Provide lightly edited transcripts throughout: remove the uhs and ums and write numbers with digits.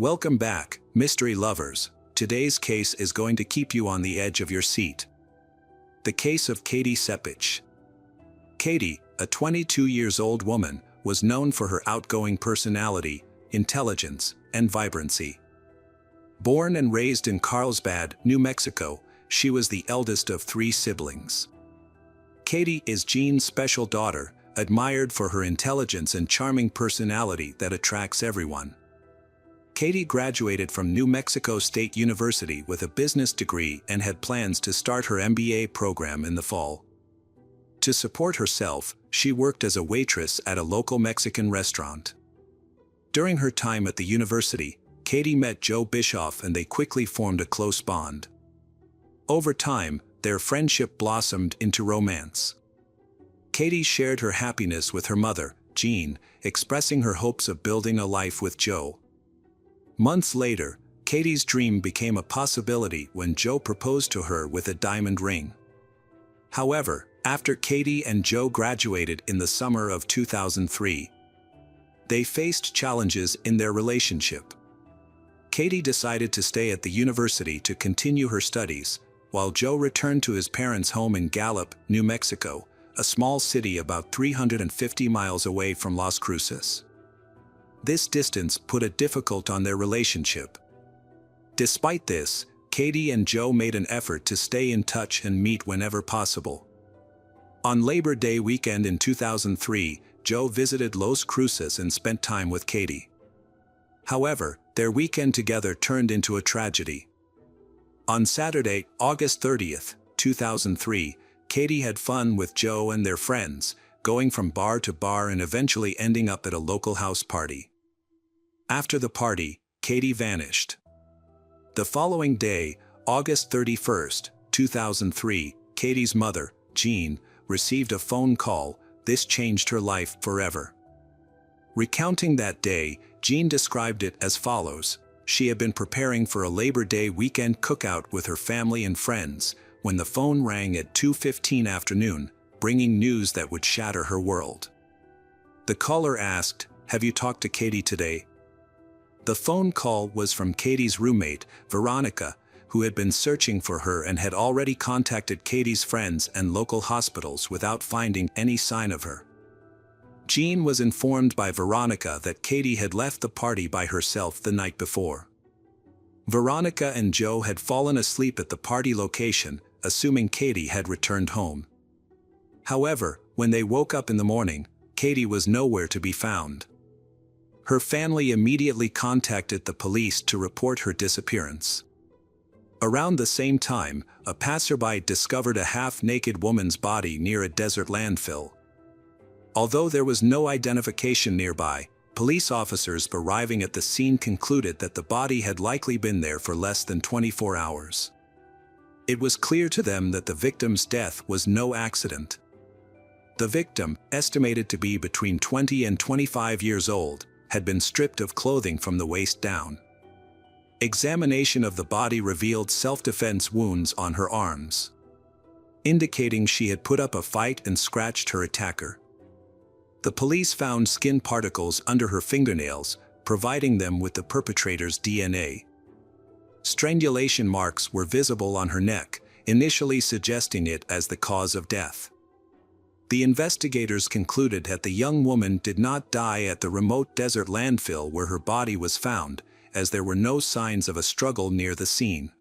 Welcome back, mystery lovers. Today's case is going to keep you on the edge of your seat. The case of Katie Sepich. Katie, a 22-year-old woman, was known for her outgoing personality, intelligence, and vibrancy. Born and raised in Carlsbad, New Mexico, she was the eldest of 3 siblings. Katie is Jean's special daughter, admired for her intelligence and charming personality that attracts everyone. Katie graduated from New Mexico State University with a business degree and had plans to start her MBA program in the fall. To support herself, she worked as a waitress at a local Mexican restaurant. During her time at the university, Katie met Joe Bischoff and they quickly formed a close bond. Over time, their friendship blossomed into romance. Katie shared her happiness with her mother, Jean, expressing her hopes of building a life with Joe. Months later, Katie's dream became a possibility when Joe proposed to her with a diamond ring. However, after Katie and Joe graduated in the summer of 2003, they faced challenges in their relationship. Katie decided to stay at the university to continue her studies, while Joe returned to his parents' home in Gallup, New Mexico, a small city about 350 miles away from Las Cruces. This distance put a difficult on their relationship. Despite this, Katie and Joe made an effort to stay in touch and meet whenever possible. On Labor Day weekend in 2003, Joe visited Las Cruces and spent time with Katie. However, their weekend together turned into a tragedy. On Saturday, August 30th, 2003, Katie had fun with Joe and their friends, going from bar to bar and eventually ending up at a local house party. After the party, Katie vanished. The following day, August 31st, 2003, Katie's mother, Jean, received a phone call. This changed her life forever. Recounting that day, Jean described it as follows: she had been preparing for a Labor Day weekend cookout with her family and friends when the phone rang at 2:15 afternoon, bringing news that would shatter her world. The caller asked, "Have you talked to Katie today?" The phone call was from Katie's roommate, Veronica, who had been searching for her and had already contacted Katie's friends and local hospitals without finding any sign of her. Jean was informed by Veronica that Katie had left the party by herself the night before. Veronica and Joe had fallen asleep at the party location, assuming Katie had returned home. However, when they woke up in the morning, Katie was nowhere to be found. Her family immediately contacted the police to report her disappearance. Around the same time, a passerby discovered a half-naked woman's body near a desert landfill. Although there was no identification nearby, police officers arriving at the scene concluded that the body had likely been there for less than 24 hours. It was clear to them that the victim's death was no accident. The victim, estimated to be between 20 and 25 years old, had been stripped of clothing from the waist down. Examination of the body revealed self-defense wounds on her arms, indicating she had put up a fight and scratched her attacker. The police found skin particles under her fingernails, providing them with the perpetrator's DNA. Strangulation marks were visible on her neck, initially suggesting it as the cause of death. The investigators concluded that the young woman did not die at the remote desert landfill where her body was found, as there were no signs of a struggle near the scene.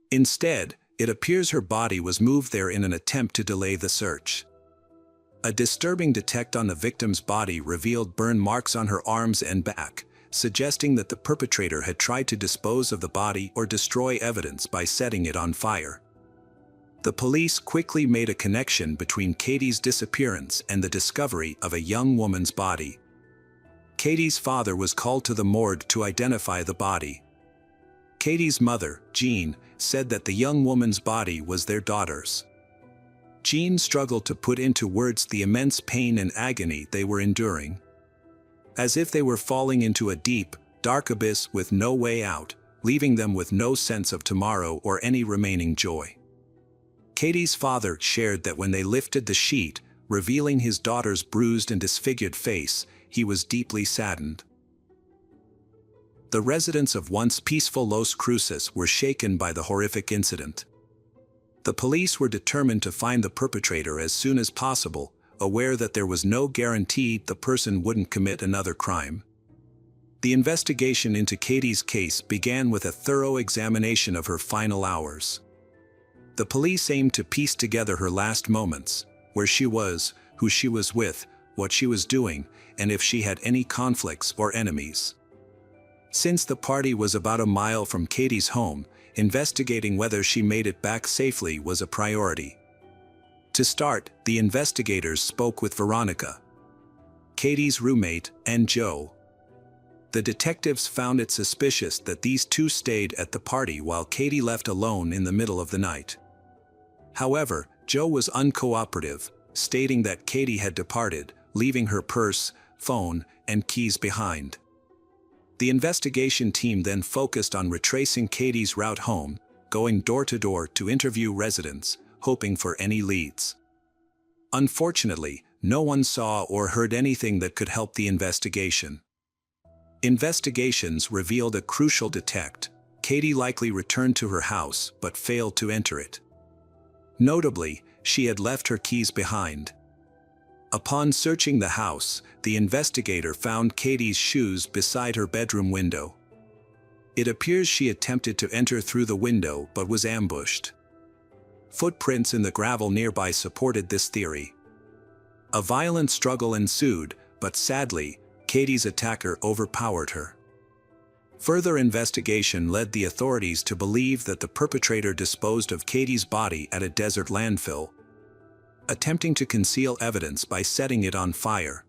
Instead, it appears her body was moved there in an attempt to delay the search. A disturbing detect on the victim's body revealed burn marks on her arms and back, suggesting that the perpetrator had tried to dispose of the body or destroy evidence by setting it on fire. The police quickly made a connection between Katie's disappearance and the discovery of a young woman's body. Katie's father was called to the morgue to identify the body. Katie's mother, Jean, said that the young woman's body was their daughter's. Jean struggled to put into words the immense pain and agony they were enduring. As if they were falling into a deep, dark abyss with no way out, leaving them with no sense of tomorrow or any remaining joy. Katie's father shared that when they lifted the sheet, revealing his daughter's bruised and disfigured face, he was deeply saddened. The residents of once peaceful Los Cruces were shaken by the horrific incident. The police were determined to find the perpetrator as soon as possible, aware that there was no guarantee the person wouldn't commit another crime. The investigation into Katie's case began with a thorough examination of her final hours. The police aimed to piece together her last moments, where she was, who she was with, what she was doing, and if she had any conflicts or enemies. Since the party was about a mile from Katie's home, investigating whether she made it back safely was a priority. To start, the investigators spoke with Veronica, Katie's roommate, and Joe. The detectives found it suspicious that these two stayed at the party while Katie left alone in the middle of the night. However, Joe was uncooperative, stating that Katie had departed, leaving her purse, phone, and keys behind. The investigation team then focused on retracing Katie's route home, going door to door to interview residents, hoping for any leads. Unfortunately, no one saw or heard anything that could help the investigation. Investigations revealed a crucial detect: Katie likely returned to her house but failed to enter it. Notably, she had left her keys behind. Upon searching the house, the investigator found Katie's shoes beside her bedroom window. It appears she attempted to enter through the window but was ambushed. Footprints in the gravel nearby supported this theory. A violent struggle ensued, but sadly, Katie's attacker overpowered her. Further investigation led the authorities to believe that the perpetrator disposed of Katie's body at a desert landfill, attempting to conceal evidence by setting it on fire.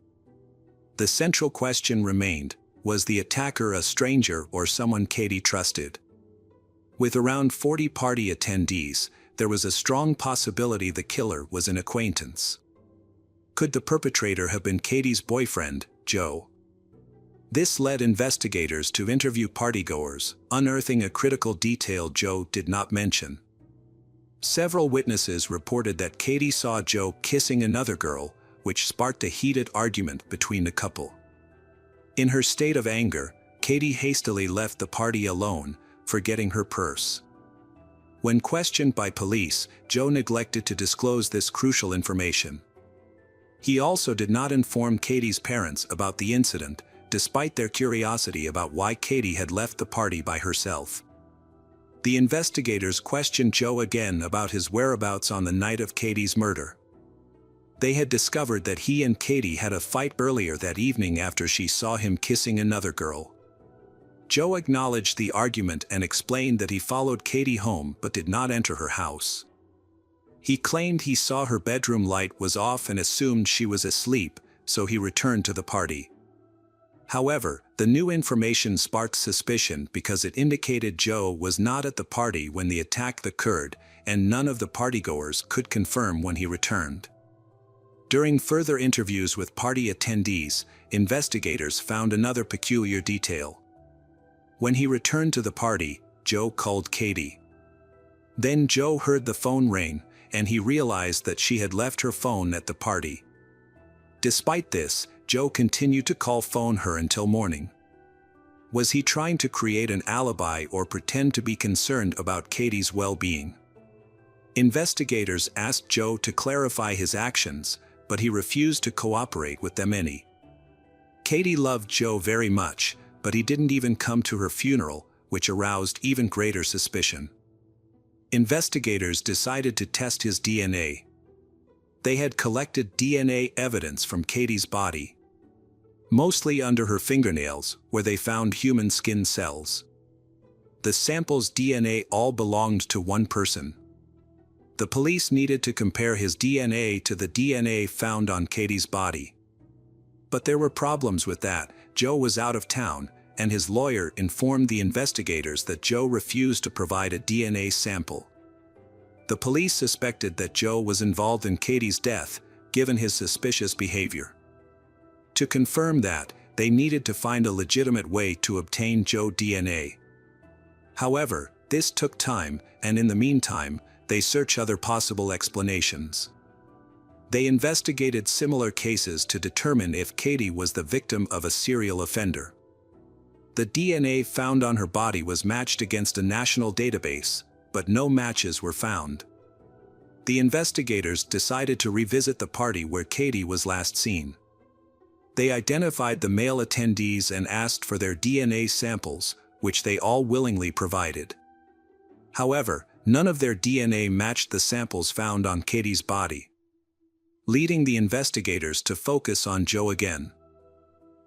The central question remained: was the attacker a stranger or someone Katie trusted? With around 40 party attendees, there was a strong possibility the killer was an acquaintance. Could the perpetrator have been Katie's boyfriend, Joe? This led investigators to interview partygoers, unearthing a critical detail Joe did not mention. Several witnesses reported that Katie saw Joe kissing another girl, which sparked a heated argument between the couple. In her state of anger, Katie hastily left the party alone, forgetting her purse. When questioned by police, Joe neglected to disclose this crucial information. He also did not inform Katie's parents about the incident, despite their curiosity about why Katie had left the party by herself. The investigators questioned Joe again about his whereabouts on the night of Katie's murder. They had discovered that he and Katie had a fight earlier that evening after she saw him kissing another girl. Joe acknowledged the argument and explained that he followed Katie home but did not enter her house. He claimed he saw her bedroom light was off and assumed she was asleep, so he returned to the party. However, the new information sparked suspicion because it indicated Joe was not at the party when the attack occurred, and none of the partygoers could confirm when he returned. During further interviews with party attendees, investigators found another peculiar detail. When he returned to the party, Joe called Katie. Then Joe heard the phone ring, and he realized that she had left her phone at the party. Despite this, Joe continued to phone her until morning. Was he trying to create an alibi or pretend to be concerned about Katie's well-being? Investigators asked Joe to clarify his actions, but he refused to cooperate with them any. Katie loved Joe very much, but he didn't even come to her funeral, which aroused even greater suspicion. Investigators decided to test his DNA. They had collected DNA evidence from Katie's body, mostly under her fingernails, where they found human skin cells. The sample's DNA all belonged to one person. The police needed to compare his DNA to the DNA found on Katie's body. But there were problems with that. Joe was out of town, and his lawyer informed the investigators that Joe refused to provide a DNA sample. The police suspected that Joe was involved in Katie's death, given his suspicious behavior. To confirm that, they needed to find a legitimate way to obtain Joe DNA. However, this took time, and in the meantime, they searched other possible explanations. They investigated similar cases to determine if Katie was the victim of a serial offender. The DNA found on her body was matched against a national database, but no matches were found. The investigators decided to revisit the party where Katie was last seen. They identified the male attendees and asked for their DNA samples, which they all willingly provided. However, none of their DNA matched the samples found on Katie's body, leading the investigators to focus on Joe again.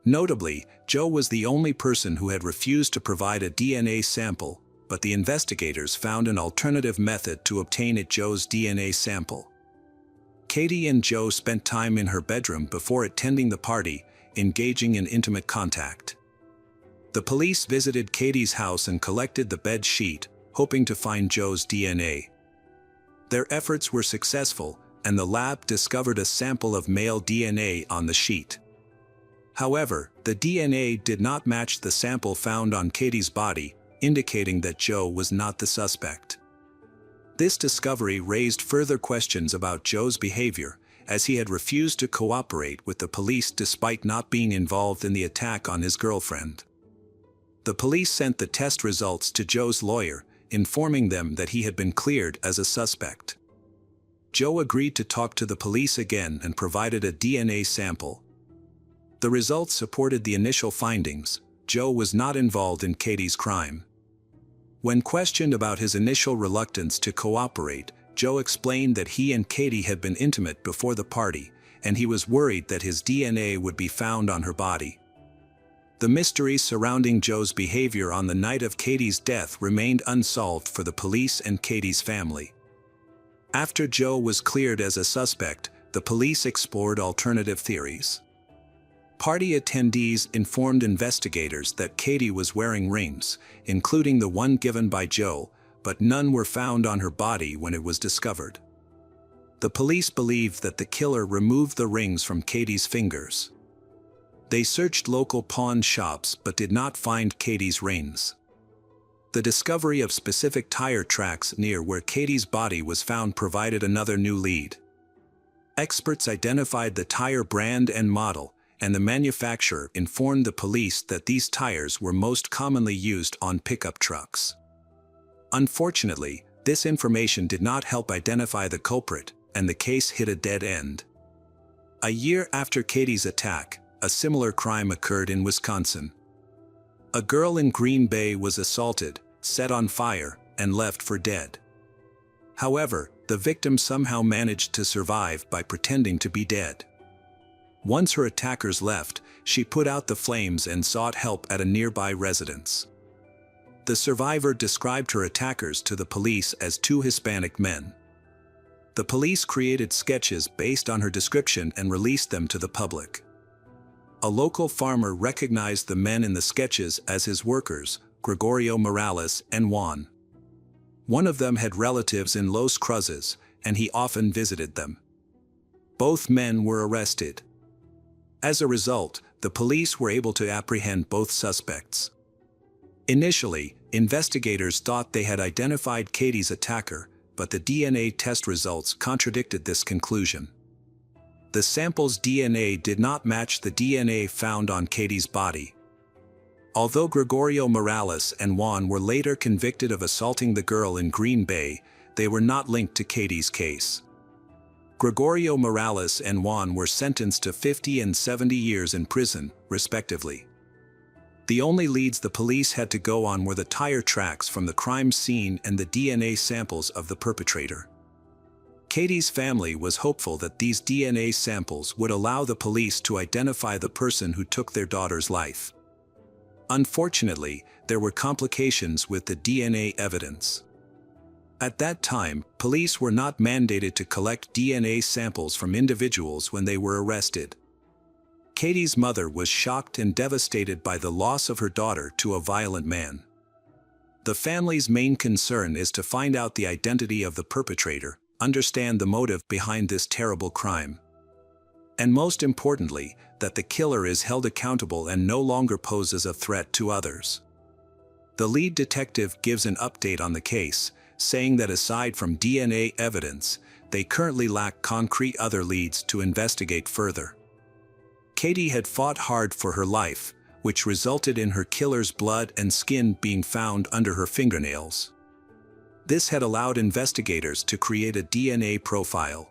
Notably, Joe was the only person who had refused to provide a DNA sample, but the investigators found an alternative method to obtain Joe's DNA sample. Katie and Joe spent time in her bedroom before attending the party, engaging in intimate contact. The police visited Katie's house and collected the bed sheet, hoping to find Joe's DNA. Their efforts were successful, and the lab discovered a sample of male DNA on the sheet. However, the DNA did not match the sample found on Katie's body, indicating that Joe was not the suspect. This discovery raised further questions about Joe's behavior, as he had refused to cooperate with the police despite not being involved in the attack on his girlfriend. The police sent the test results to Joe's lawyer, informing them that he had been cleared as a suspect. Joe agreed to talk to the police again and provided a DNA sample. The results supported the initial findings. Joe was not involved in Katie's crime. When questioned about his initial reluctance to cooperate, Joe explained that he and Katie had been intimate before the party, and he was worried that his DNA would be found on her body. The mystery surrounding Joe's behavior on the night of Katie's death remained unsolved for the police and Katie's family. After Joe was cleared as a suspect, the police explored alternative theories. Party attendees informed investigators that Katie was wearing rings, including the one given by Joe, but none were found on her body when it was discovered. The police believed that the killer removed the rings from Katie's fingers. They searched local pawn shops but did not find Katie's rings. The discovery of specific tire tracks near where Katie's body was found provided another new lead. Experts identified the tire brand and model, and the manufacturer informed the police that these tires were most commonly used on pickup trucks. Unfortunately, this information did not help identify the culprit, and the case hit a dead end. A year after Katie's attack, a similar crime occurred in Wisconsin. A girl in Green Bay was assaulted, set on fire, and left for dead. However, the victim somehow managed to survive by pretending to be dead. Once her attackers left, she put out the flames and sought help at a nearby residence. The survivor described her attackers to the police as two Hispanic men. The police created sketches based on her description and released them to the public. A local farmer recognized the men in the sketches as his workers, Gregorio Morales and Juan. One of them had relatives in Los Cruces, and he often visited them. Both men were arrested. As a result, the police were able to apprehend both suspects. Initially, investigators thought they had identified Katie's attacker, but the DNA test results contradicted this conclusion. The sample's DNA did not match the DNA found on Katie's body. Although Gregorio Morales and Juan were later convicted of assaulting the girl in Green Bay, they were not linked to Katie's case. Gregorio Morales and Juan were sentenced to 50 and 70 years in prison, respectively. The only leads the police had to go on were the tire tracks from the crime scene and the DNA samples of the perpetrator. Katie's family was hopeful that these DNA samples would allow the police to identify the person who took their daughter's life. Unfortunately, there were complications with the DNA evidence. At that time, police were not mandated to collect DNA samples from individuals when they were arrested. Katie's mother was shocked and devastated by the loss of her daughter to a violent man. The family's main concern is to find out the identity of the perpetrator, understand the motive behind this terrible crime, and most importantly, that the killer is held accountable and no longer poses a threat to others. The lead detective gives an update on the case, saying that aside from DNA evidence, they currently lack concrete other leads to investigate further. Katie had fought hard for her life, which resulted in her killer's blood and skin being found under her fingernails. This had allowed investigators to create a DNA profile.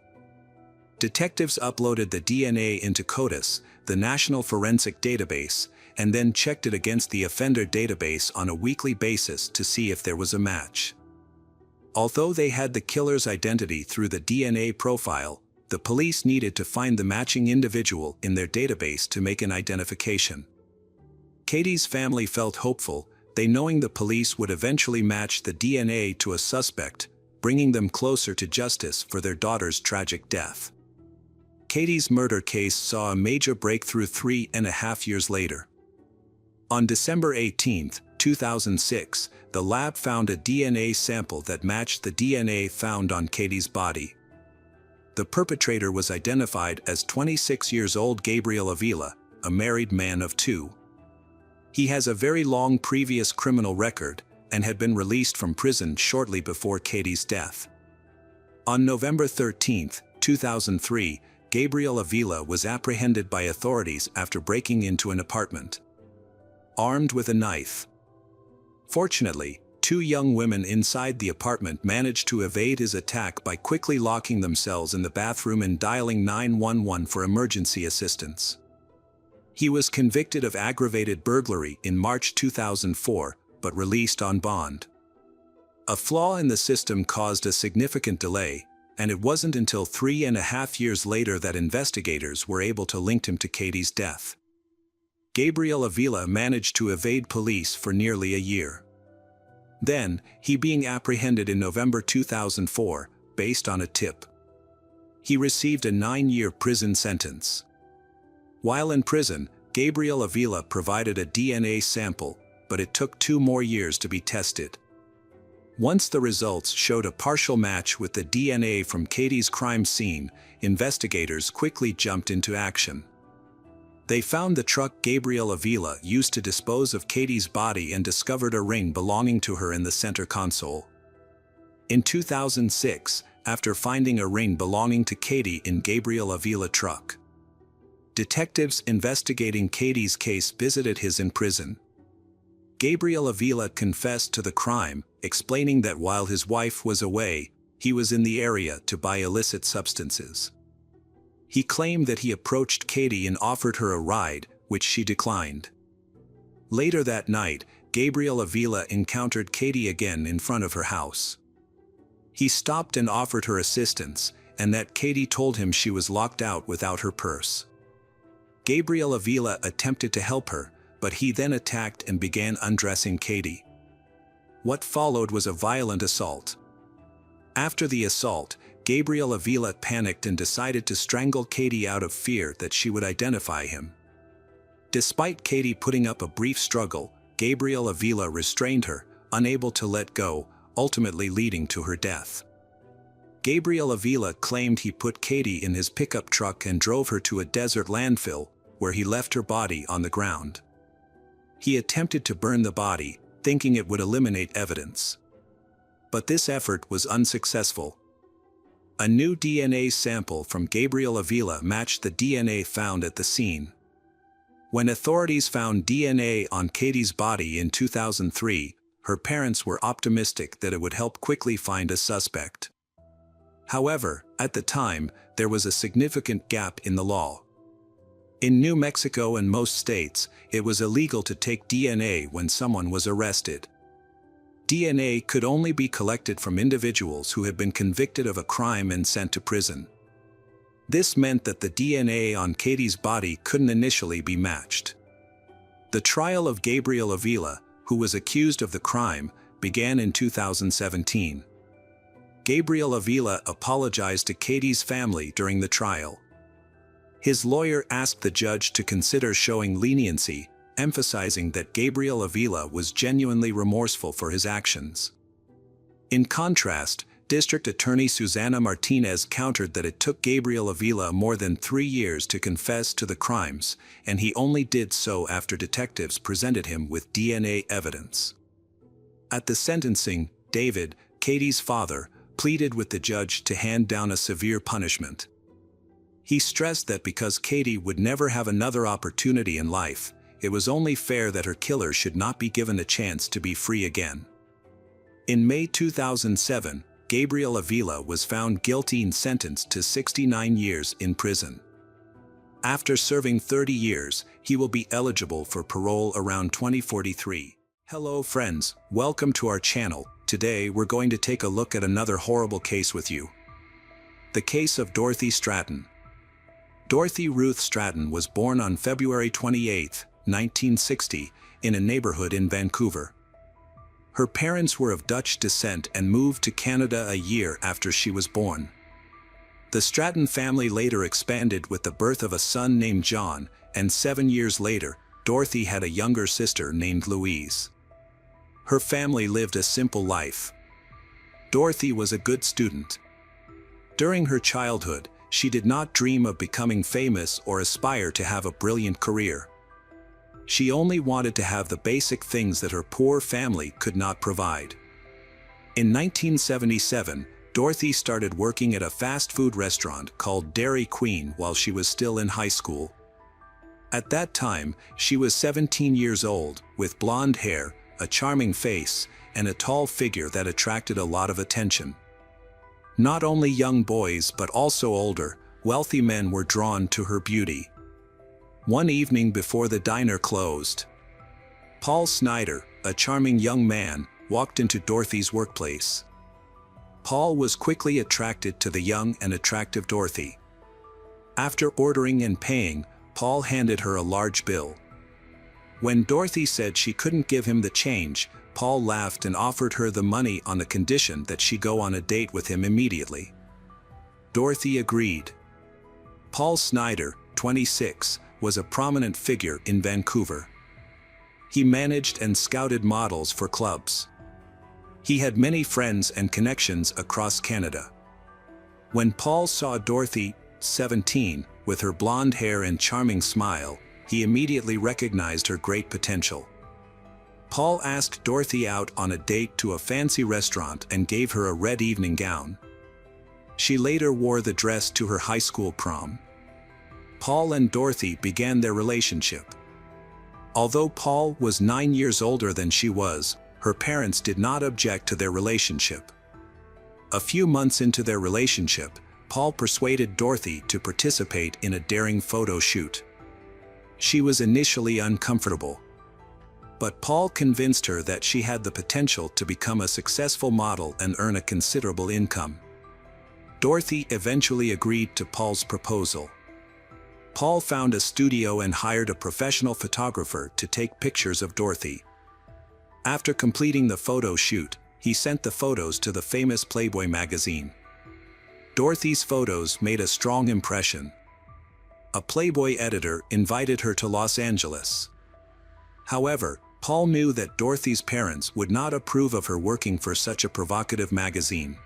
Detectives uploaded the DNA into CODIS, the National Forensic Database, and then checked it against the offender database on a weekly basis to see if there was a match. Although they had the killer's identity through the DNA profile, the police needed to find the matching individual in their database to make an identification. Katie's family felt hopeful, they knowing the police would eventually match the DNA to a suspect, bringing them closer to justice for their daughter's tragic death. Katie's murder case saw a major breakthrough 3.5 years later. On December 18, 2006, the lab found a DNA sample that matched the DNA found on Katie's body. The perpetrator was identified as 26-year-old Gabriel Avila, a married man of 2. He has a very long previous criminal record and had been released from prison shortly before Katie's death. On November 13, 2003, Gabriel Avila was apprehended by authorities after breaking into an apartment, armed with a knife. Fortunately, 2 young women inside the apartment managed to evade his attack by quickly locking themselves in the bathroom and dialing 911 for emergency assistance. He was convicted of aggravated burglary in March 2004, but released on bond. A flaw in the system caused a significant delay, and it wasn't until 3.5 years later that investigators were able to link him to Katie's death. Gabriel Avila managed to evade police for nearly a year. Then, he being apprehended in November 2004, based on a tip. He received a 9-year prison sentence. While in prison, Gabriel Avila provided a DNA sample, but it took 2 more years to be tested. Once the results showed a partial match with the DNA from Katie's crime scene, investigators quickly jumped into action. They found the truck Gabriel Avila used to dispose of Katie's body and discovered a ring belonging to her in the center console. In 2006, after finding a ring belonging to Katie in Gabriel Avila truck, detectives investigating Katie's case visited his in prison. Gabriel Avila confessed to the crime, explaining that while his wife was away, he was in the area to buy illicit substances. He claimed that he approached Katie and offered her a ride, which she declined. Later that night, Gabriel Avila encountered Katie again in front of her house. He stopped and offered her assistance, and that Katie told him she was locked out without her purse. Gabriel Avila attempted to help her, but he then attacked and began undressing Katie. What followed was a violent assault. After the assault, Gabriel Avila panicked and decided to strangle Katie out of fear that she would identify him. Despite Katie putting up a brief struggle, Gabriel Avila restrained her, unable to let go, ultimately leading to her death. Gabriel Avila claimed he put Katie in his pickup truck and drove her to a desert landfill, where he left her body on the ground. He attempted to burn the body, thinking it would eliminate evidence. But this effort was unsuccessful. A new DNA sample from Gabriel Avila matched the DNA found at the scene. When authorities found DNA on Katie's body in 2003, her parents were optimistic that it would help quickly find a suspect. However, at the time, there was a significant gap in the law. In New Mexico and most states, it was illegal to take DNA when someone was arrested. DNA could only be collected from individuals who had been convicted of a crime and sent to prison. This meant that the DNA on Katie's body couldn't initially be matched. The trial of Gabriel Avila, who was accused of the crime, began in 2017. Gabriel Avila apologized to Katie's family during the trial. His lawyer asked the judge to consider showing leniency, emphasizing that Gabriel Avila was genuinely remorseful for his actions. In contrast, District Attorney Susana Martinez countered that it took Gabriel Avila more than 3 years to confess to the crimes, and he only did so after detectives presented him with DNA evidence. At the sentencing, David, Katie's father, pleaded with the judge to hand down a severe punishment. He stressed that because Katie would never have another opportunity in life, it was only fair that her killer should not be given a chance to be free again. In May 2007, Gabriel Avila was found guilty and sentenced to 69 years in prison. After serving 30 years, he will be eligible for parole around 2043. Hello friends, welcome to our channel. Today we're going to take a look at another horrible case with you. The case of Dorothy Stratton. Dorothy Ruth Stratton was born on February 28, 1960, in a neighborhood in Vancouver. Her parents were of Dutch descent and moved to Canada a year after she was born. The Stratton family later expanded with the birth of a son named John, and 7 years later, Dorothy had a younger sister named Louise. Her family lived a simple life. Dorothy was a good student. During her childhood, she did not dream of becoming famous or aspire to have a brilliant career. She only wanted to have the basic things that her poor family could not provide. In 1977, Dorothy started working at a fast food restaurant called Dairy Queen while she was still in high school. At that time, she was 17 years old, with blonde hair, a charming face, and a tall figure that attracted a lot of attention. Not only young boys but also older, wealthy men were drawn to her beauty. One evening before the diner closed, Paul Snyder, a charming young man, walked into Dorothy's workplace. Paul was quickly attracted to the young and attractive Dorothy. After ordering and paying, Paul handed her a large bill. When Dorothy said she couldn't give him the change, Paul laughed and offered her the money on the condition that she go on a date with him immediately. Dorothy agreed. Paul Snyder, 26, was a prominent figure in Vancouver. He managed and scouted models for clubs. He had many friends and connections across Canada. When Paul saw Dorothy, 17, with her blonde hair and charming smile, he immediately recognized her great potential. Paul asked Dorothy out on a date to a fancy restaurant and gave her a red evening gown. She later wore the dress to her high school prom. Paul and Dorothy began their relationship. Although Paul was 9 years older than she was, her parents did not object to their relationship. A few months into their relationship, Paul persuaded Dorothy to participate in a daring photo shoot. She was initially uncomfortable, but Paul convinced her that she had the potential to become a successful model and earn a considerable income. Dorothy eventually agreed to Paul's proposal. Paul found a studio and hired a professional photographer to take pictures of Dorothy. After completing the photo shoot, he sent the photos to the famous Playboy magazine. Dorothy's photos made a strong impression. A Playboy editor invited her to Los Angeles. However, Paul knew that Dorothy's parents would not approve of her working for such a provocative magazine.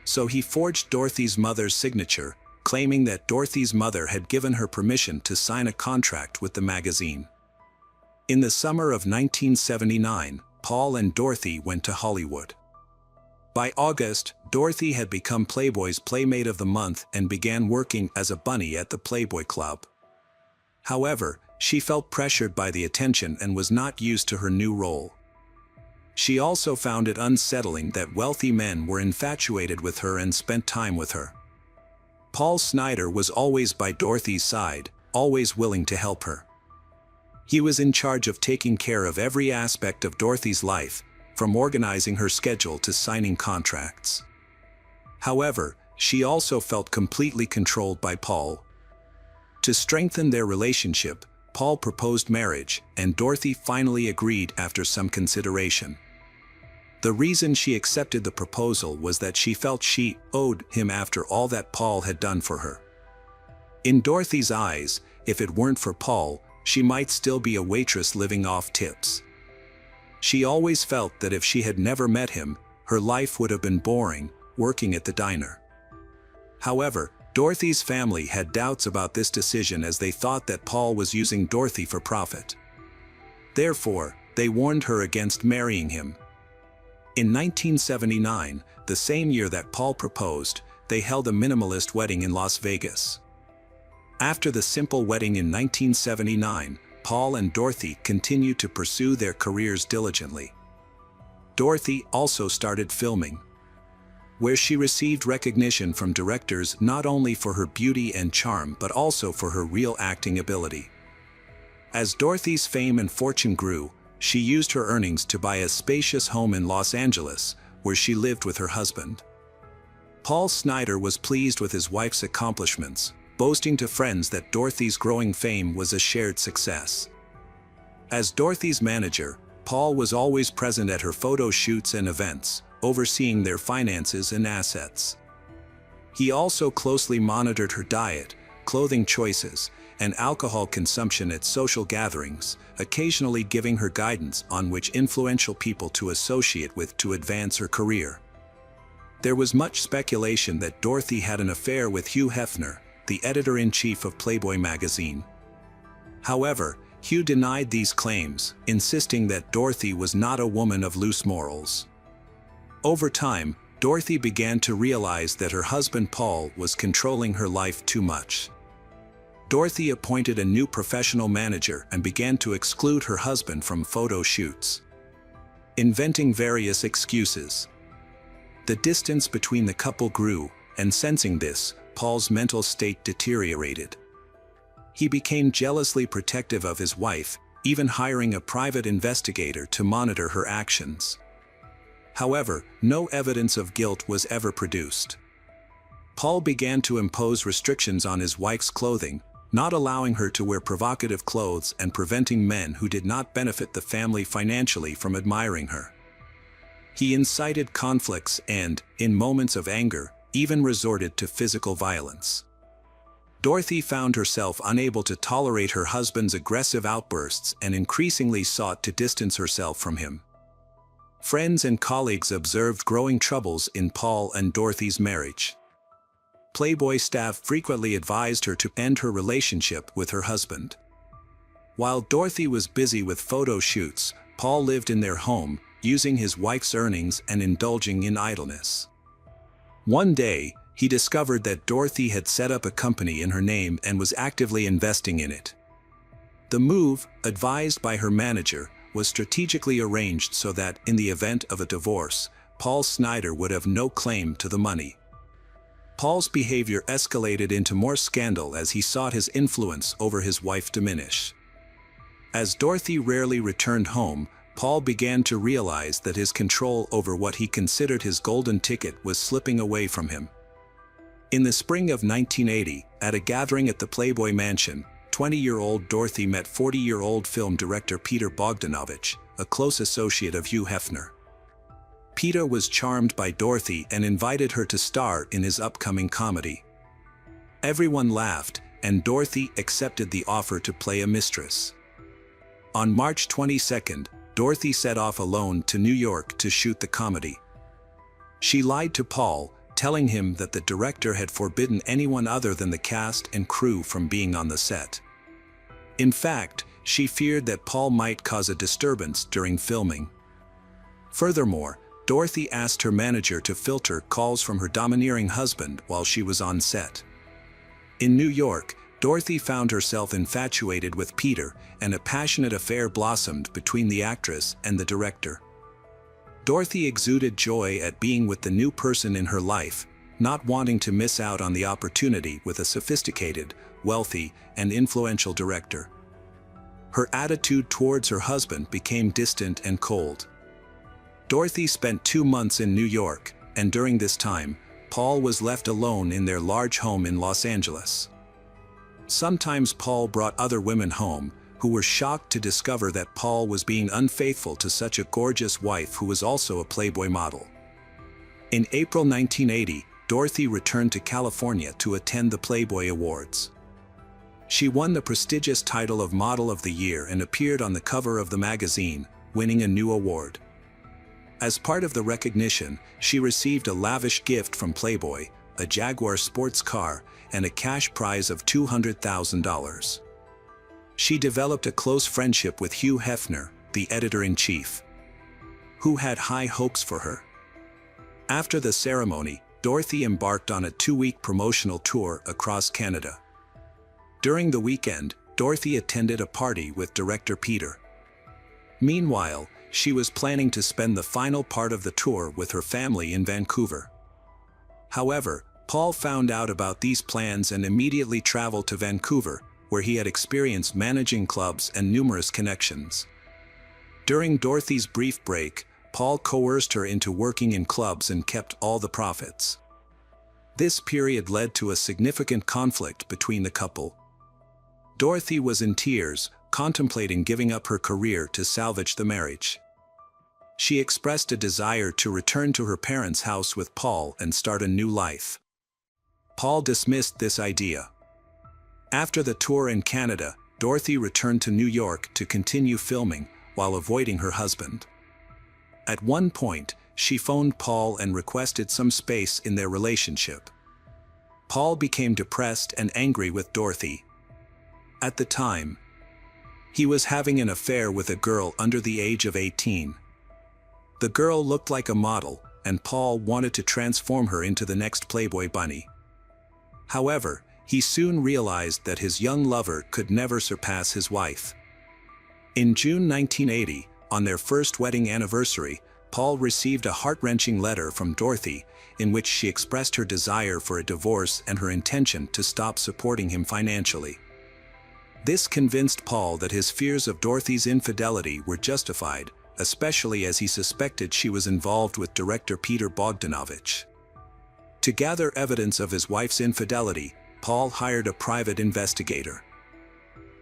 So he forged Dorothy's mother's signature, claiming that Dorothy's mother had given her permission to sign a contract with the magazine. In the summer of 1979, Paul and Dorothy went to Hollywood. By August, Dorothy had become Playboy's Playmate of the Month and began working as a bunny at the Playboy Club. However, she felt pressured by the attention and was not used to her new role. She also found it unsettling that wealthy men were infatuated with her and spent time with her. Paul Snyder was always by Dorothy's side, always willing to help her. He was in charge of taking care of every aspect of Dorothy's life, from organizing her schedule to signing contracts. However, she also felt completely controlled by Paul. To strengthen their relationship, Paul proposed marriage, and Dorothy finally agreed after some consideration. The reason she accepted the proposal was that she felt she owed him after all that Paul had done for her. In Dorothy's eyes, if it weren't for Paul, she might still be a waitress living off tips. She always felt that if she had never met him, her life would have been boring, working at the diner. However, Dorothy's family had doubts about this decision as they thought that Paul was using Dorothy for profit. Therefore, they warned her against marrying him. In 1979, the same year that Paul proposed, they held a minimalist wedding in Las Vegas. After the simple wedding in 1979, Paul and Dorothy continued to pursue their careers diligently. Dorothy also started filming, where she received recognition from directors not only for her beauty and charm but also for her real acting ability. As Dorothy's fame and fortune grew, she used her earnings to buy a spacious home in Los Angeles, where she lived with her husband. Paul Snider was pleased with his wife's accomplishments, boasting to friends that Dorothy's growing fame was a shared success. As Dorothy's manager, Paul was always present at her photo shoots and events, overseeing their finances and assets. He also closely monitored her diet, clothing choices, and alcohol consumption at social gatherings, occasionally giving her guidance on which influential people to associate with to advance her career. There was much speculation that Dorothy had an affair with Hugh Hefner, the editor-in-chief of Playboy magazine. However, Hugh denied these claims, insisting that Dorothy was not a woman of loose morals. Over time, Dorothy began to realize that her husband Paul was controlling her life too much. Dorothy appointed a new professional manager and began to exclude her husband from photo shoots, inventing various excuses. The distance between the couple grew, and sensing this, Paul's mental state deteriorated. He became jealously protective of his wife, even hiring a private investigator to monitor her actions. However, no evidence of guilt was ever produced. Paul began to impose restrictions on his wife's clothing, not allowing her to wear provocative clothes and preventing men who did not benefit the family financially from admiring her. He incited conflicts and, in moments of anger, even resorted to physical violence. Dorothy found herself unable to tolerate her husband's aggressive outbursts and increasingly sought to distance herself from him. Friends and colleagues observed growing troubles in Paul and Dorothy's marriage. Playboy staff frequently advised her to end her relationship with her husband. While Dorothy was busy with photo shoots, Paul lived in their home, using his wife's earnings and indulging in idleness. One day, he discovered that Dorothy had set up a company in her name and was actively investing in it. The move, advised by her manager, was strategically arranged so that, in the event of a divorce, Paul Snider would have no claim to the money. Paul's behavior escalated into more scandal as he sought his influence over his wife diminish. As Dorothy rarely returned home, Paul began to realize that his control over what he considered his golden ticket was slipping away from him. In the spring of 1980, at a gathering at the Playboy Mansion, 20-year-old Dorothy met 40-year-old film director Peter Bogdanovich, a close associate of Hugh Hefner. Peter was charmed by Dorothy and invited her to star in his upcoming comedy. Everyone laughed, and Dorothy accepted the offer to play a mistress. On March 22, Dorothy set off alone to New York to shoot the comedy. She lied to Paul, telling him that the director had forbidden anyone other than the cast and crew from being on the set. In fact, she feared that Paul might cause a disturbance during filming. Furthermore, Dorothy asked her manager to filter calls from her domineering husband while she was on set. In New York, Dorothy found herself infatuated with Peter, and a passionate affair blossomed between the actress and the director. Dorothy exuded joy at being with the new person in her life, not wanting to miss out on the opportunity with a sophisticated, wealthy, and influential director. Her attitude towards her husband became distant and cold. Dorothy spent 2 months in New York, and during this time, Paul was left alone in their large home in Los Angeles. Sometimes Paul brought other women home, who were shocked to discover that Paul was being unfaithful to such a gorgeous wife who was also a Playboy model. In April 1980, Dorothy returned to California to attend the Playboy Awards. She won the prestigious title of Model of the Year and appeared on the cover of the magazine, winning a new award. As part of the recognition, she received a lavish gift from Playboy, a Jaguar sports car, and a cash prize of $200,000. She developed a close friendship with Hugh Hefner, the editor-in-chief, who had high hopes for her. After the ceremony, Dorothy embarked on a 2-week promotional tour across Canada. During the weekend, Dorothy attended a party with director Peter. Meanwhile, she was planning to spend the final part of the tour with her family in Vancouver. However, Paul found out about these plans and immediately traveled to Vancouver, where he had experience managing clubs and numerous connections. During Dorothy's brief break, Paul coerced her into working in clubs and kept all the profits. This period led to a significant conflict between the couple. Dorothy was in tears, contemplating giving up her career to salvage the marriage. She expressed a desire to return to her parents' house with Paul and start a new life. Paul dismissed this idea. After the tour in Canada, Dorothy returned to New York to continue filming while avoiding her husband. At one point, she phoned Paul and requested some space in their relationship. Paul became depressed and angry with Dorothy. At the time, he was having an affair with a girl under the age of 18. The girl looked like a model, and Paul wanted to transform her into the next Playboy bunny. However, he soon realized that his young lover could never surpass his wife. In June 1980, on their first wedding anniversary, Paul received a heart-wrenching letter from Dorothy, in which she expressed her desire for a divorce and her intention to stop supporting him financially. This convinced Paul that his fears of Dorothy's infidelity were justified, especially as he suspected she was involved with director Peter Bogdanovich. To gather evidence of his wife's infidelity, Paul hired a private investigator.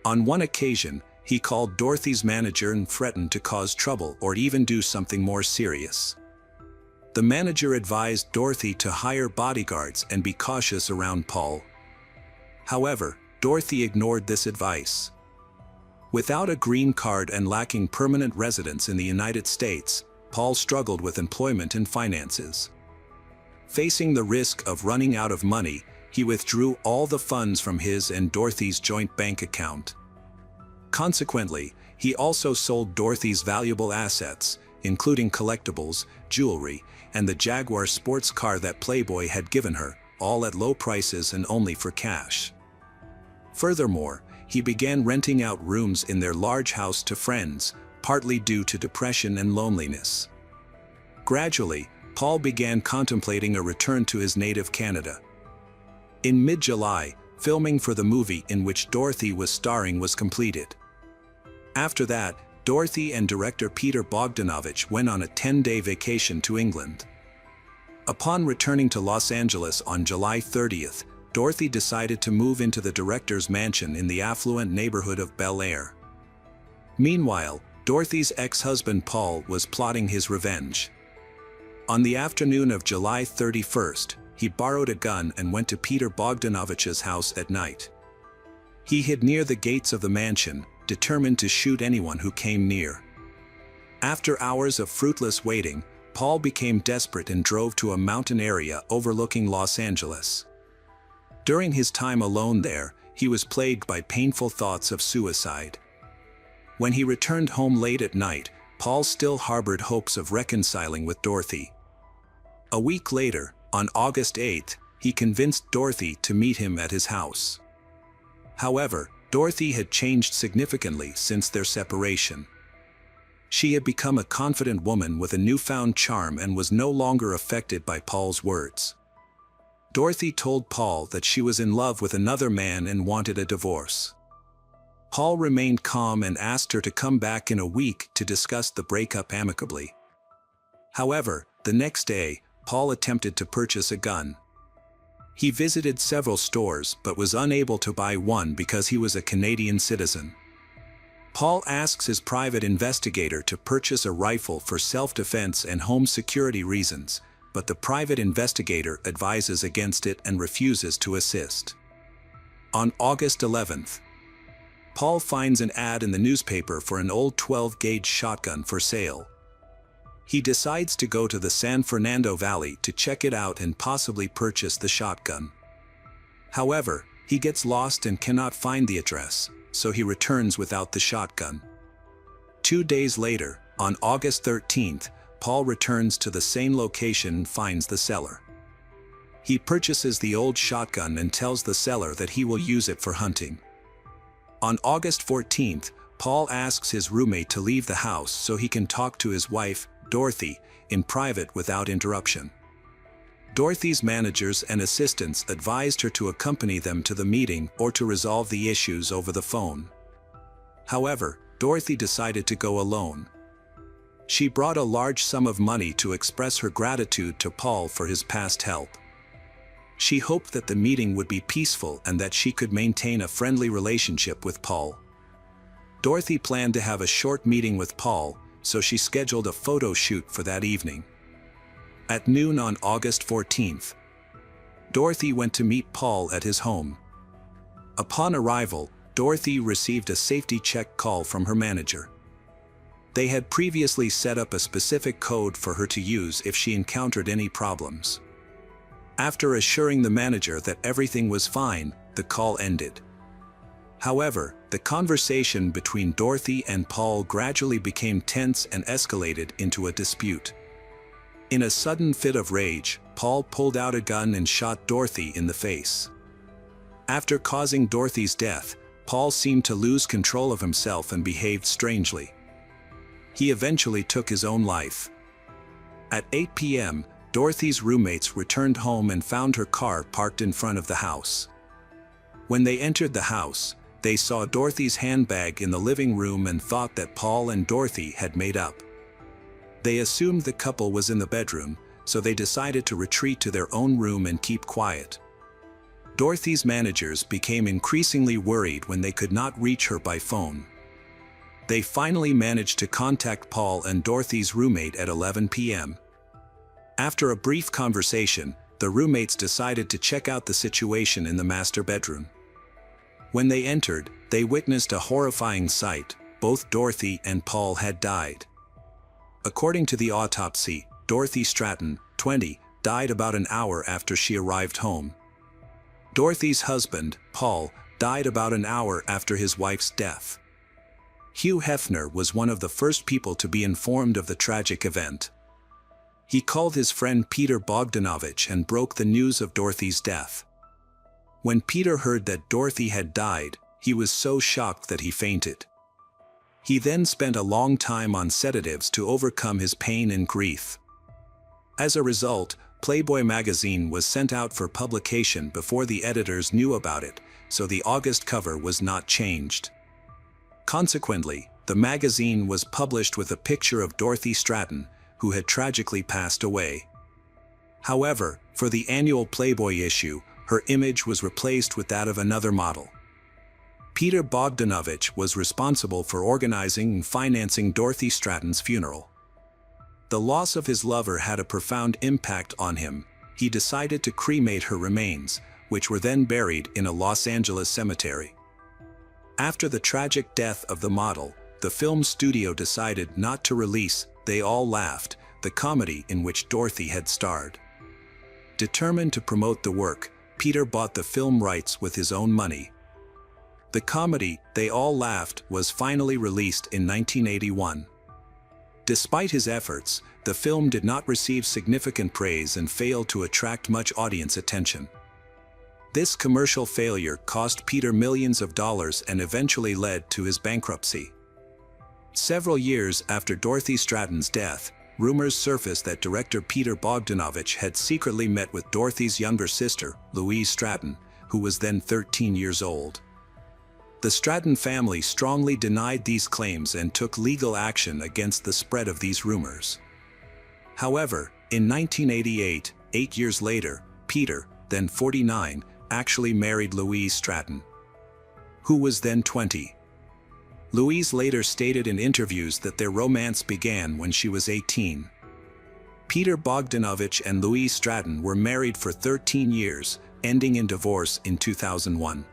On one occasion, he called Dorothy's manager and threatened to cause trouble or even do something more serious. The manager advised Dorothy to hire bodyguards and be cautious around Paul. However, Dorothy ignored this advice. Without a green card and lacking permanent residence in the United States, Paul struggled with employment and finances. Facing the risk of running out of money, he withdrew all the funds from his and Dorothy's joint bank account. Consequently, he also sold Dorothy's valuable assets, including collectibles, jewelry, and the Jaguar sports car that Playboy had given her, all at low prices and only for cash. Furthermore, he began renting out rooms in their large house to friends, partly due to depression and loneliness. Gradually, Paul began contemplating a return to his native Canada. In mid-July, filming for the movie in which Dorothy was starring was completed. After that, Dorothy and director Peter Bogdanovich went on a 10-day vacation to England. Upon returning to Los Angeles on July 30th, Dorothy decided to move into the director's mansion in the affluent neighborhood of Bel Air. Meanwhile, Dorothy's ex-husband Paul was plotting his revenge. On the afternoon of July 31st, he borrowed a gun and went to Peter Bogdanovich's house at night. He hid near the gates of the mansion, determined to shoot anyone who came near. After hours of fruitless waiting, Paul became desperate and drove to a mountain area overlooking Los Angeles. During his time alone there, he was plagued by painful thoughts of suicide. When he returned home late at night, Paul still harbored hopes of reconciling with Dorothy. A week later, on August 8th, he convinced Dorothy to meet him at his house. However, Dorothy had changed significantly since their separation. She had become a confident woman with a newfound charm and was no longer affected by Paul's words. Dorothy told Paul that she was in love with another man and wanted a divorce. Paul remained calm and asked her to come back in a week to discuss the breakup amicably. However, the next day, Paul attempted to purchase a gun. He visited several stores but was unable to buy one because he was a Canadian citizen. Paul asks his private investigator to purchase a rifle for self-defense and home security reasons, but the private investigator advises against it and refuses to assist. On August 11th, Paul finds an ad in the newspaper for an old 12-gauge shotgun for sale. He decides to go to the San Fernando Valley to check it out and possibly purchase the shotgun. However, he gets lost and cannot find the address, so he returns without the shotgun. 2 days later, on August 13th, Paul returns to the same location and finds the seller. He purchases the old shotgun and tells the seller that he will use it for hunting. On August 14th, Paul asks his roommate to leave the house so he can talk to his wife, Dorothy, in private without interruption. Dorothy's managers and assistants advised her to accompany them to the meeting or to resolve the issues over the phone. However, Dorothy decided to go alone. She brought a large sum of money to express her gratitude to Paul for his past help. She hoped that the meeting would be peaceful and that she could maintain a friendly relationship with Paul. Dorothy planned to have a short meeting with Paul, so she scheduled a photo shoot for that evening. At noon on August 14th, Dorothy went to meet Paul at his home. Upon arrival, Dorothy received a safety check call from her manager. They had previously set up a specific code for her to use if she encountered any problems. After assuring the manager that everything was fine, the call ended. However, the conversation between Dorothy and Paul gradually became tense and escalated into a dispute. In a sudden fit of rage, Paul pulled out a gun and shot Dorothy in the face. After causing Dorothy's death, Paul seemed to lose control of himself and behaved strangely. He eventually took his own life. At 8 p.m., Dorothy's roommates returned home and found her car parked in front of the house. When they entered the house, they saw Dorothy's handbag in the living room and thought that Paul and Dorothy had made up. They assumed the couple was in the bedroom, so they decided to retreat to their own room and keep quiet. Dorothy's managers became increasingly worried when they could not reach her by phone. They finally managed to contact Paul and Dorothy's roommate at 11 p.m. After a brief conversation, the roommates decided to check out the situation in the master bedroom. When they entered, they witnessed a horrifying sight. Both Dorothy and Paul had died. According to the autopsy, Dorothy Stratton, 20, died about an hour after she arrived home. Dorothy's husband, Paul, died about an hour after his wife's death. Hugh Hefner was one of the first people to be informed of the tragic event. He called his friend Peter Bogdanovich and broke the news of Dorothy's death. When Peter heard that Dorothy had died, he was so shocked that he fainted. He then spent a long time on sedatives to overcome his pain and grief. As a result, Playboy magazine was sent out for publication before the editors knew about it, so the August cover was not changed. Consequently, the magazine was published with a picture of Dorothy Stratton, who had tragically passed away. However, for the annual Playboy issue, her image was replaced with that of another model. Peter Bogdanovich was responsible for organizing and financing Dorothy Stratton's funeral. The loss of his lover had a profound impact on him. He decided to cremate her remains, which were then buried in a Los Angeles cemetery. After the tragic death of the model, the film studio decided not to release They All Laughed, the comedy in which Dorothy had starred. Determined to promote the work, Peter bought the film rights with his own money. The comedy, They All Laughed, was finally released in 1981. Despite his efforts, the film did not receive significant praise and failed to attract much audience attention. This commercial failure cost Peter millions of dollars and eventually led to his bankruptcy. Several years after Dorothy Stratton's death, rumors surfaced that director Peter Bogdanovich had secretly met with Dorothy's younger sister, Louise Stratton, who was then 13 years old. The Stratton family strongly denied these claims and took legal action against the spread of these rumors. However, in 1988, 8 years later, Peter, then 49, actually married Louise Stratton, who was then 20. Louise later stated in interviews that their romance began when she was 18. Peter Bogdanovich and Louise Stratton were married for 13 years, ending in divorce in 2001.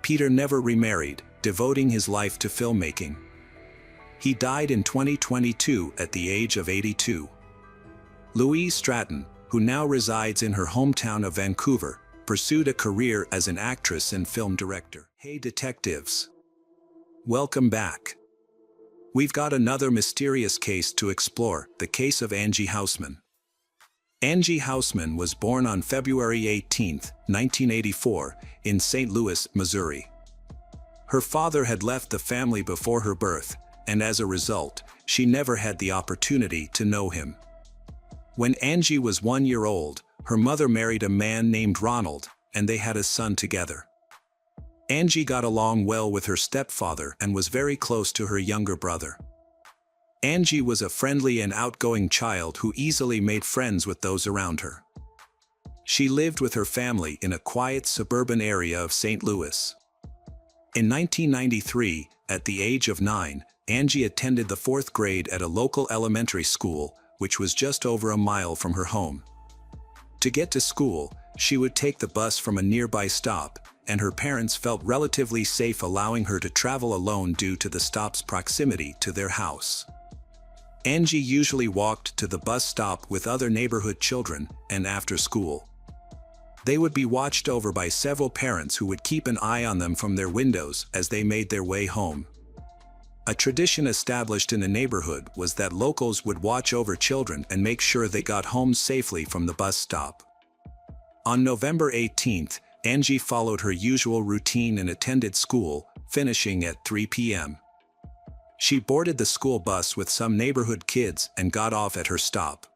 Peter never remarried, devoting his life to filmmaking. He died in 2022 at the age of 82. Louise Stratton, who now resides in her hometown of Vancouver, pursued a career as an actress and film director. Hey detectives! Welcome back. We've got another mysterious case to explore, the case of Angie Hausman. Angie Hausman was born on February 18, 1984, in St. Louis, Missouri. Her father had left the family before her birth, and as a result, she never had the opportunity to know him. When Angie was 1 year old, her mother married a man named Ronald, and they had a son together. Angie got along well with her stepfather and was very close to her younger brother. Angie was a friendly and outgoing child who easily made friends with those around her. She lived with her family in a quiet suburban area of St. Louis. In 1993, at the age of 9, Angie attended the 4th grade at a local elementary school, which was just over a mile from her home. To get to school, she would take the bus from a nearby stop, and her parents felt relatively safe allowing her to travel alone due to the stop's proximity to their house. Angie usually walked to the bus stop with other neighborhood children, and after school, they would be watched over by several parents who would keep an eye on them from their windows as they made their way home. A tradition established in the neighborhood was that locals would watch over children and make sure they got home safely from the bus stop. On November 18th, Angie followed her usual routine and attended school, finishing at 3 p.m. She boarded the school bus with some neighborhood kids and got off at her stop.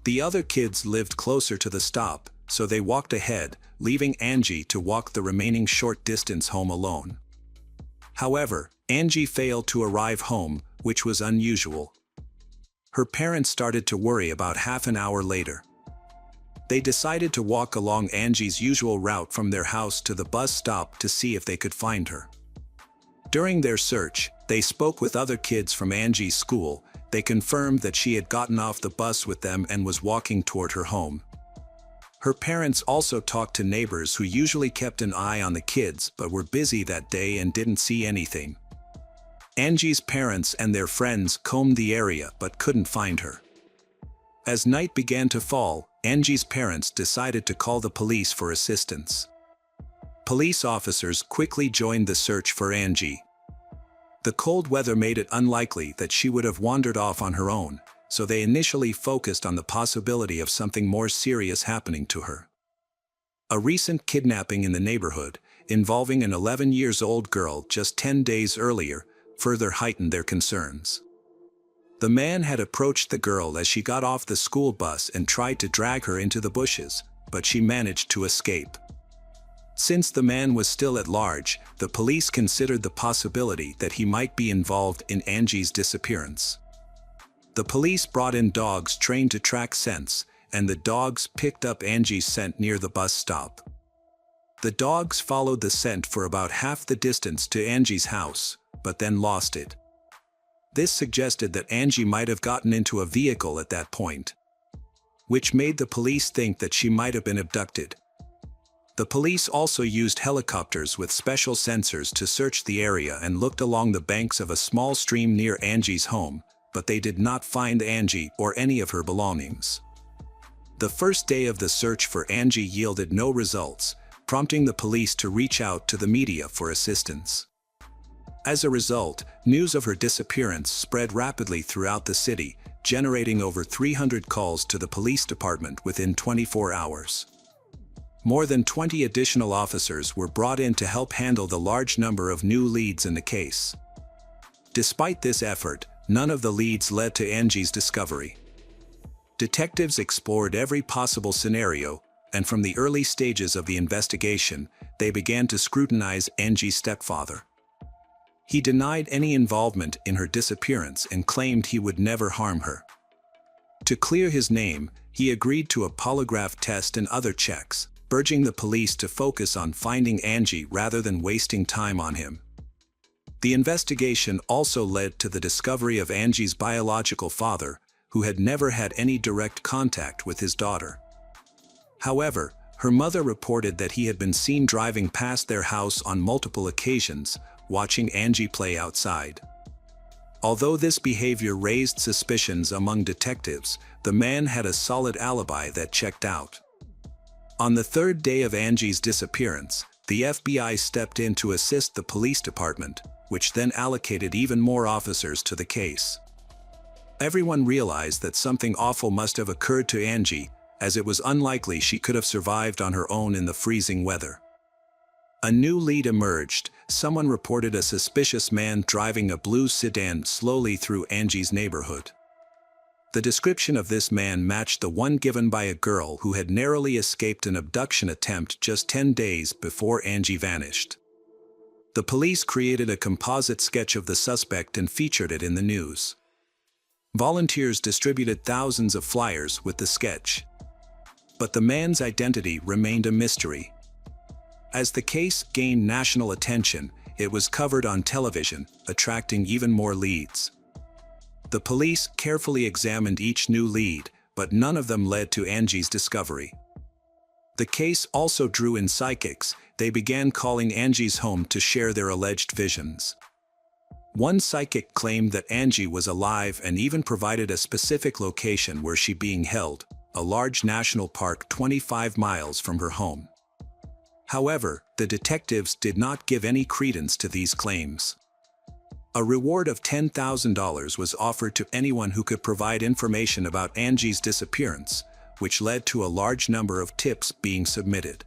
The other kids lived closer to the stop, so they walked ahead, leaving Angie to walk the remaining short distance home alone. However, Angie failed to arrive home, which was unusual. Her parents started to worry about half an hour later. They decided to walk along Angie's usual route from their house to the bus stop to see if they could find her. During their search, they spoke with other kids from Angie's school. They confirmed that she had gotten off the bus with them and was walking toward her home. Her parents also talked to neighbors who usually kept an eye on the kids but were busy that day and didn't see anything. Angie's parents and their friends combed the area but couldn't find her. As night began to fall, Angie's parents decided to call the police for assistance. Police officers quickly joined the search for Angie. The cold weather made it unlikely that she would have wandered off on her own, so they initially focused on the possibility of something more serious happening to her. A recent kidnapping in the neighborhood, involving an 11-year-old girl just 10 days earlier, further heightened their concerns. The man had approached the girl as she got off the school bus and tried to drag her into the bushes, but she managed to escape. Since the man was still at large, the police considered the possibility that he might be involved in Angie's disappearance. The police brought in dogs trained to track scents, and the dogs picked up Angie's scent near the bus stop. The dogs followed the scent for about half the distance to Angie's house, but then lost it. This suggested that Angie might have gotten into a vehicle at that point, which made the police think that she might have been abducted. The police also used helicopters with special sensors to search the area and looked along the banks of a small stream near Angie's home, but they did not find Angie or any of her belongings. The first day of the search for Angie yielded no results, prompting the police to reach out to the media for assistance. As a result, news of her disappearance spread rapidly throughout the city, generating over 300 calls to the police department within 24 hours. More than 20 additional officers were brought in to help handle the large number of new leads in the case. Despite this effort, none of the leads led to Angie's discovery. Detectives explored every possible scenario, and from the early stages of the investigation, they began to scrutinize Angie's stepfather. He denied any involvement in her disappearance and claimed he would never harm her. To clear his name, he agreed to a polygraph test and other checks, urging the police to focus on finding Angie rather than wasting time on him. The investigation also led to the discovery of Angie's biological father, who had never had any direct contact with his daughter. However, her mother reported that he had been seen driving past their house on multiple occasions, watching Angie play outside. Although this behavior raised suspicions among detectives, the man had a solid alibi that checked out. On the third day of Angie's disappearance, the FBI stepped in to assist the police department, which then allocated even more officers to the case. Everyone realized that something awful must have occurred to Angie, as it was unlikely she could have survived on her own in the freezing weather. A new lead emerged. Someone reported a suspicious man driving a blue sedan slowly through Angie's neighborhood. The description of this man matched the one given by a girl who had narrowly escaped an abduction attempt just 10 days before Angie vanished. The police created a composite sketch of the suspect and featured it in the news. Volunteers distributed thousands of flyers with the sketch. But the man's identity remained a mystery. As the case gained national attention, it was covered on television, attracting even more leads. The police carefully examined each new lead, but none of them led to Angie's discovery. The case also drew in psychics. They began calling Angie's home to share their alleged visions. One psychic claimed that Angie was alive and even provided a specific location where she being held, a large national park 25 miles from her home. However, the detectives did not give any credence to these claims. A reward of $10,000 was offered to anyone who could provide information about Angie's disappearance, which led to a large number of tips being submitted.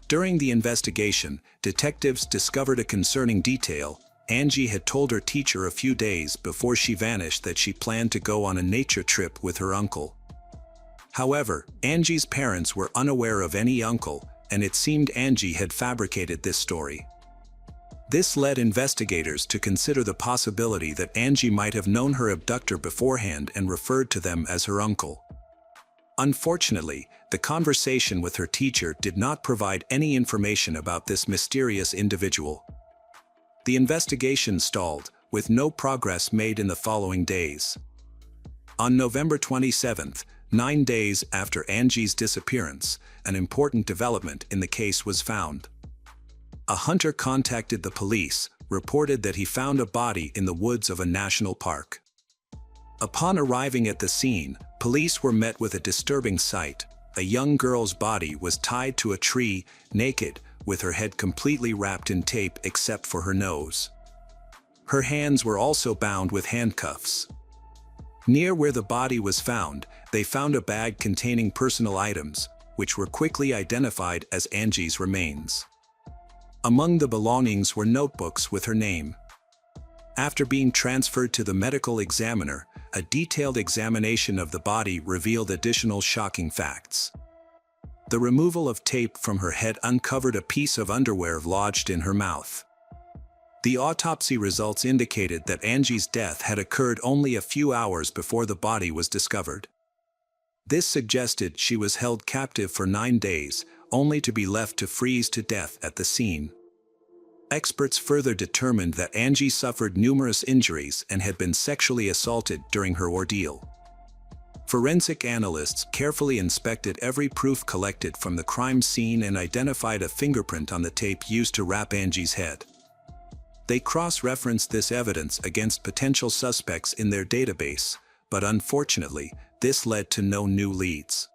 During the investigation, detectives discovered a concerning detail. Angie had told her teacher a few days before she vanished that she planned to go on a nature trip with her uncle. However, Angie's parents were unaware of any uncle, and it seemed Angie had fabricated this story. This led investigators to consider the possibility that Angie might have known her abductor beforehand and referred to them as her uncle. Unfortunately, the conversation with her teacher did not provide any information about this mysterious individual. The investigation stalled, with no progress made in the following days. On November 27th, 9 days after Angie's disappearance, an important development in the case was found. A hunter contacted the police, reported that he found a body in the woods of a national park. Upon arriving at the scene, police were met with a disturbing sight. A young girl's body was tied to a tree, naked, with her head completely wrapped in tape except for her nose. Her hands were also bound with handcuffs. Near where the body was found, they found a bag containing personal items, which were quickly identified as Angie's remains. Among the belongings were notebooks with her name. After being transferred to the medical examiner, a detailed examination of the body revealed additional shocking facts. The removal of tape from her head uncovered a piece of underwear lodged in her mouth. The autopsy results indicated that Angie's death had occurred only a few hours before the body was discovered. This suggested she was held captive for 9 days, only to be left to freeze to death at the scene. Experts further determined that Angie suffered numerous injuries and had been sexually assaulted during her ordeal. Forensic analysts carefully inspected every proof collected from the crime scene and identified a fingerprint on the tape used to wrap Angie's head. They cross-referenced this evidence against potential suspects in their database, but unfortunately, this led to no new leads.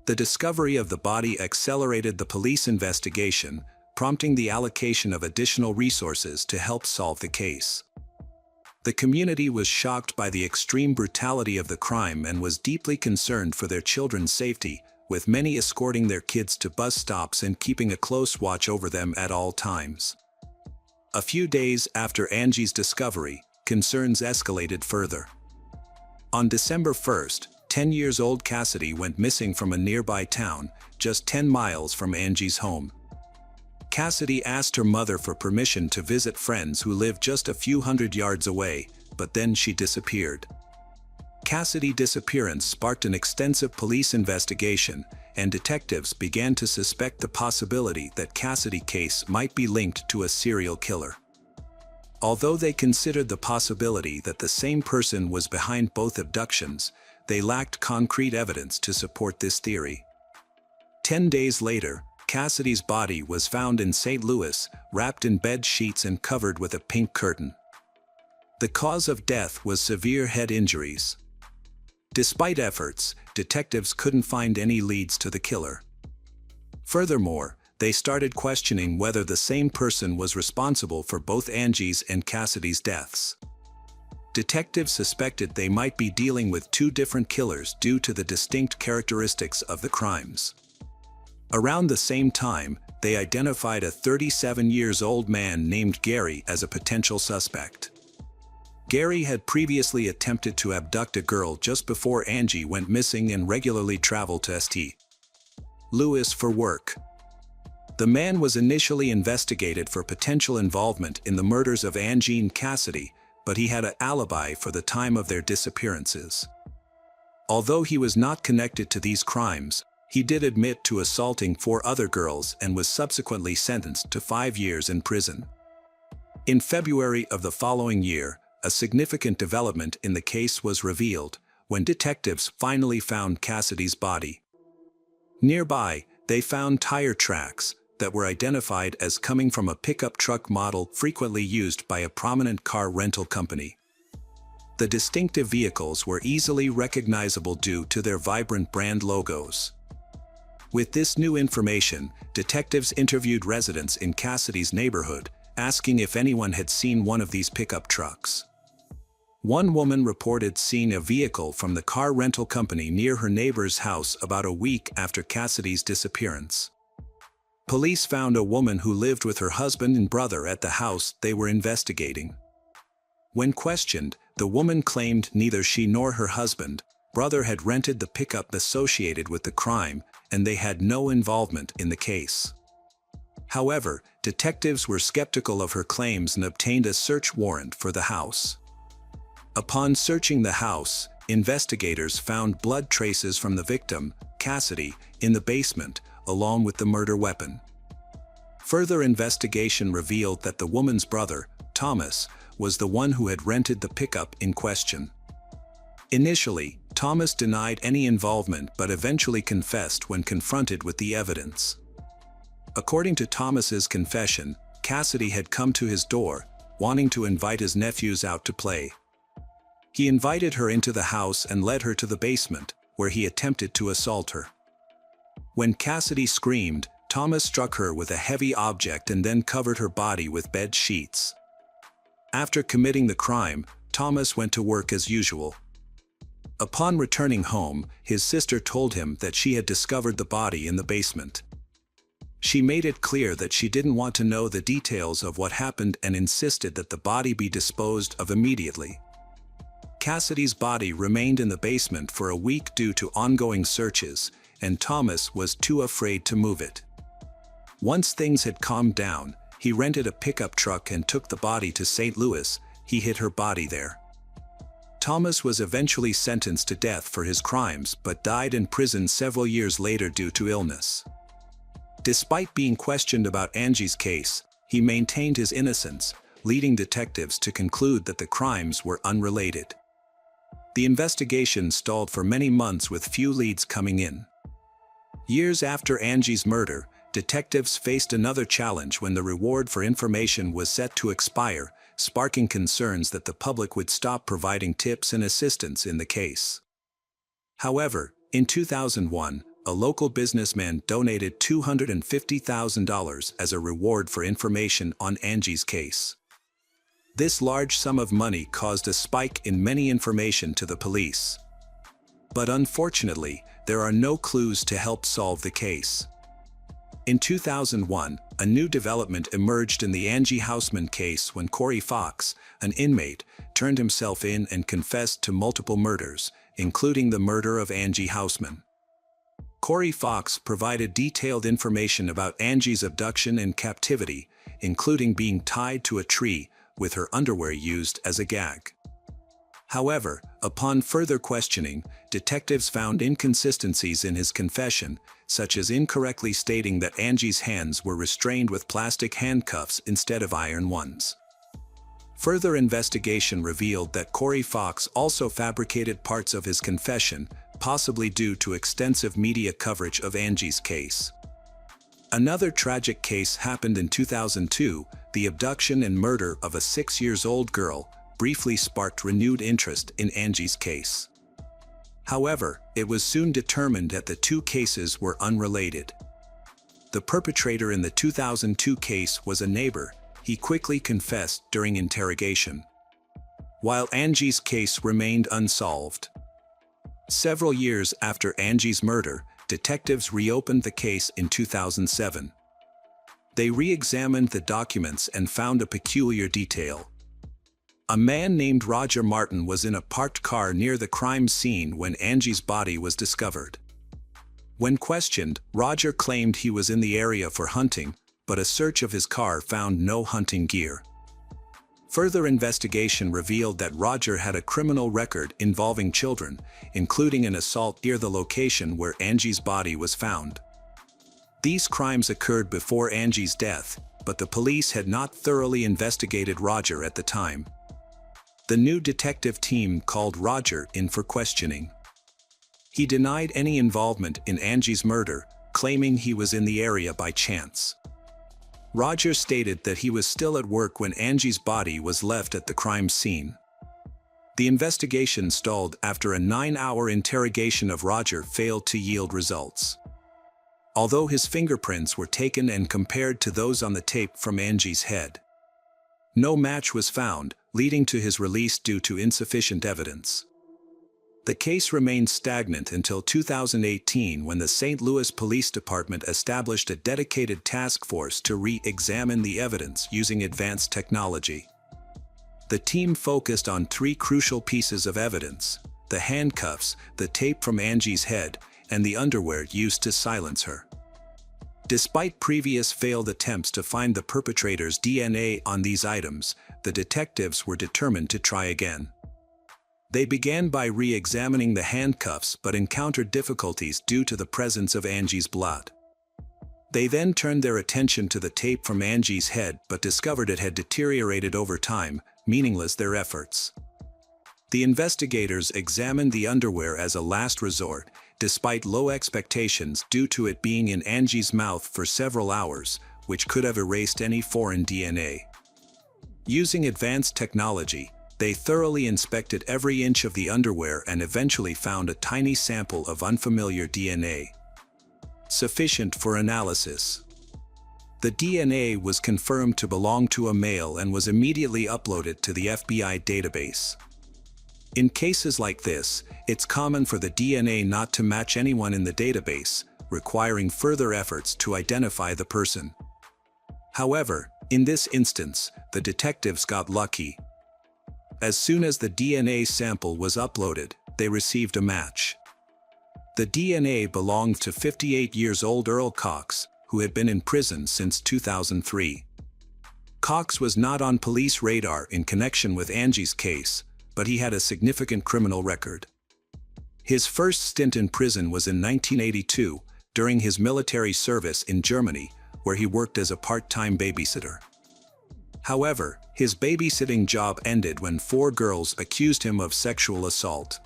The discovery of the body accelerated the police investigation, prompting the allocation of additional resources to help solve the case. The community was shocked by the extreme brutality of the crime and was deeply concerned for their children's safety, with many escorting their kids to bus stops and keeping a close watch over them at all times. A few days after Angie's discovery, concerns escalated further. On December 1st, 10-year-old Cassidy went missing from a nearby town, just 10 miles from Angie's home. Cassidy asked her mother for permission to visit friends who lived just a few hundred yards away, but then she disappeared. Cassidy's disappearance sparked an extensive police investigation, and detectives began to suspect the possibility that Cassidy's case might be linked to a serial killer. Although they considered the possibility that the same person was behind both abductions, they lacked concrete evidence to support this theory. 10 days later, Cassidy's body was found in St. Louis, wrapped in bed sheets and covered with a pink curtain. The cause of death was severe head injuries. Despite efforts, detectives couldn't find any leads to the killer. Furthermore, they started questioning whether the same person was responsible for both Angie's and Cassidy's deaths. Detectives suspected they might be dealing with two different killers due to the distinct characteristics of the crimes. Around the same time, they identified a 37-year-old man named Gary as a potential suspect. Gary had previously attempted to abduct a girl just before Angie went missing and regularly traveled to St. Louis for work. The man was initially investigated for potential involvement in the murders of Angie and Cassidy, but he had an alibi for the time of their disappearances. Although he was not connected to these crimes, he did admit to assaulting 4 other girls and was subsequently sentenced to 5 years in prison. In February of the following year, a significant development in the case was revealed when detectives finally found Cassidy's body. Nearby, they found tire tracks that were identified as coming from a pickup truck model frequently used by a prominent car rental company. The distinctive vehicles were easily recognizable due to their vibrant brand logos. With this new information, detectives interviewed residents in Cassidy's neighborhood, asking if anyone had seen one of these pickup trucks. One woman reported seeing a vehicle from the car rental company near her neighbor's house about a week after Cassidy's disappearance. Police found a woman who lived with her husband and brother at the house they were investigating. When questioned, the woman claimed neither she nor her husband, brother had rented the pickup associated with the crime, and they had no involvement in the case. However, detectives were skeptical of her claims and obtained a search warrant for the house. Upon searching the house, investigators found blood traces from the victim, Cassidy, in the basement, along with the murder weapon. Further investigation revealed that the woman's brother, Thomas, was the one who had rented the pickup in question. Initially, Thomas denied any involvement but eventually confessed when confronted with the evidence. According to Thomas's confession, Cassidy had come to his door, wanting to invite his nephews out to play. He invited her into the house and led her to the basement, where he attempted to assault her. When Cassidy screamed, Thomas struck her with a heavy object and then covered her body with bed sheets. After committing the crime, Thomas went to work as usual. Upon returning home, his sister told him that she had discovered the body in the basement. She made it clear that she didn't want to know the details of what happened and insisted that the body be disposed of immediately. Cassidy's body remained in the basement for a week due to ongoing searches, and Thomas was too afraid to move it. Once things had calmed down, he rented a pickup truck and took the body to St. Louis. He hid her body there. Thomas was eventually sentenced to death for his crimes but died in prison several years later due to illness. Despite being questioned about Angie's case, he maintained his innocence, leading detectives to conclude that the crimes were unrelated. The investigation stalled for many months with few leads coming in. Years after Angie's murder, detectives faced another challenge when the reward for information was set to expire, sparking concerns that the public would stop providing tips and assistance in the case. However, in 2001, a local businessman donated $250,000 as a reward for information on Angie's case. This large sum of money caused a spike in many information to the police. But unfortunately, there are no clues to help solve the case. In 2001, a new development emerged in the Angie Houseman case when Corey Fox, an inmate, turned himself in and confessed to multiple murders, including the murder of Angie Houseman. Corey Fox provided detailed information about Angie's abduction and captivity, including being tied to a tree, with her underwear used as a gag. However, upon further questioning, detectives found inconsistencies in his confession, such as incorrectly stating that Angie's hands were restrained with plastic handcuffs instead of iron ones. Further investigation revealed that Corey Fox also fabricated parts of his confession, possibly due to extensive media coverage of Angie's case. Another tragic case happened in 2002, the abduction and murder of a 6-year-old girl, briefly sparked renewed interest in Angie's case. However, it was soon determined that the two cases were unrelated. The perpetrator in the 2002 case was a neighbor. He quickly confessed during interrogation, while Angie's case remained unsolved. Several years after Angie's murder, detectives reopened the case in 2007. They re-examined the documents and found a peculiar detail. A man named Roger Martin was in a parked car near the crime scene when Angie's body was discovered. When questioned, Roger claimed he was in the area for hunting, but a search of his car found no hunting gear. Further investigation revealed that Roger had a criminal record involving children, including an assault near the location where Angie's body was found. These crimes occurred before Angie's death, but the police had not thoroughly investigated Roger at the time. The new detective team called Roger in for questioning. He denied any involvement in Angie's murder, claiming he was in the area by chance. Roger stated that he was still at work when Angie's body was left at the crime scene. The investigation stalled after a 9-hour interrogation of Roger failed to yield results. Although his fingerprints were taken and compared to those on the tape from Angie's head, no match was found, leading to his release due to insufficient evidence. The case remained stagnant until 2018 when the St. Louis Police Department established a dedicated task force to re-examine the evidence using advanced technology. The team focused on 3 crucial pieces of evidence: the handcuffs, the tape from Angie's head, and the underwear used to silence her. Despite previous failed attempts to find the perpetrator's DNA on these items, the detectives were determined to try again. They began by re-examining the handcuffs but encountered difficulties due to the presence of Angie's blood. They then turned their attention to the tape from Angie's head but discovered it had deteriorated over time, meaningless their efforts. The investigators examined the underwear as a last resort, despite low expectations due to it being in Angie's mouth for several hours, which could have erased any foreign DNA. Using advanced technology, they thoroughly inspected every inch of the underwear and eventually found a tiny sample of unfamiliar DNA, sufficient for analysis. The DNA was confirmed to belong to a male and was immediately uploaded to the FBI database. In cases like this, it's common for the DNA not to match anyone in the database, requiring further efforts to identify the person. However, in this instance, the detectives got lucky. As soon as the DNA sample was uploaded, they received a match. The DNA belonged to 58-year-old Earl Cox, who had been in prison since 2003. Cox was not on police radar in connection with Angie's case, but he had a significant criminal record. His first stint in prison was in 1982, during his military service in Germany, where he worked as a part-time babysitter. However, his babysitting job ended when 4 girls accused him of sexual assault.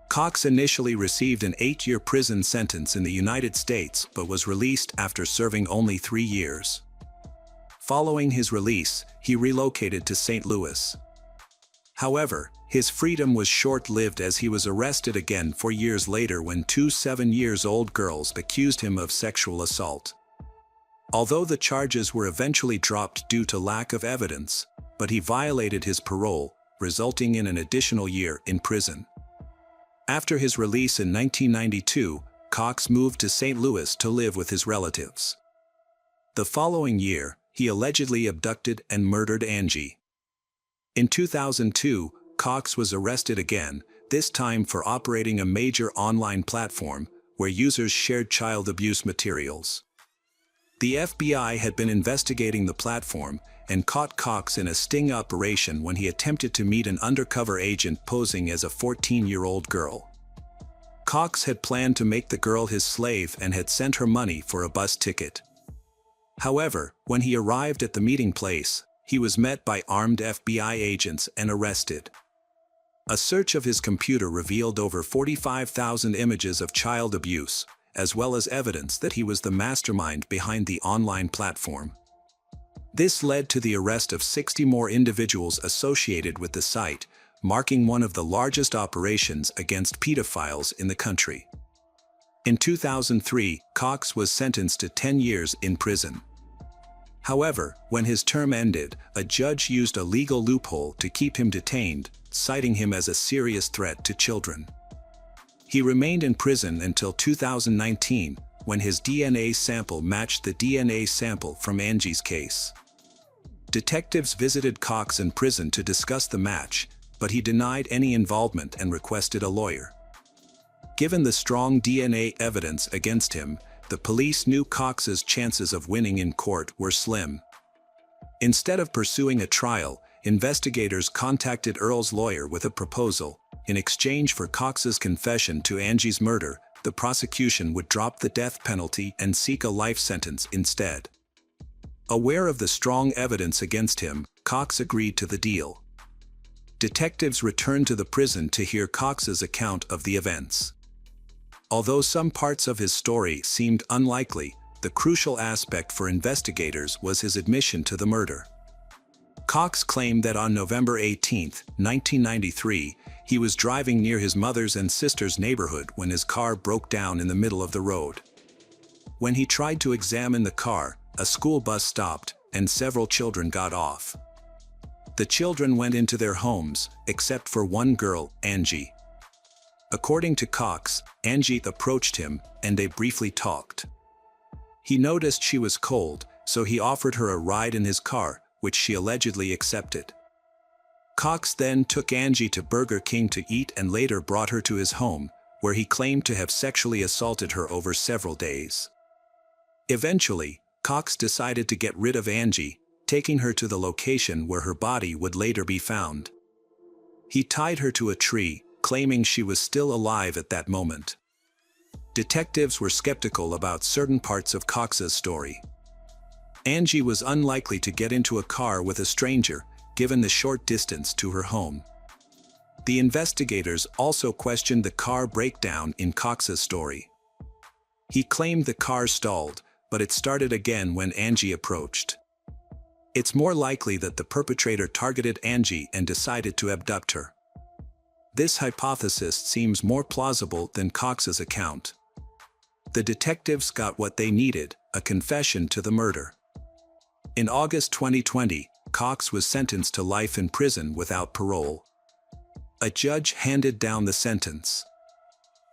Cox initially received an 8-year prison sentence in the United States but was released after serving only 3 years. Following his release, he relocated to St. Louis. However, his freedom was short-lived as he was arrested again 4 years later when 2 7-year-old girls accused him of sexual assault. Although the charges were eventually dropped due to lack of evidence, but he violated his parole, resulting in an additional year in prison. After his release in 1992, Cox moved to St. Louis to live with his relatives. The following year, he allegedly abducted and murdered Angie. In 2002, Cox was arrested again, this time for operating a major online platform where users shared child abuse materials. The FBI had been investigating the platform and caught Cox in a sting operation when he attempted to meet an undercover agent posing as a 14-year-old girl. Cox had planned to make the girl his slave and had sent her money for a bus ticket. However, when he arrived at the meeting place, he was met by armed FBI agents and arrested. A search of his computer revealed over 45,000 images of child abuse, as well as evidence that he was the mastermind behind the online platform. This led to the arrest of 60 more individuals associated with the site, marking one of the largest operations against pedophiles in the country. In 2003, Cox was sentenced to 10 years in prison. However, when his term ended, a judge used a legal loophole to keep him detained, citing him as a serious threat to children. He remained in prison until 2019, when his DNA sample matched the DNA sample from Angie's case. Detectives visited Cox in prison to discuss the match, but he denied any involvement and requested a lawyer. Given the strong DNA evidence against him, the police knew Cox's chances of winning in court were slim. Instead of pursuing a trial, investigators contacted Earl's lawyer with a proposal. In exchange for Cox's confession to Angie's murder, the prosecution would drop the death penalty and seek a life sentence instead. Aware of the strong evidence against him, Cox agreed to the deal. Detectives returned to the prison to hear Cox's account of the events. Although some parts of his story seemed unlikely, the crucial aspect for investigators was his admission to the murder. Cox claimed that on November 18, 1993, he was driving near his mother's and sister's neighborhood when his car broke down in the middle of the road. When he tried to examine the car, a school bus stopped, and several children got off. The children went into their homes, except for one girl, Angie. According to Cox, Angie approached him, and they briefly talked. He noticed she was cold, so he offered her a ride in his car, which she allegedly accepted. Cox then took Angie to Burger King to eat and later brought her to his home, where he claimed to have sexually assaulted her over several days. Eventually, Cox decided to get rid of Angie, taking her to the location where her body would later be found. He tied her to a tree, claiming she was still alive at that moment. Detectives were skeptical about certain parts of Cox's story. Angie was unlikely to get into a car with a stranger, given the short distance to her home. The investigators also questioned the car breakdown in Cox's story. He claimed the car stalled, but it started again when Angie approached. It's more likely that the perpetrator targeted Angie and decided to abduct her. This hypothesis seems more plausible than Cox's account. The detectives got what they needed, a confession to the murder. In August 2020, Cox was sentenced to life in prison without parole. A judge handed down the sentence.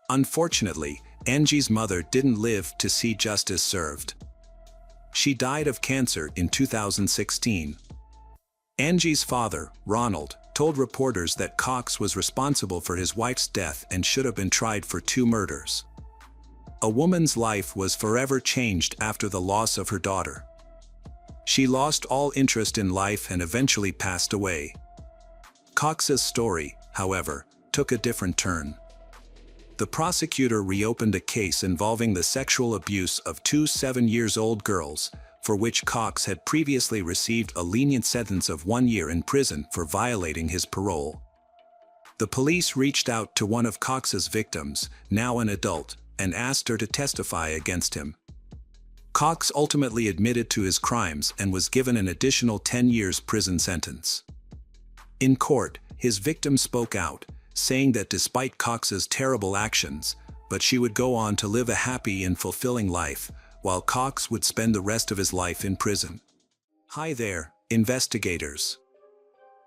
Unfortunately, Angie's mother didn't live to see justice served. She died of cancer in 2016. Angie's father, Ronald, told reporters that Cox was responsible for his wife's death and should have been tried for 2 murders. A woman's life was forever changed after the loss of her daughter. She lost all interest in life and eventually passed away. Cox's story, however, took a different turn. The prosecutor reopened a case involving the sexual abuse of 2 7-year-old girls, for which Cox had previously received a lenient sentence of 1 year in prison for violating his parole. The police reached out to one of Cox's victims, now an adult, and asked her to testify against him. Cox ultimately admitted to his crimes and was given an additional 10 years prison sentence. In court, his victim spoke out, saying that despite Cox's terrible actions, but she would go on to live a happy and fulfilling life, while Cox would spend the rest of his life in prison. Hi there, investigators.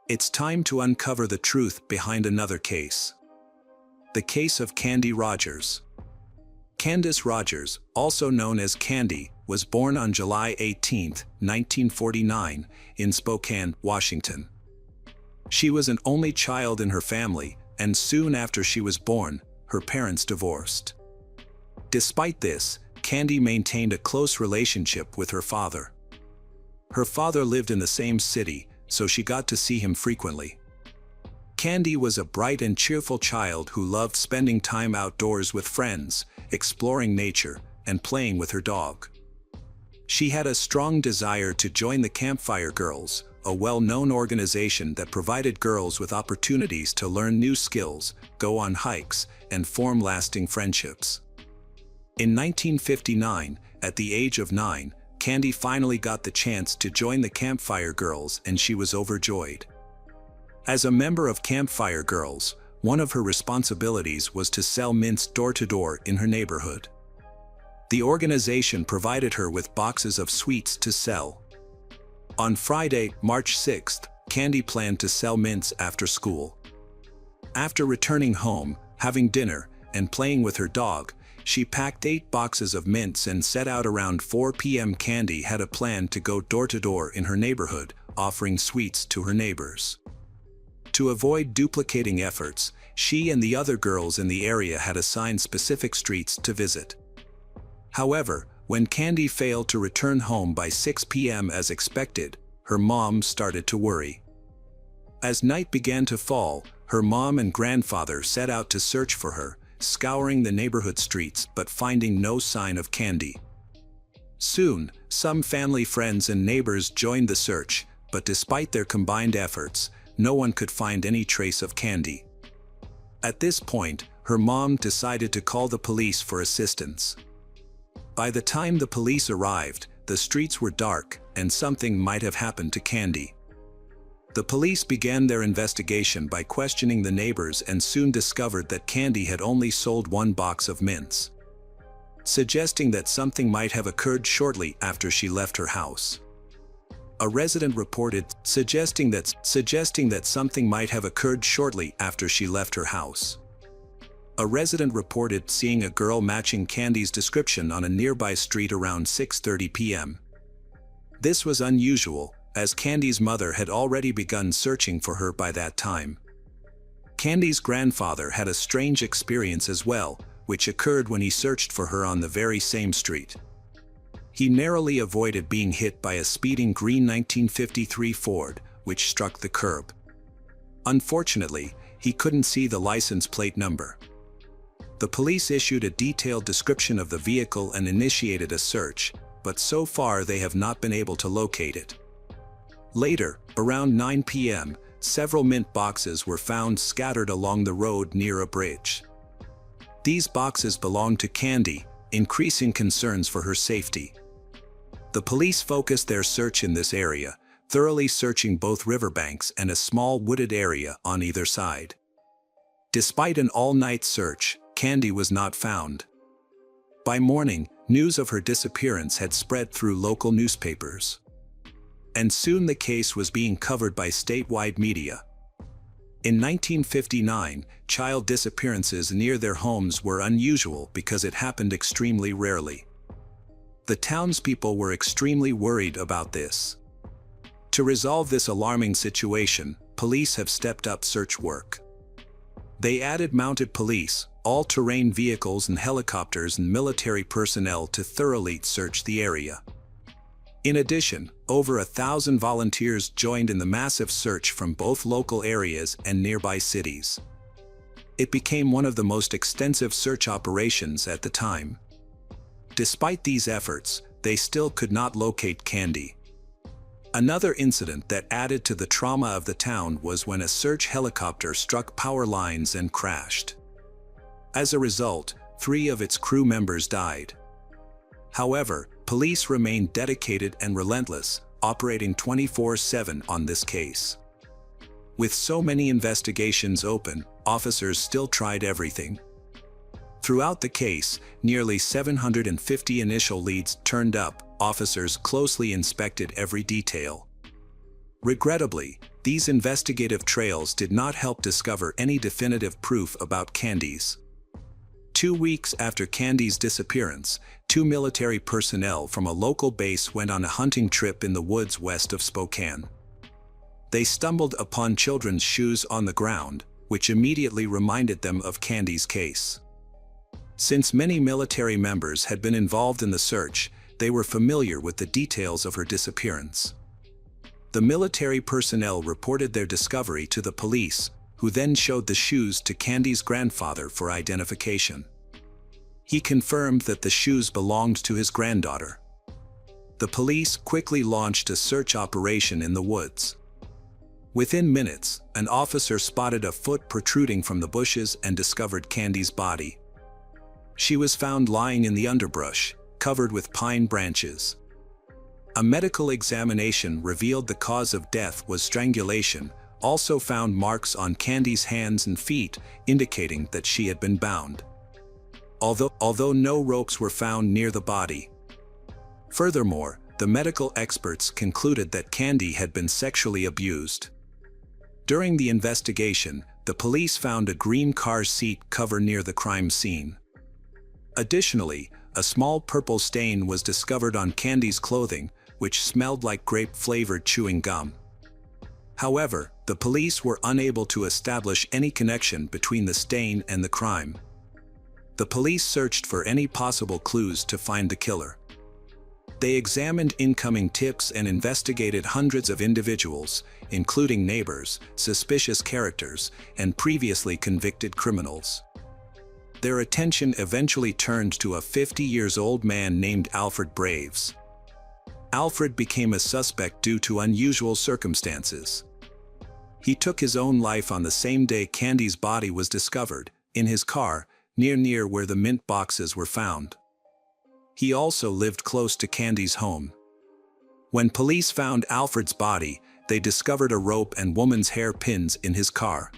It's time to uncover the truth behind another case. The case of Candy Rogers. Candace Rogers, also known as Candy, was born on July 18, 1949, in Spokane, Washington. She was an only child in her family, and soon after she was born, her parents divorced. Despite this, Candy maintained a close relationship with her father. Her father lived in the same city, so she got to see him frequently. Candy was a bright and cheerful child who loved spending time outdoors with friends, exploring nature, and playing with her dog. She had a strong desire to join the Campfire Girls, a well-known organization that provided girls with opportunities to learn new skills, go on hikes, and form lasting friendships. In 1959, at the age of 9, Candy finally got the chance to join the Campfire Girls, and she was overjoyed. As a member of Campfire Girls, one of her responsibilities was to sell mints door-to-door in her neighborhood. The organization provided her with boxes of sweets to sell. On Friday, March 6th, Candy planned to sell mints after school. After returning home, having dinner, and playing with her dog, she packed 8 boxes of mints and set out around 4 p.m. Candy had a plan to go door to door in her neighborhood, offering sweets to her neighbors. To avoid duplicating efforts, she and the other girls in the area had assigned specific streets to visit. However, when Candy failed to return home by 6 p.m. as expected, her mom started to worry. As night began to fall, her mom and grandfather set out to search for her, scouring the neighborhood streets but finding no sign of Candy. Soon, some family friends and neighbors joined the search, but despite their combined efforts, no one could find any trace of Candy. At this point, her mom decided to call the police for assistance. By the time the police arrived, the streets were dark, and something might have happened to Candy. The police began their investigation by questioning the neighbors and soon discovered that Candy had only sold 1 box of mints, suggesting that something might have occurred shortly after she left her house. A resident reported suggesting that something might have occurred shortly after she left her house. A resident reported seeing a girl matching Candy's description on a nearby street around 6:30 p.m. This was unusual, as Candy's mother had already begun searching for her by that time. Candy's grandfather had a strange experience as well, which occurred when he searched for her on the very same street. He narrowly avoided being hit by a speeding green 1953 Ford, which struck the curb. Unfortunately, he couldn't see the license plate number. The police issued a detailed description of the vehicle and initiated a search, but so far they have not been able to locate it. Later, around 9 p.m., several mint boxes were found scattered along the road near a bridge. These boxes belonged to Candy, increasing concerns for her safety. The police focused their search in this area, thoroughly searching both riverbanks and a small wooded area on either side. Despite an all-night search, Candy was not found. By morning, news of her disappearance had spread through local newspapers. And soon the case was being covered by statewide media. In 1959, child disappearances near their homes were unusual because it happened extremely rarely. The townspeople were extremely worried about this. To resolve this alarming situation, police have stepped up search work. They added mounted police, all-terrain vehicles and helicopters and military personnel to thoroughly search the area. In addition, over 1,000 volunteers joined in the massive search from both local areas and nearby cities. It became one of the most extensive search operations at the time. Despite these efforts, they still could not locate Candy. Another incident that added to the trauma of the town was when a search helicopter struck power lines and crashed. As a result, 3 of its crew members died. However, police remained dedicated and relentless, operating 24/7 on this case. With so many investigations open, officers still tried everything. Throughout the case, nearly 750 initial leads turned up. Officers closely inspected every detail. Regrettably, these investigative trails did not help discover any definitive proof about Candy's. 2 weeks after Candy's disappearance, 2 military personnel from a local base went on a hunting trip in the woods west of Spokane. They stumbled upon children's shoes on the ground, which immediately reminded them of Candy's case. Since many military members had been involved in the search, they were familiar with the details of her disappearance. The military personnel reported their discovery to the police, who then showed the shoes to Candy's grandfather for identification. He confirmed that the shoes belonged to his granddaughter. The police quickly launched a search operation in the woods. Within minutes, an officer spotted a foot protruding from the bushes and discovered Candy's body. She was found lying in the underbrush, covered with pine branches. A medical examination revealed the cause of death was strangulation, also found marks on Candy's hands and feet, indicating that she had been bound. Although no ropes were found near the body. Furthermore, the medical experts concluded that Candy had been sexually abused. During the investigation, the police found a green car seat cover near the crime scene. Additionally, a small purple stain was discovered on Candy's clothing, which smelled like grape-flavored chewing gum. However, the police were unable to establish any connection between the stain and the crime. The police searched for any possible clues to find the killer. They examined incoming tips and investigated hundreds of individuals, including neighbors, suspicious characters, and previously convicted criminals. Their attention eventually turned to a 50-year-old man named Alfred Braves. Alfred became a suspect due to unusual circumstances. He took his own life on the same day Candy's body was discovered, in his car, near where the mint boxes were found. He also lived close to Candy's home. When police found Alfred's body, they discovered a rope and woman's hair pins in his car.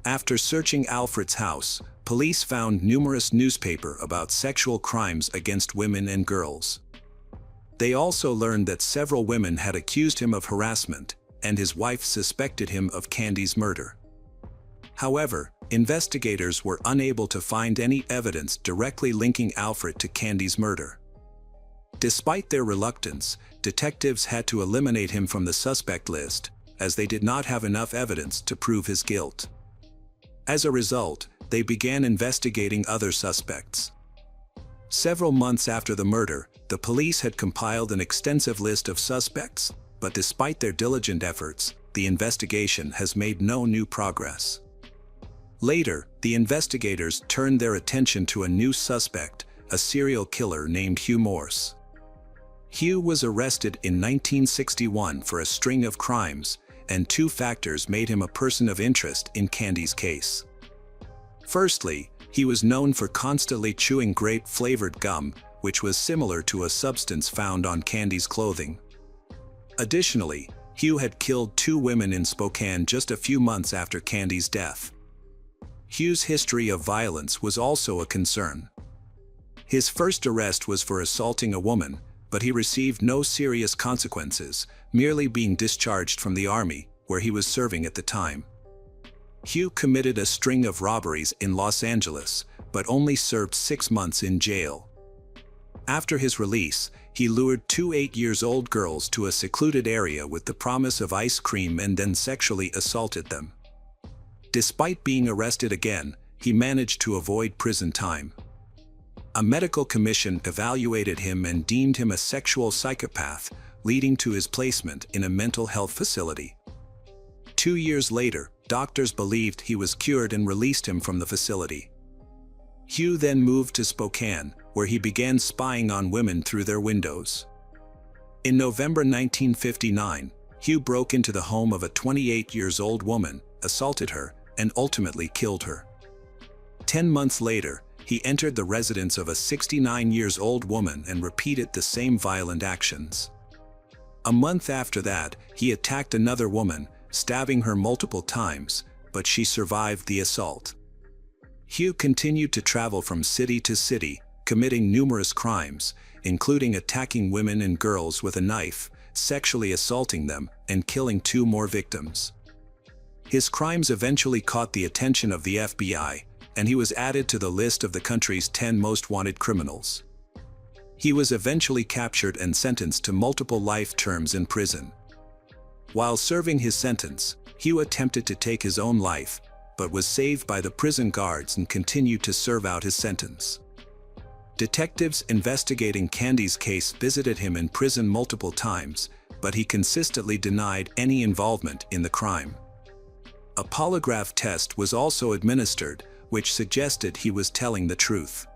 After searching Alfred's house, police found numerous newspapers about sexual crimes against women and girls. They also learned that several women had accused him of harassment, and his wife suspected him of Candy's murder. However, investigators were unable to find any evidence directly linking Alfred to Candy's murder. Despite their reluctance, detectives had to eliminate him from the suspect list, as they did not have enough evidence to prove his guilt. As a result, they began investigating other suspects. Several months after the murder, the police had compiled an extensive list of suspects, but despite their diligent efforts, the investigation has made no new progress. Later, the investigators turned their attention to a new suspect, a serial killer named Hugh Morse. Hugh was arrested in 1961 for a string of crimes, and two factors made him a person of interest in Candy's case. Firstly, he was known for constantly chewing grape-flavored gum, which was similar to a substance found on Candy's clothing. Additionally, Hugh had killed two women in Spokane just a few months after Candy's death. Hugh's history of violence was also a concern. His first arrest was for assaulting a woman, but he received no serious consequences, merely being discharged from the army, where he was serving at the time. Hugh committed a string of robberies in Los Angeles, but only served 6 months in jail. After his release, he lured two 8-year-old girls to a secluded area with the promise of ice cream and then sexually assaulted them. Despite being arrested again, he managed to avoid prison time. A medical commission evaluated him and deemed him a sexual psychopath, leading to his placement in a mental health facility. 2 years later, doctors believed he was cured and released him from the facility. Hugh then moved to Spokane, where he began spying on women through their windows. In November 1959, Hugh broke into the home of a 28-year-old woman, assaulted her, and ultimately killed her. 10 months later, he entered the residence of a 69-year-old woman and repeated the same violent actions. A month after that, he attacked another woman, stabbing her multiple times, but she survived the assault. Hugh continued to travel from city to city, committing numerous crimes, including attacking women and girls with a knife, sexually assaulting them, and killing 2 more victims. His crimes eventually caught the attention of the FBI, and he was added to the list of the country's 10 most wanted criminals. He was eventually captured and sentenced to multiple life terms in prison. While serving his sentence, Hugh attempted to take his own life, but was saved by the prison guards and continued to serve out his sentence. Detectives investigating Candy's case visited him in prison multiple times, but he consistently denied any involvement in the crime. A polygraph test was also administered, which suggested he was telling the truth.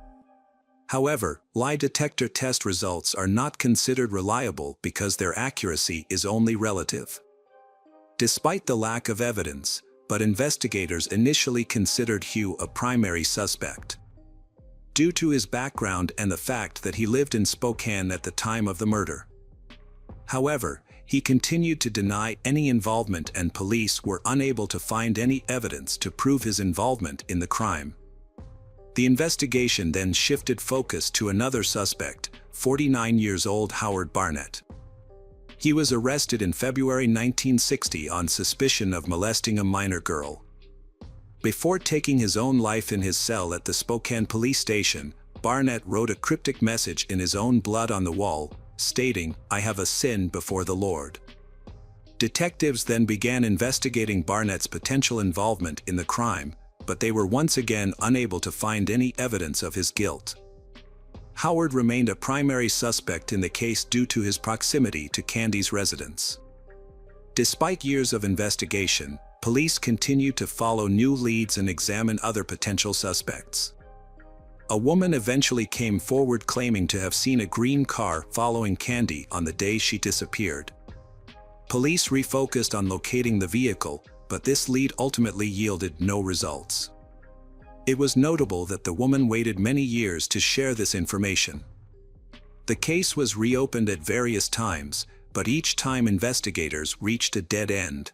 However, lie detector test results are not considered reliable because their accuracy is only relative. Despite the lack of evidence, but investigators initially considered Hugh a primary suspect. Due to his background and the fact that he lived in Spokane at the time of the murder. However, he continued to deny any involvement and police were unable to find any evidence to prove his involvement in the crime. The investigation then shifted focus to another suspect, 49-year-old Howard Barnett. He was arrested in February 1960 on suspicion of molesting a minor girl. Before taking his own life in his cell at the Spokane police station, Barnett wrote a cryptic message in his own blood on the wall, stating, "I have a sin before the Lord." Detectives then began investigating Barnett's potential involvement in the crime, but they were once again unable to find any evidence of his guilt. Howard remained a primary suspect in the case due to his proximity to Candy's residence. Despite years of investigation, police continued to follow new leads and examine other potential suspects. A woman eventually came forward claiming to have seen a green car following Candy on the day she disappeared. Police refocused on locating the vehicle, but this lead ultimately yielded no results. It was notable that the woman waited many years to share this information. The case was reopened at various times, but each time investigators reached a dead end.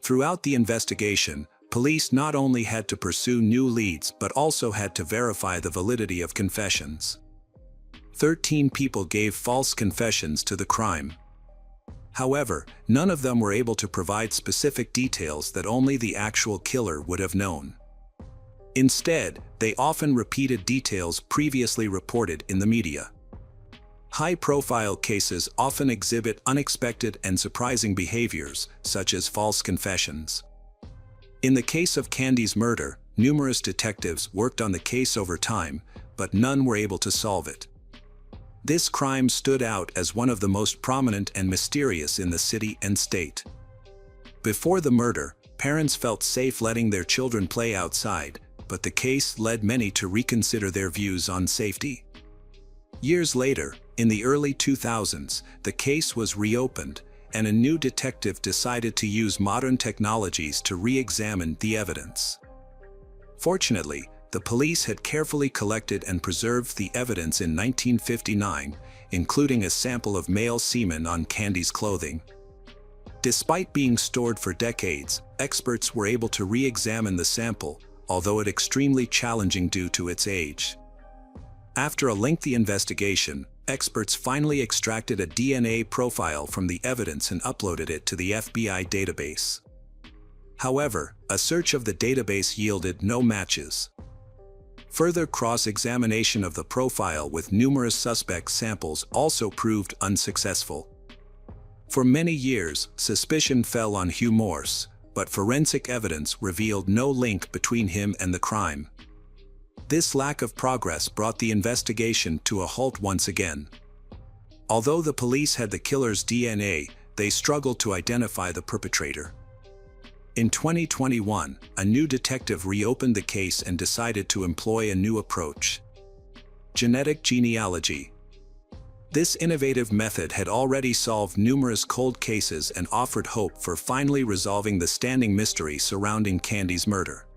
Throughout the investigation, police not only had to pursue new leads but also had to verify the validity of confessions. 13 people gave false confessions to the crime. However, none of them were able to provide specific details that only the actual killer would have known. Instead, they often repeated details previously reported in the media. High-profile cases often exhibit unexpected and surprising behaviors, such as false confessions. In the case of Candy's murder, numerous detectives worked on the case over time, but none were able to solve it. This crime stood out as one of the most prominent and mysterious in the city and state. Before the murder, parents felt safe letting their children play outside, but the case led many to reconsider their views on safety. Years later, in the early 2000s, the case was reopened, and a new detective decided to use modern technologies to re-examine the evidence. Fortunately, the police had carefully collected and preserved the evidence in 1959, including a sample of male semen on Candy's clothing. Despite being stored for decades, experts were able to re-examine the sample, although it extremely challenging due to its age. After a lengthy investigation, experts finally extracted a DNA profile from the evidence and uploaded it to the FBI database. However, a search of the database yielded no matches. Further cross-examination of the profile with numerous suspect samples also proved unsuccessful. For many years, suspicion fell on Hugh Morse, but forensic evidence revealed no link between him and the crime. This lack of progress brought the investigation to a halt once again. Although the police had the killer's DNA, they struggled to identify the perpetrator. In 2021, a new detective reopened the case and decided to employ a new approach: genetic genealogy. This innovative method had already solved numerous cold cases and offered hope for finally resolving the standing mystery surrounding Candy's murder.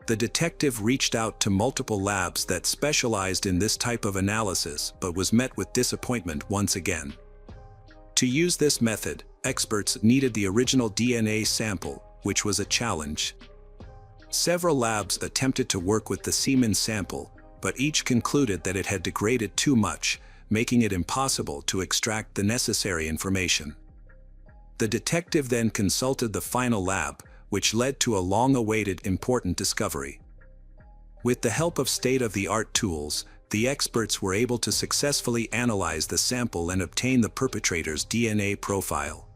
The detective reached out to multiple labs that specialized in this type of analysis but was met with disappointment once again. To use this method, experts needed the original DNA sample, which was a challenge. Several labs attempted to work with the semen sample, but each concluded that it had degraded too much, making it impossible to extract the necessary information. The detective then consulted the final lab, which led to a long-awaited important discovery. With the help of state-of-the-art tools, the experts were able to successfully analyze the sample and obtain the perpetrator's DNA profile.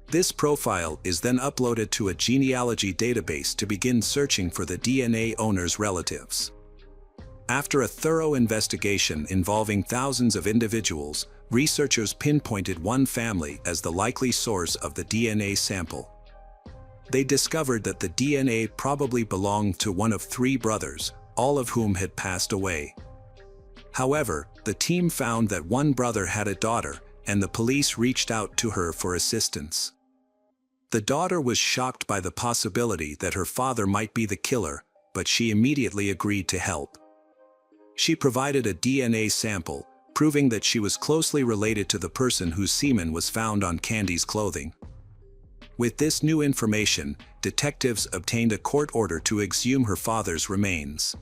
This profile is then uploaded to a genealogy database to begin searching for the DNA owner's relatives. After a thorough investigation involving thousands of individuals, researchers pinpointed one family as the likely source of the DNA sample. They discovered that the DNA probably belonged to one of 3 brothers, all of whom had passed away. However, the team found that one brother had a daughter, and the police reached out to her for assistance. The daughter was shocked by the possibility that her father might be the killer, but she immediately agreed to help. She provided a DNA sample, proving that she was closely related to the person whose semen was found on Candy's clothing. With this new information, detectives obtained a court order to exhume her father's remains.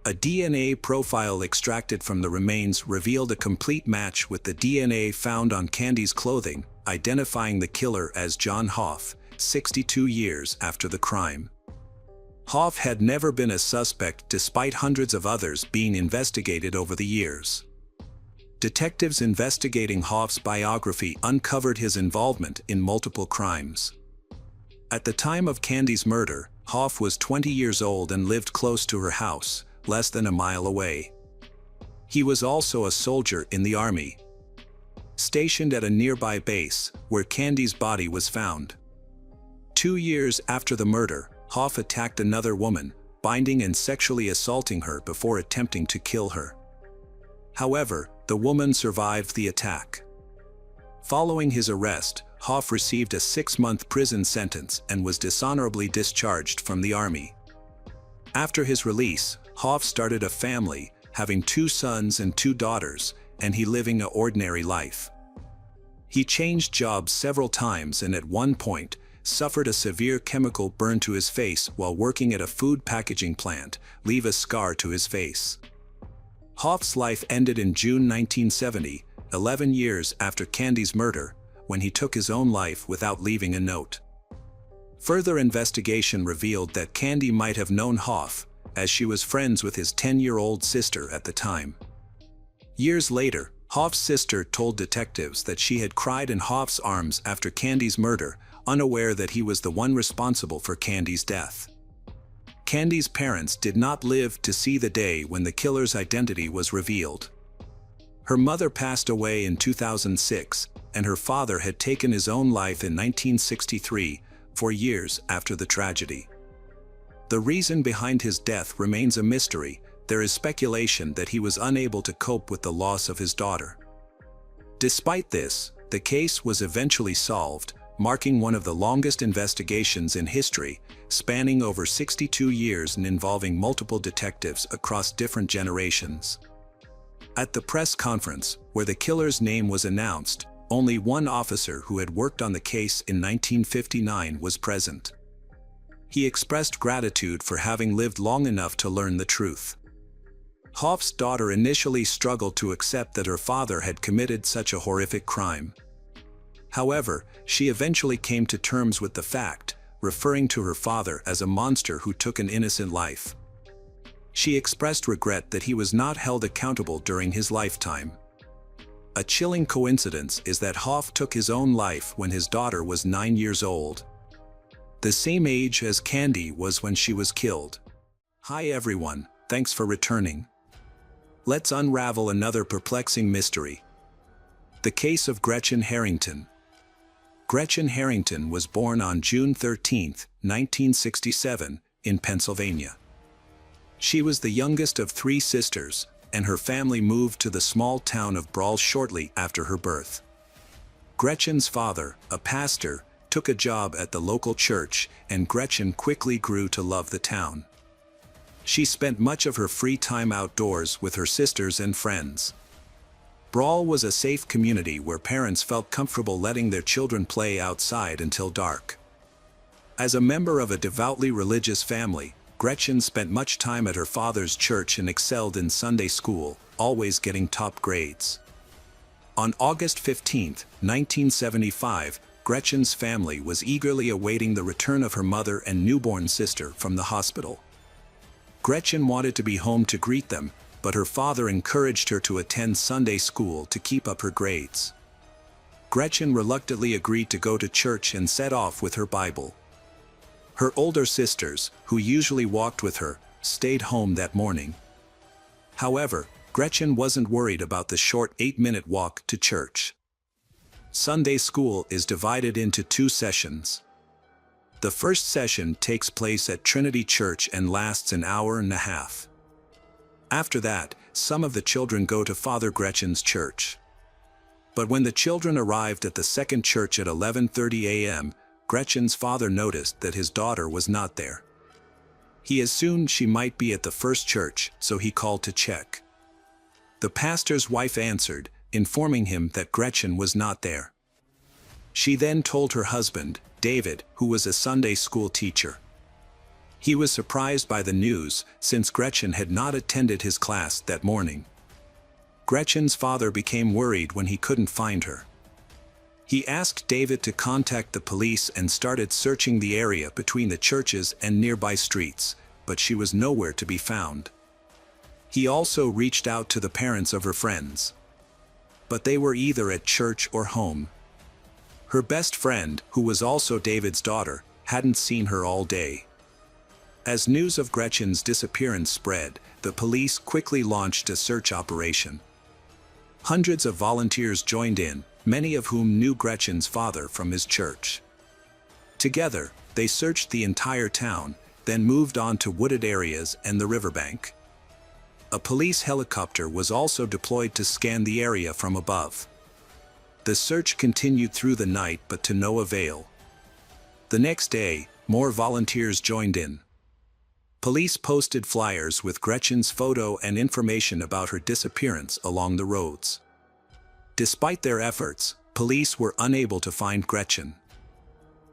A DNA profile extracted from the remains revealed a complete match with the DNA found on Candy's clothing, identifying the killer as John Hoff, 62 years after the crime. Hoff had never been a suspect despite hundreds of others being investigated over the years. Detectives investigating Hoff's biography uncovered his involvement in multiple crimes. At the time of Candy's murder, Hoff was 20 years old and lived close to her house, less than a mile away. He was also a soldier in the army, stationed at a nearby base, where Candy's body was found. 2 years after the murder, Hoff attacked another woman, binding and sexually assaulting her before attempting to kill her. However, the woman survived the attack. Following his arrest, Hoff received a 6-month prison sentence and was dishonorably discharged from the army. After his release, Hoff started a family, having 2 sons and 2 daughters, and he living an ordinary life. He changed jobs several times and at one point, suffered a severe chemical burn to his face while working at a food packaging plant, leaving a scar to his face. Hoff's life ended in June 1970, 11 years after Candy's murder, when he took his own life without leaving a note. Further investigation revealed that Candy might have known Hoff, as she was friends with his 10-year-old sister at the time. Years later, Hoff's sister told detectives that she had cried in Hoff's arms after Candy's murder, unaware that he was the one responsible for Candy's death. Candy's parents did not live to see the day when the killer's identity was revealed. Her mother passed away in 2006, and her father had taken his own life in 1963, 4 years after the tragedy. The reason behind his death remains a mystery. There is speculation that he was unable to cope with the loss of his daughter. Despite this, the case was eventually solved, marking one of the longest investigations in history, spanning over 62 years and involving multiple detectives across different generations. At the press conference, where the killer's name was announced, only one officer who had worked on the case in 1959 was present. He expressed gratitude for having lived long enough to learn the truth. Hoff's daughter initially struggled to accept that her father had committed such a horrific crime. However, she eventually came to terms with the fact, referring to her father as a monster who took an innocent life. She expressed regret that he was not held accountable during his lifetime. A chilling coincidence is that Hoff took his own life when his daughter was 9 years old, the same age as Candy was when she was killed. Hi everyone, thanks for returning. Let's unravel another perplexing mystery. The case of Gretchen Harrington. Gretchen Harrington was born on June 13, 1967, in Pennsylvania. She was the youngest of 3 sisters, and her family moved to the small town of Brawl shortly after her birth. Gretchen's father, a pastor, took a job at the local church, and Gretchen quickly grew to love the town. She spent much of her free time outdoors with her sisters and friends. Brawl was a safe community where parents felt comfortable letting their children play outside until dark. As a member of a devoutly religious family, Gretchen spent much time at her father's church and excelled in Sunday school, always getting top grades. On August 15, 1975, Gretchen's family was eagerly awaiting the return of her mother and newborn sister from the hospital. Gretchen wanted to be home to greet them, but her father encouraged her to attend Sunday school to keep up her grades. Gretchen reluctantly agreed to go to church and set off with her Bible. Her older sisters, who usually walked with her, stayed home that morning. However, Gretchen wasn't worried about the short 8-minute walk to church. Sunday school is divided into 2 sessions. The first session takes place at Trinity Church and lasts an hour and a half. After that, some of the children go to Father Gretchen's church. But when the children arrived at the second church at 11:30 a.m., Gretchen's father noticed that his daughter was not there. He assumed she might be at the first church, so he called to check. The pastor's wife answered, informing him that Gretchen was not there. She then told her husband, David, who was a Sunday school teacher. He was surprised by the news, since Gretchen had not attended his class that morning. Gretchen's father became worried when he couldn't find her. He asked David to contact the police and started searching the area between the churches and nearby streets, but she was nowhere to be found. He also reached out to the parents of her friends, but they were either at church or home. Her best friend, who was also David's daughter, hadn't seen her all day. As news of Gretchen's disappearance spread, the police quickly launched a search operation. Hundreds of volunteers joined in, many of whom knew Gretchen's father from his church. Together, they searched the entire town, then moved on to wooded areas and the riverbank. A police helicopter was also deployed to scan the area from above. The search continued through the night, but to no avail. The next day, more volunteers joined in. Police posted flyers with Gretchen's photo and information about her disappearance along the roads. Despite their efforts, police were unable to find Gretchen.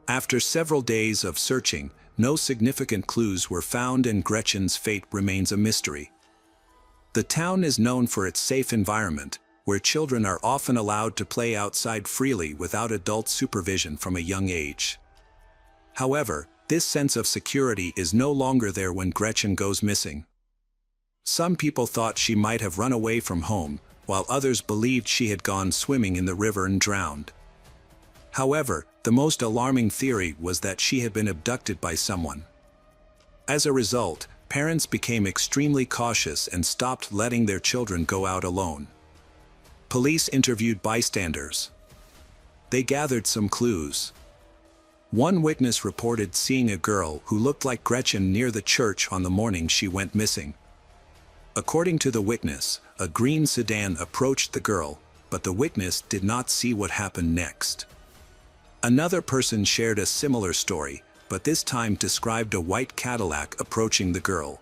After several days of searching, no significant clues were found and Gretchen's fate remains a mystery. The town is known for its safe environment, where children are often allowed to play outside freely without adult supervision from a young age. However, this sense of security is no longer there when Gretchen goes missing. Some people thought she might have run away from home, while others believed she had gone swimming in the river and drowned. However, the most alarming theory was that she had been abducted by someone. As a result, parents became extremely cautious and stopped letting their children go out alone. Police interviewed bystanders. They gathered some clues. One witness reported seeing a girl who looked like Gretchen near the church on the morning she went missing. According to the witness, a green sedan approached the girl, but the witness did not see what happened next. Another person shared a similar story, but this time described a white Cadillac approaching the girl.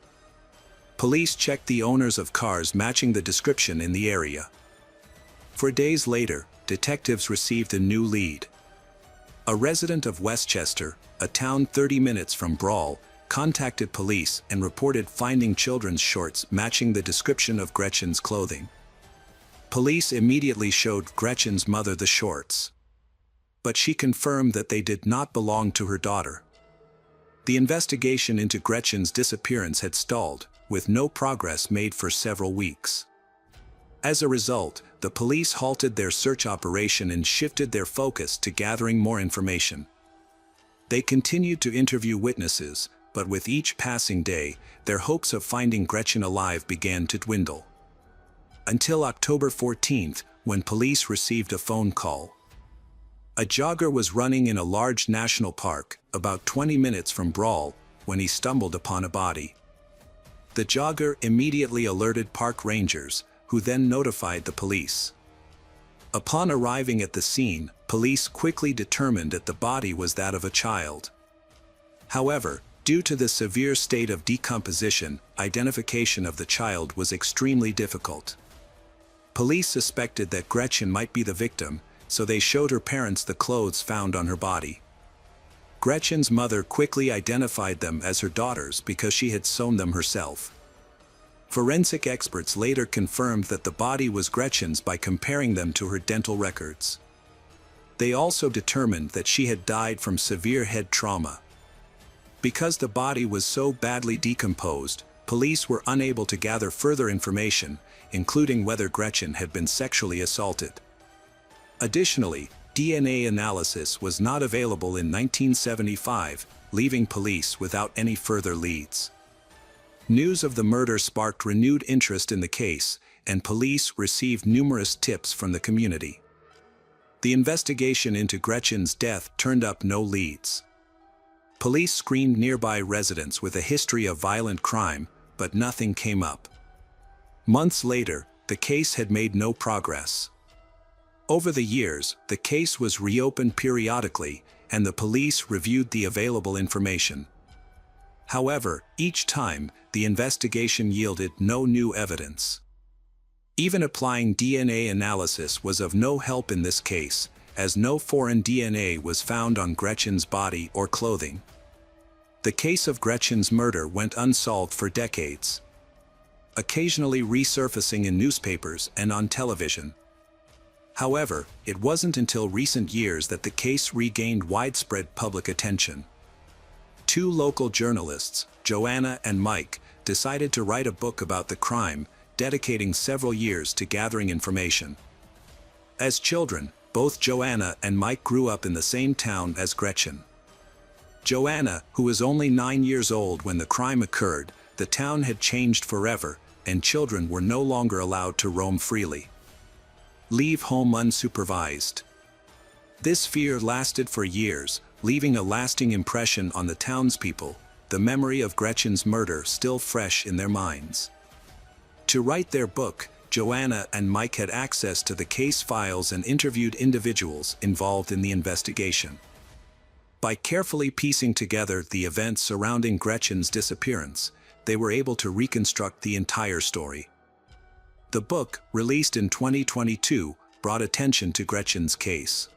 Police checked the owners of cars matching the description in the area. 4 days later, detectives received a new lead. A resident of Westchester, a town 30 minutes from Brawl, contacted police and reported finding children's shorts matching the description of Gretchen's clothing. Police immediately showed Gretchen's mother the shorts, but she confirmed that they did not belong to her daughter. The investigation into Gretchen's disappearance had stalled, with no progress made for several weeks. As a result, the police halted their search operation and shifted their focus to gathering more information. They continued to interview witnesses, but with each passing day, their hopes of finding Gretchen alive began to dwindle. Until October 14th, when police received a phone call. A jogger was running in a large national park, about 20 minutes from Brawl, when he stumbled upon a body. The jogger immediately alerted park rangers, who then notified the police. Upon arriving at the scene, police quickly determined that the body was that of a child. However, due to the severe state of decomposition, identification of the child was extremely difficult. Police suspected that Gretchen might be the victim, so they showed her parents the clothes found on her body. Gretchen's mother quickly identified them as her daughters because she had sewn them herself. Forensic experts later confirmed that the body was Gretchen's by comparing them to her dental records. They also determined that she had died from severe head trauma. Because the body was so badly decomposed, police were unable to gather further information, including whether Gretchen had been sexually assaulted. Additionally, DNA analysis was not available in 1975, leaving police without any further leads. News of the murder sparked renewed interest in the case, and police received numerous tips from the community. The investigation into Gretchen's death turned up no leads. Police screened nearby residents with a history of violent crime, but nothing came up. Months later, the case had made no progress. Over the years, the case was reopened periodically, and the police reviewed the available information. However, each time, the investigation yielded no new evidence. Even applying DNA analysis was of no help in this case, as no foreign DNA was found on Gretchen's body or clothing. The case of Gretchen's murder went unsolved for decades, occasionally resurfacing in newspapers and on television. However, it wasn't until recent years that the case regained widespread public attention. Two local journalists, Joanna and Mike, decided to write a book about the crime, dedicating several years to gathering information. As children, both Joanna and Mike grew up in the same town as Gretchen. Joanna, who was only 9 years old when the crime occurred, the town had changed forever, and children were no longer allowed to roam freely. Leave home unsupervised. This fear lasted for years, leaving a lasting impression on the townspeople, the memory of Gretchen's murder still fresh in their minds. To write their book, Joanna and Mike had access to the case files and interviewed individuals involved in the investigation. By carefully piecing together the events surrounding Gretchen's disappearance, they were able to reconstruct the entire story. The book, released in 2022, brought attention to Gretchen's case.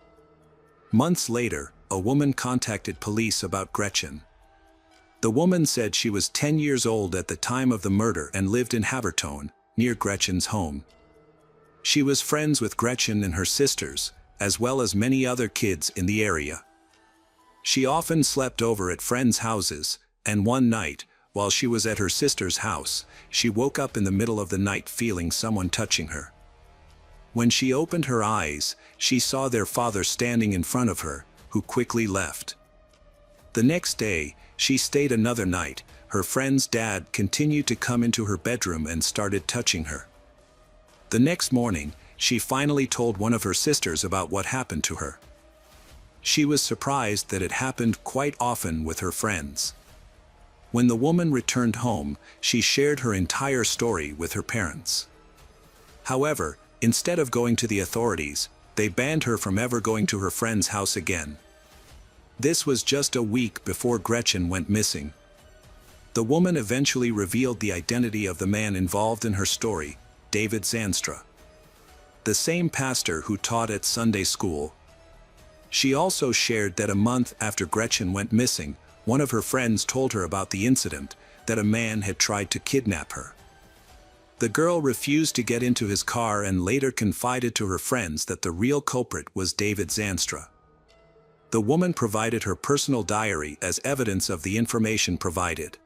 Months later, a woman contacted police about Gretchen. The woman said she was 10 years old at the time of the murder and lived in Havertone, near Gretchen's home. She was friends with Gretchen and her sisters, as well as many other kids in the area. She often slept over at friends' houses, and one night, while she was at her sister's house, she woke up in the middle of the night feeling someone touching her. When she opened her eyes, she saw their father standing in front of her, who quickly left. The next day, she stayed another night. Her friend's dad continued to come into her bedroom and started touching her. The next morning, she finally told one of her sisters about what happened to her. She was surprised that it happened quite often with her friends. When the woman returned home, she shared her entire story with her parents. However, instead of going to the authorities, they banned her from ever going to her friend's house again. This was just a week before Gretchen went missing. The woman eventually revealed the identity of the man involved in her story, David Zanstra, the same pastor who taught at Sunday school. She also shared that a month after Gretchen went missing, one of her friends told her about the incident, that a man had tried to kidnap her. The girl refused to get into his car and later confided to her friends that the real culprit was David Zanstra. The woman provided her personal diary as evidence of the information provided.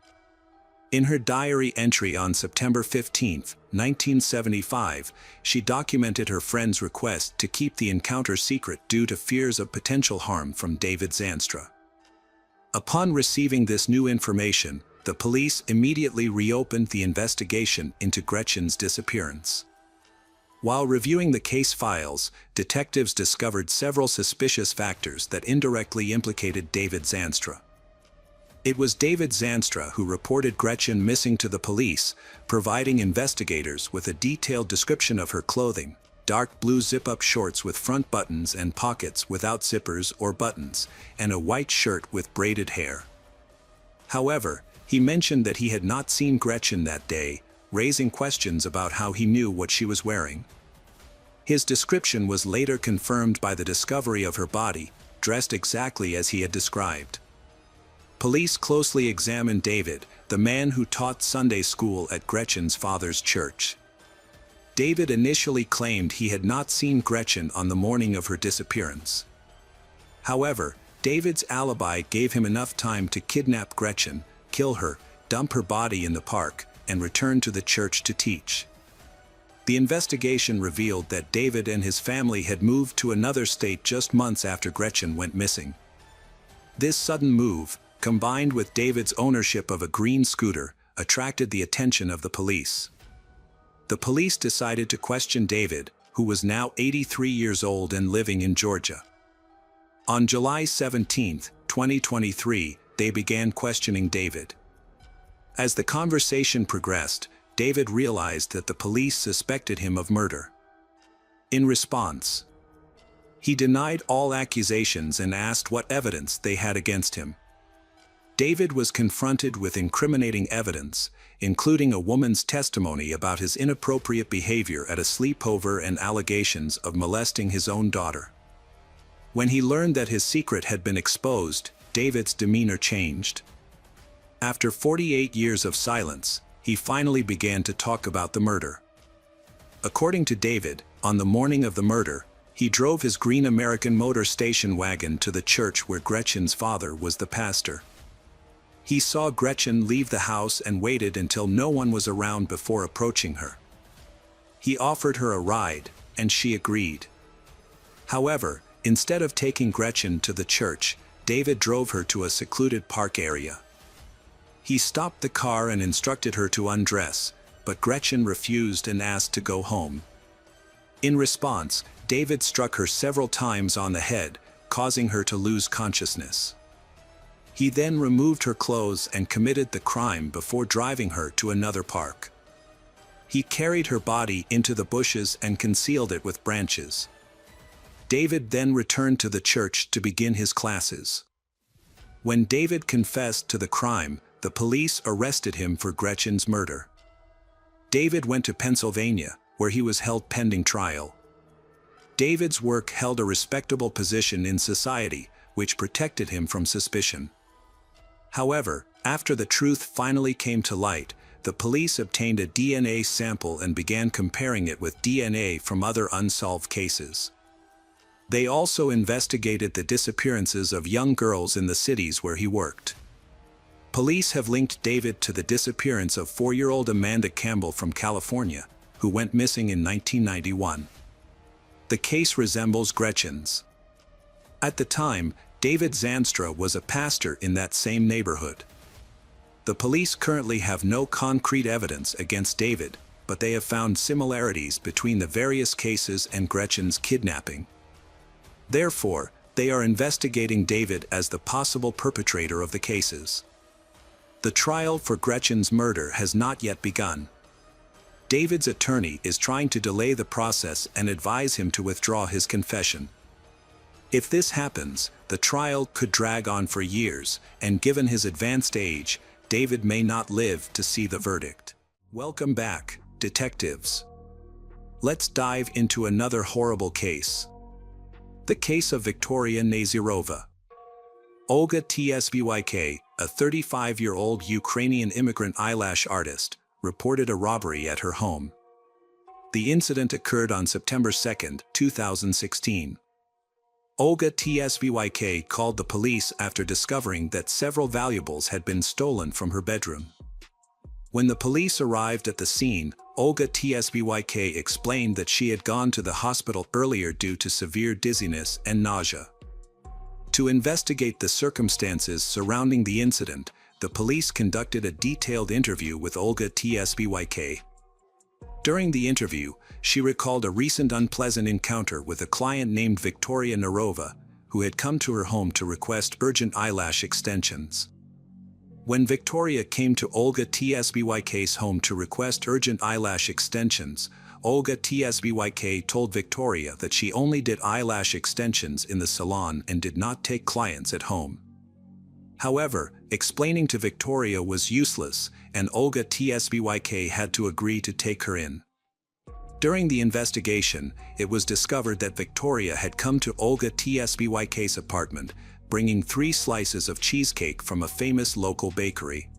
In her diary entry on September 15, 1975, she documented her friend's request to keep the encounter secret due to fears of potential harm from David Zanstra. Upon receiving this new information, the police immediately reopened the investigation into Gretchen's disappearance. While reviewing the case files, detectives discovered several suspicious factors that indirectly implicated David Zanstra. It was David Zanstra who reported Gretchen missing to the police, providing investigators with a detailed description of her clothing: dark blue zip-up shorts with front buttons and pockets without zippers or buttons, and a white shirt with braided hair. However, he mentioned that he had not seen Gretchen that day, raising questions about how he knew what she was wearing. His description was later confirmed by the discovery of her body, dressed exactly as he had described. Police closely examined David, the man who taught Sunday school at Gretchen's father's church. David initially claimed he had not seen Gretchen on the morning of her disappearance. However, David's alibi gave him enough time to kidnap Gretchen, kill her, dump her body in the park, and return to the church to teach. The investigation revealed that David and his family had moved to another state just months after Gretchen went missing. This sudden move, combined with David's ownership of a green scooter, attracted the attention of the police. The police decided to question David, who was now 83 years old and living in Georgia. On July 17, 2023, they began questioning David. As the conversation progressed, David realized that the police suspected him of murder. In response, he denied all accusations and asked what evidence they had against him. David was confronted with incriminating evidence, including a woman's testimony about his inappropriate behavior at a sleepover and allegations of molesting his own daughter. When he learned that his secret had been exposed, David's demeanor changed. After 48 years of silence, he finally began to talk about the murder. According to David, on the morning of the murder, He drove his green American motor station wagon to the church where Gretchen's father was the pastor. He saw Gretchen leave the house and waited until no one was around before approaching her. He offered her a ride, and she agreed. However, instead of taking Gretchen to the church, David drove her to a secluded park area. He stopped the car and instructed her to undress, but Gretchen refused and asked to go home. In response, David struck her several times on the head, causing her to lose consciousness. He then removed her clothes and committed the crime before driving her to another park. He carried her body into the bushes and concealed it with branches. David then returned to the church to begin his classes. When David confessed to the crime, the police arrested him for Gretchen's murder. David went to Pennsylvania, where he was held pending trial. David's work held a respectable position in society, which protected him from suspicion. However, after the truth finally came to light, the police obtained a DNA sample and began comparing it with DNA from other unsolved cases. They also investigated the disappearances of young girls in the cities where he worked. Police have linked David to the disappearance of 4-year-old Amanda Campbell from California, who went missing in 1991. The case resembles Gretchen's. At the time, David Zanstra was a pastor in that same neighborhood. The police currently have no concrete evidence against David, but they have found similarities between the various cases and Gretchen's kidnapping. Therefore, they are investigating David as the possible perpetrator of the cases. The trial for Gretchen's murder has not yet begun. David's attorney is trying to delay the process and advise him to withdraw his confession. If this happens, the trial could drag on for years, and given his advanced age, David may not live to see the verdict. Welcome back, detectives. Let's dive into another horrible case. The case of Victoria Nazirova. Olga Tsvyk, a 35-year-old Ukrainian immigrant eyelash artist, reported a robbery at her home. The incident occurred on September 2, 2016. Olga Tsvyk called the police after discovering that several valuables had been stolen from her bedroom. When the police arrived at the scene, Olga Tsvyk explained that she had gone to the hospital earlier due to severe dizziness and nausea. To investigate the circumstances surrounding the incident, the police conducted a detailed interview with Olga Tsvyk. During the interview, she recalled a recent unpleasant encounter with a client named Victoria Narova, who had come to her home to request urgent eyelash extensions. When Victoria came to Olga Tsvyk's home to request urgent eyelash extensions, Olga Tsvyk told Victoria that she only did eyelash extensions in the salon and did not take clients at home. However, explaining to Victoria was useless, and Olga Tsvyk had to agree to take her in. During the investigation, it was discovered that Victoria had come to Olga Tsvyk's apartment, bringing 3 slices of cheesecake from a famous local bakery.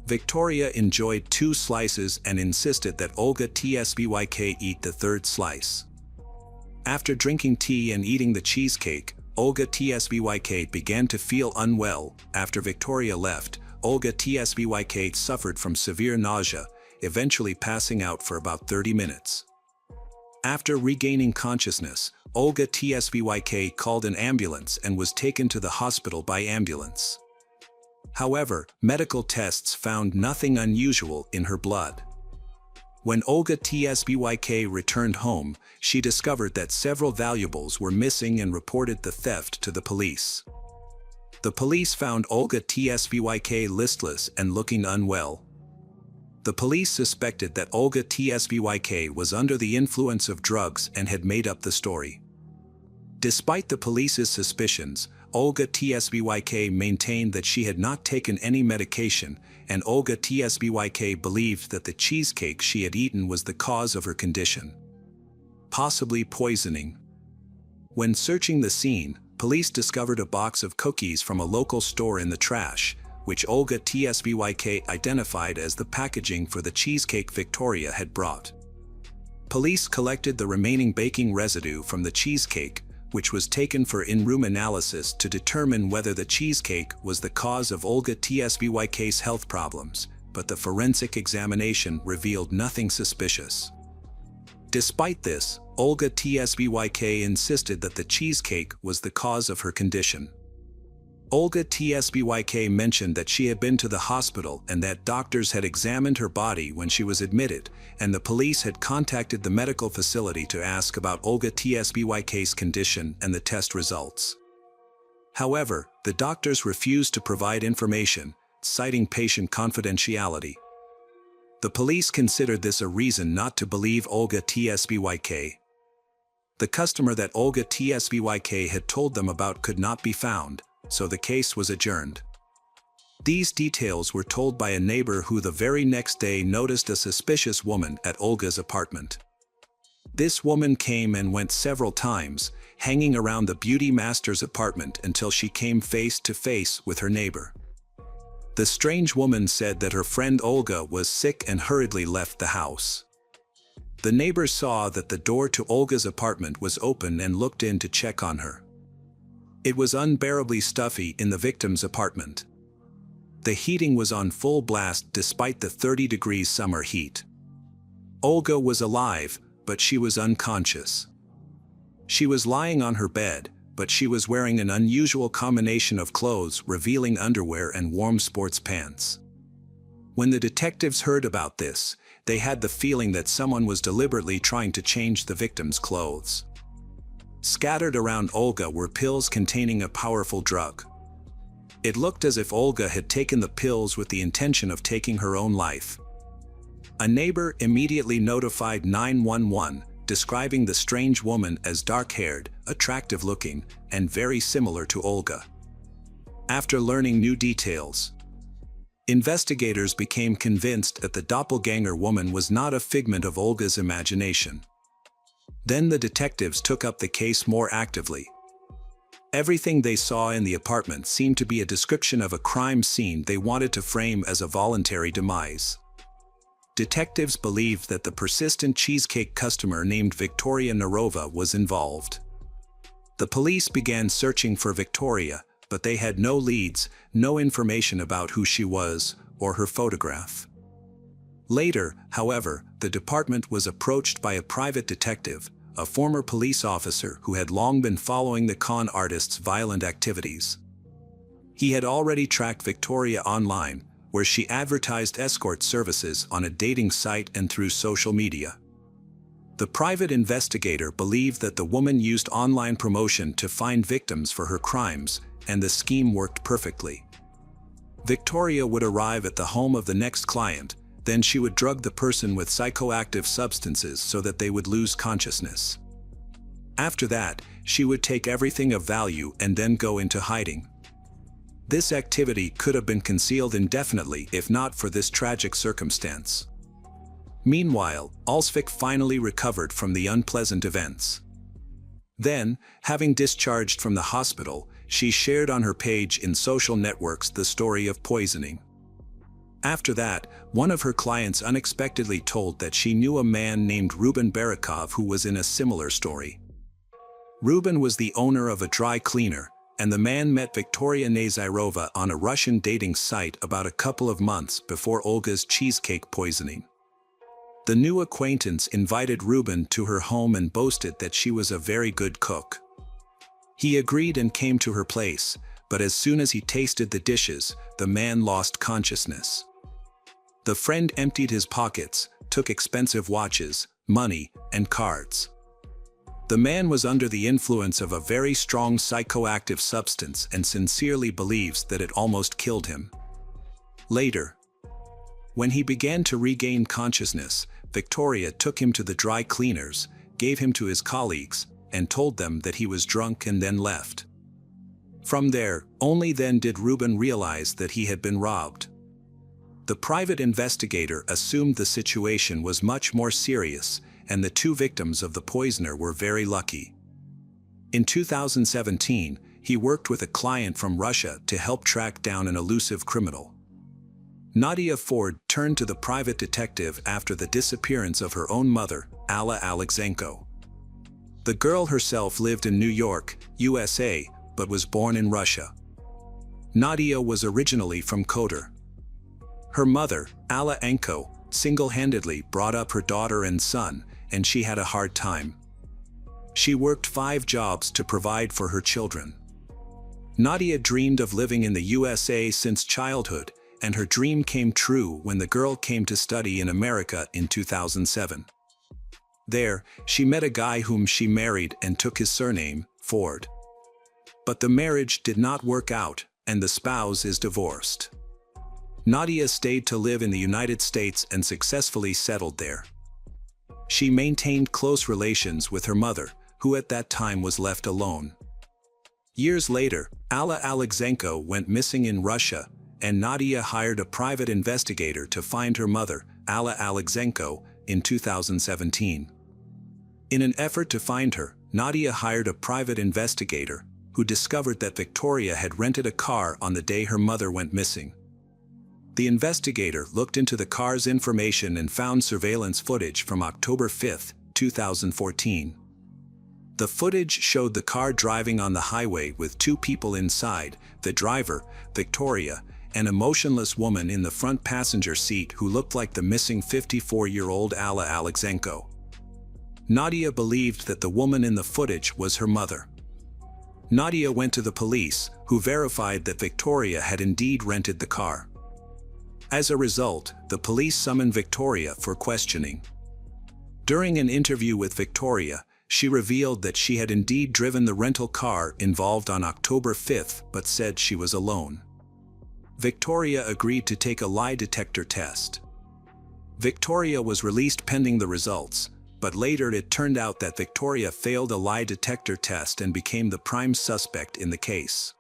Victoria enjoyed 2 slices and insisted that Olga Tsvyk eat the 3rd slice. After drinking tea and eating the cheesecake, Olga Tsvyk began to feel unwell. After Victoria left, Olga Tsvyk suffered from severe nausea, eventually passing out for about 30 minutes. After regaining consciousness, Olga Tsvyk called an ambulance and was taken to the hospital by ambulance. However, medical tests found nothing unusual in her blood. When Olga Tsvyk returned home, she discovered that several valuables were missing and reported the theft to the police. The police found Olga Tsvyk listless and looking unwell. The police suspected that Olga Tsvyk was under the influence of drugs and had made up the story. Despite the police's suspicions, Olga Tsvyk maintained that she had not taken any medication, and Olga Tsvyk believed that the cheesecake she had eaten was the cause of her condition. Possibly poisoning. When searching the scene, police discovered a box of cookies from a local store in the trash, which Olga Tsvyk identified as the packaging for the cheesecake Victoria had brought. Police collected the remaining baking residue from the cheesecake, which was taken for in-room analysis to determine whether the cheesecake was the cause of Olga Tsvyka's health problems, but the forensic examination revealed nothing suspicious. Despite this, Olga Tsvyka insisted that the cheesecake was the cause of her condition. Olga Tsvyka mentioned that she had been to the hospital and that doctors had examined her body when she was admitted, and the police had contacted the medical facility to ask about Olga Tsvyka's condition and the test results. However, the doctors refused to provide information, citing patient confidentiality. The police considered this a reason not to believe Olga Tsvyka. The customer that Olga Tsvyka had told them about could not be found, so the case was adjourned. These details were told by a neighbor who the very next day noticed a suspicious woman at Olga's apartment. This woman came and went several times, hanging around the beauty master's apartment until she came face to face with her neighbor. The strange woman said that her friend Olga was sick and hurriedly left the house. The neighbor saw that the door to Olga's apartment was open and looked in to check on her. It was unbearably stuffy in the victim's apartment. The heating was on full blast despite the 30-degree summer heat. Olga was alive, but she was unconscious. She was lying on her bed, but she was wearing an unusual combination of clothes, revealing underwear and warm sports pants. When the detectives heard about this, they had the feeling that someone was deliberately trying to change the victim's clothes. Scattered around Olga were pills containing a powerful drug. It looked as if Olga had taken the pills with the intention of taking her own life. A neighbor immediately notified 911, describing the strange woman as dark-haired, attractive-looking, and very similar to Olga. After learning new details, investigators became convinced that the doppelganger woman was not a figment of Olga's imagination. Then the detectives took up the case more actively. Everything they saw in the apartment seemed to be a description of a crime scene they wanted to frame as a voluntary demise. Detectives believed that the persistent cheesecake customer named Victoria Narova was involved. The police began searching for Victoria, but they had no leads, no information about who she was, or her photograph. Later, however, the department was approached by a private detective, a former police officer who had long been following the con artist's violent activities. He had already tracked Victoria online, where she advertised escort services on a dating site and through social media. The private investigator believed that the woman used online promotion to find victims for her crimes, and the scheme worked perfectly. Victoria would arrive at the home of the next client, then she would drug the person with psychoactive substances so that they would lose consciousness. After that, she would take everything of value and then go into hiding. This activity could have been concealed indefinitely if not for this tragic circumstance. Meanwhile, Olsvik finally recovered from the unpleasant events. Then, having discharged from the hospital, she shared on her page in social networks the story of poisoning. After that, one of her clients unexpectedly told that she knew a man named Ruben Barakov who was in a similar story. Ruben was the owner of a dry cleaner, and the man met Victoria Nazarova on a Russian dating site about a couple of months before Olga's cheesecake poisoning. The new acquaintance invited Ruben to her home and boasted that she was a very good cook. He agreed and came to her place, but as soon as he tasted the dishes, the man lost consciousness. The friend emptied his pockets, took expensive watches, money, and cards. The man was under the influence of a very strong psychoactive substance and sincerely believes that it almost killed him. Later, when he began to regain consciousness, Victoria took him to the dry cleaners, gave him to his colleagues, and told them that he was drunk and then left. From there, only then did Ruben realize that he had been robbed. The private investigator assumed the situation was much more serious, and the two victims of the poisoner were very lucky. In 2017, he worked with a client from Russia to help track down an elusive criminal. Nadia Ford turned to the private detective after the disappearance of her own mother, Alla Alexenko. The girl herself lived in New York, USA, but was born in Russia. Nadia was originally from Kotar. Her mother, Alla Enko, single-handedly brought up her daughter and son, and she had a hard time. She worked 5 jobs to provide for her children. Nadia dreamed of living in the USA since childhood, and her dream came true when the girl came to study in America in 2007. There, she met a guy whom she married and took his surname, Ford. But the marriage did not work out, and the spouse is divorced. Nadia stayed to live in the United States and successfully settled there. She maintained close relations with her mother, who at that time was left alone. Years later, Alla Alexenko went missing in Russia, and Nadia hired a private investigator to find her mother, Alla Alexenko, in 2017. In an effort to find her, Nadia hired a private investigator, who discovered that Victoria had rented a car on the day her mother went missing. The investigator looked into the car's information and found surveillance footage from October 5, 2014. The footage showed the car driving on the highway with 2 people inside, the driver, Victoria, and a motionless woman in the front passenger seat who looked like the missing 54-year-old Alla Alexenko. Nadia believed that the woman in the footage was her mother. Nadia went to the police, who verified that Victoria had indeed rented the car. As a result, the police summoned Victoria for questioning. During an interview with Victoria, she revealed that she had indeed driven the rental car involved on October 5, but said she was alone. Victoria agreed to take a lie detector test. Victoria was released pending the results, but later it turned out that Victoria failed a lie detector test and became the prime suspect in the case.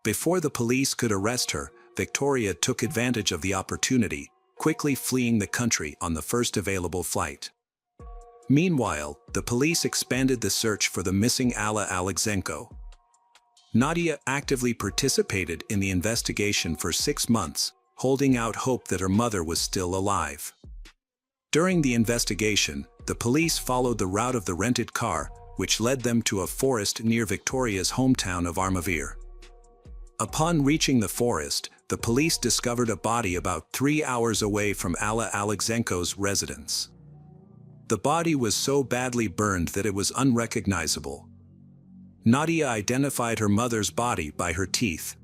Before the police could arrest her, Victoria took advantage of the opportunity, quickly fleeing the country on the first available flight. Meanwhile, the police expanded the search for the missing Alla Alexenko. Nadia actively participated in the investigation for 6 months, holding out hope that her mother was still alive. During the investigation, the police followed the route of the rented car, which led them to a forest near Victoria's hometown of Armavir. Upon reaching the forest, the police discovered a body about 3 hours away from Alla Alexenko's residence. The body was so badly burned that it was unrecognizable. Nadia identified her mother's body by her teeth.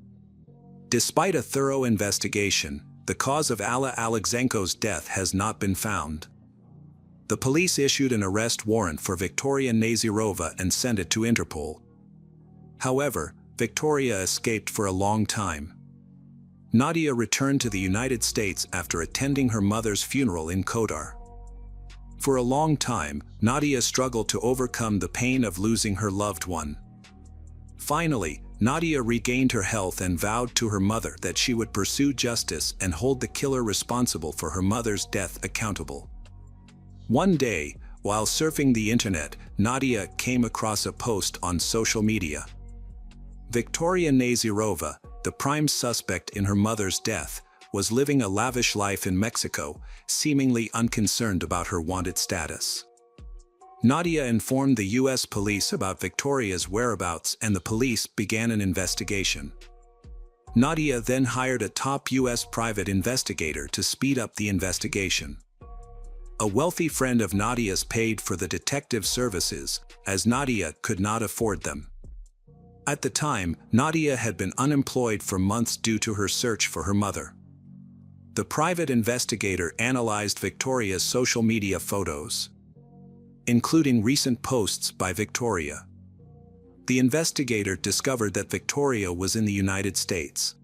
Despite a thorough investigation, the cause of Alla Alexenko's death has not been found. The police issued an arrest warrant for Victoria Nazirova and sent it to Interpol. However, Victoria escaped for a long time. Nadia returned to the United States after attending her mother's funeral in Kotar. For a long time, Nadia struggled to overcome the pain of losing her loved one. Finally, Nadia regained her health and vowed to her mother that she would pursue justice and hold the killer responsible for her mother's death accountable. One day, while surfing the internet, Nadia came across a post on social media. Victoria Nazirova, the prime suspect in her mother's death, was living a lavish life in Mexico, seemingly unconcerned about her wanted status. Nadia informed the U.S. police about Victoria's whereabouts and the police began an investigation. Nadia then hired a top U.S. private investigator to speed up the investigation. A wealthy friend of Nadia's paid for the detective services, as Nadia could not afford them. At the time, Nadia had been unemployed for months due to her search for her mother. The private investigator analyzed Victoria's social media photos, including recent posts by Victoria. The investigator discovered that Victoria was in the United States.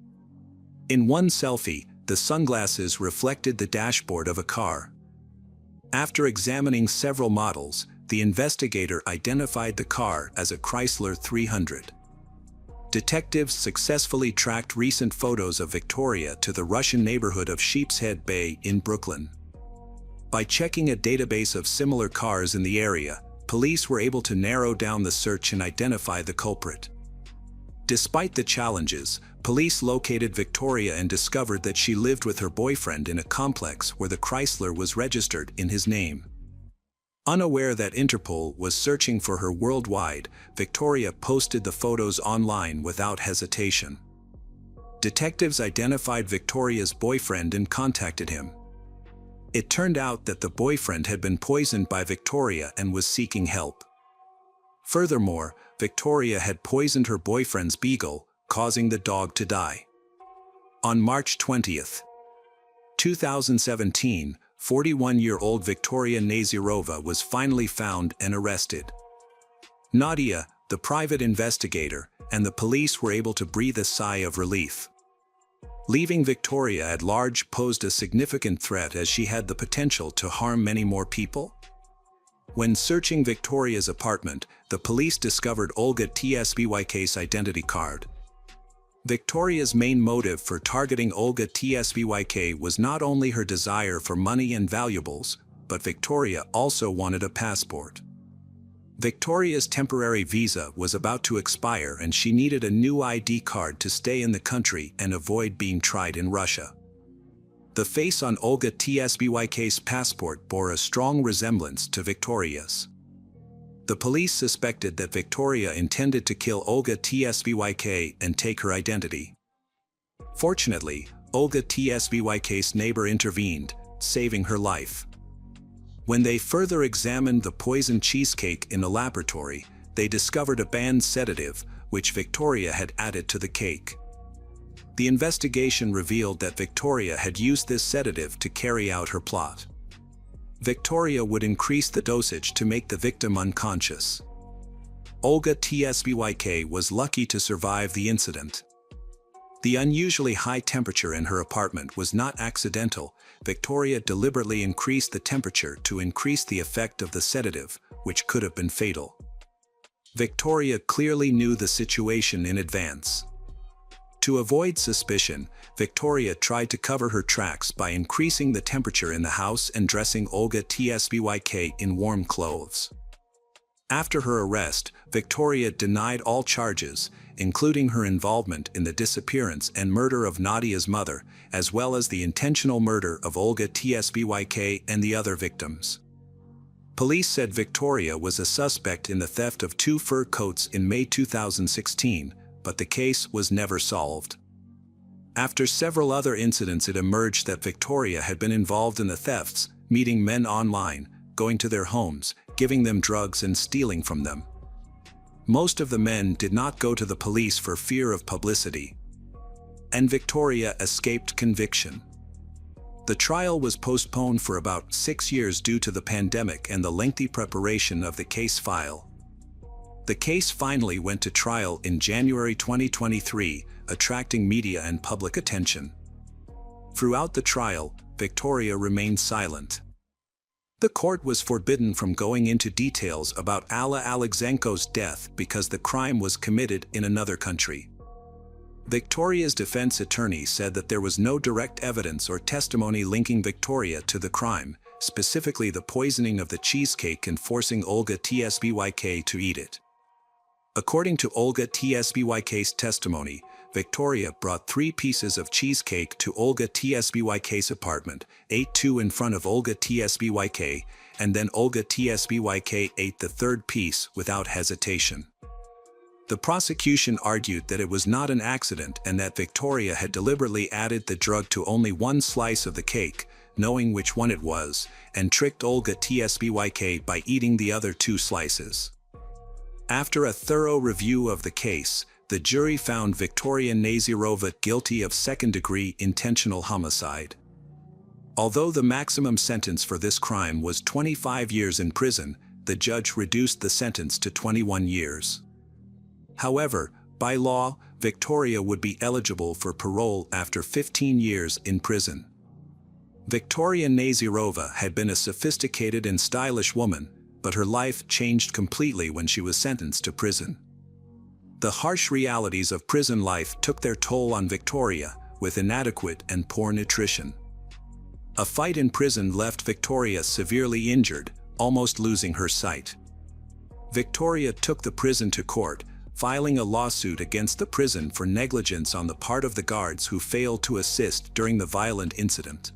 In one selfie, the sunglasses reflected the dashboard of a car. After examining several models, the investigator identified the car as a Chrysler 300. Detectives successfully tracked recent photos of Victoria to the Russian neighborhood of Sheepshead Bay in Brooklyn. By checking a database of similar cars in the area, police were able to narrow down the search and identify the culprit. Despite the challenges, police located Victoria and discovered that she lived with her boyfriend in a complex where the Chrysler was registered in his name. Unaware that Interpol was searching for her worldwide, Victoria posted the photos online without hesitation. Detectives identified Victoria's boyfriend and contacted him. It turned out that the boyfriend had been poisoned by Victoria and was seeking help. Furthermore, Victoria had poisoned her boyfriend's beagle, causing the dog to die. On March 20, 2017, 41-year-old Victoria Nazirova was finally found and arrested. Nadia, the private investigator, and the police were able to breathe a sigh of relief. Leaving Victoria at large posed a significant threat as she had the potential to harm many more people. When searching Victoria's apartment, the police discovered Olga Tsbyk's identity card. Victoria's main motive for targeting Olga Tsbyk was not only her desire for money and valuables, but Victoria also wanted a passport. Victoria's temporary visa was about to expire and she needed a new ID card to stay in the country and avoid being tried in Russia. The face on Olga Tsbyk's passport bore a strong resemblance to Victoria's. The police suspected that Victoria intended to kill Olga Tsbyk and take her identity. Fortunately, Olga Tsbyk's neighbor intervened, saving her life. When they further examined the poisoned cheesecake in a laboratory, they discovered a banned sedative, which Victoria had added to the cake. The investigation revealed that Victoria had used this sedative to carry out her plot. Victoria would increase the dosage to make the victim unconscious. Olga Tsbyk was lucky to survive the incident. The unusually high temperature in her apartment was not accidental. Victoria deliberately increased the temperature to increase the effect of the sedative, which could have been fatal. Victoria clearly knew the situation in advance. To avoid suspicion, Victoria tried to cover her tracks by increasing the temperature in the house and dressing Olga Tsbyk in warm clothes. After her arrest, Victoria denied all charges, including her involvement in the disappearance and murder of Nadia's mother, as well as the intentional murder of Olga Tsbyk and the other victims. Police said Victoria was a suspect in the theft of 2 fur coats in May 2016, but the case was never solved. After several other incidents, it emerged that Victoria had been involved in the thefts, meeting men online, going to their homes, giving them drugs and stealing from them. Most of the men did not go to the police for fear of publicity. And Victoria escaped conviction. The trial was postponed for about 6 years due to the pandemic and the lengthy preparation of the case file. The case finally went to trial in January 2023, attracting media and public attention. Throughout the trial, Victoria remained silent. The court was forbidden from going into details about Alla Alexenko's death because the crime was committed in another country. Victoria's defense attorney said that there was no direct evidence or testimony linking Victoria to the crime, specifically the poisoning of the cheesecake and forcing Olga Tsbyk to eat it. According to Olga Tsbyk's testimony, Victoria brought 3 pieces of cheesecake to Olga Tsbyk's apartment, ate 2 in front of Olga Tsbyk, and then Olga Tsbyk ate the 3rd piece without hesitation. The prosecution argued that it was not an accident and that Victoria had deliberately added the drug to only 1 slice of the cake, knowing which one it was, and tricked Olga Tsbyk by eating the other 2 slices. After a thorough review of the case, the jury found Victoria Nazirova guilty of second-degree intentional homicide. Although the maximum sentence for this crime was 25 years in prison, the judge reduced the sentence to 21 years. However, by law, Victoria would be eligible for parole after 15 years in prison. Victoria Nazirova had been a sophisticated and stylish woman, but her life changed completely when she was sentenced to prison. The harsh realities of prison life took their toll on Victoria, with inadequate and poor nutrition. A fight in prison left Victoria severely injured, almost losing her sight. Victoria took the prison to court, filing a lawsuit against the prison for negligence on the part of the guards who failed to assist during the violent incident.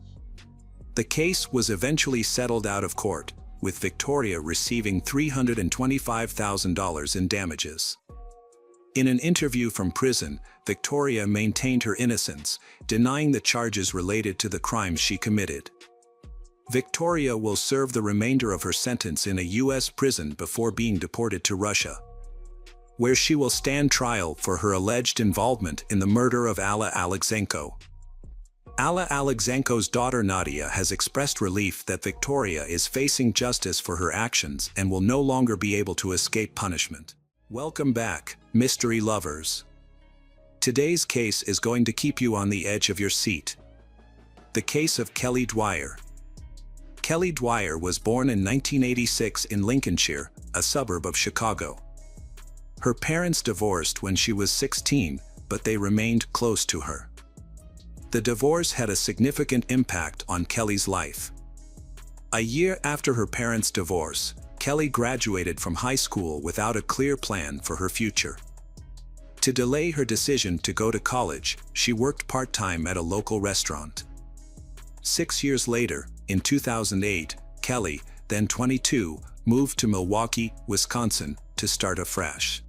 The case was eventually settled out of court, with Victoria receiving $325,000 in damages. In an interview from prison, Victoria maintained her innocence, denying the charges related to the crimes she committed. Victoria will serve the remainder of her sentence in a U.S. prison before being deported to Russia, where she will stand trial for her alleged involvement in the murder of Alla Alexenko. Alla Alexenko's daughter Nadia has expressed relief that Victoria is facing justice for her actions and will no longer be able to escape punishment. Welcome back, mystery lovers. Today's case is going to keep you on the edge of your seat. The case of Kelly Dwyer. Kelly Dwyer was born in 1986 in Lincolnshire, a suburb of Chicago. Her parents divorced when she was 16, but they remained close to her. The divorce had a significant impact on Kelly's life. A year after her parents' divorce, Kelly graduated from high school without a clear plan for her future. To delay her decision to go to college, she worked part-time at a local restaurant. 6 years later, in 2008, Kelly, then 22, moved to Milwaukee, Wisconsin, to start afresh.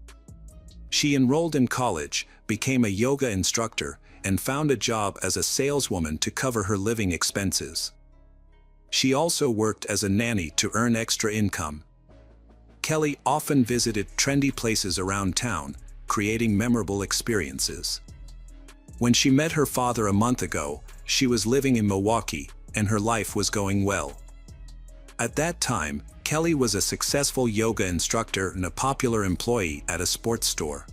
She enrolled in college, became a yoga instructor, and found a job as a saleswoman to cover her living expenses. She also worked as a nanny to earn extra income. Kelly often visited trendy places around town, creating memorable experiences. When she met her father a month ago, she was living in Milwaukee, and her life was going well. At that time, Kelly was a successful yoga instructor and a popular employee at a sports store.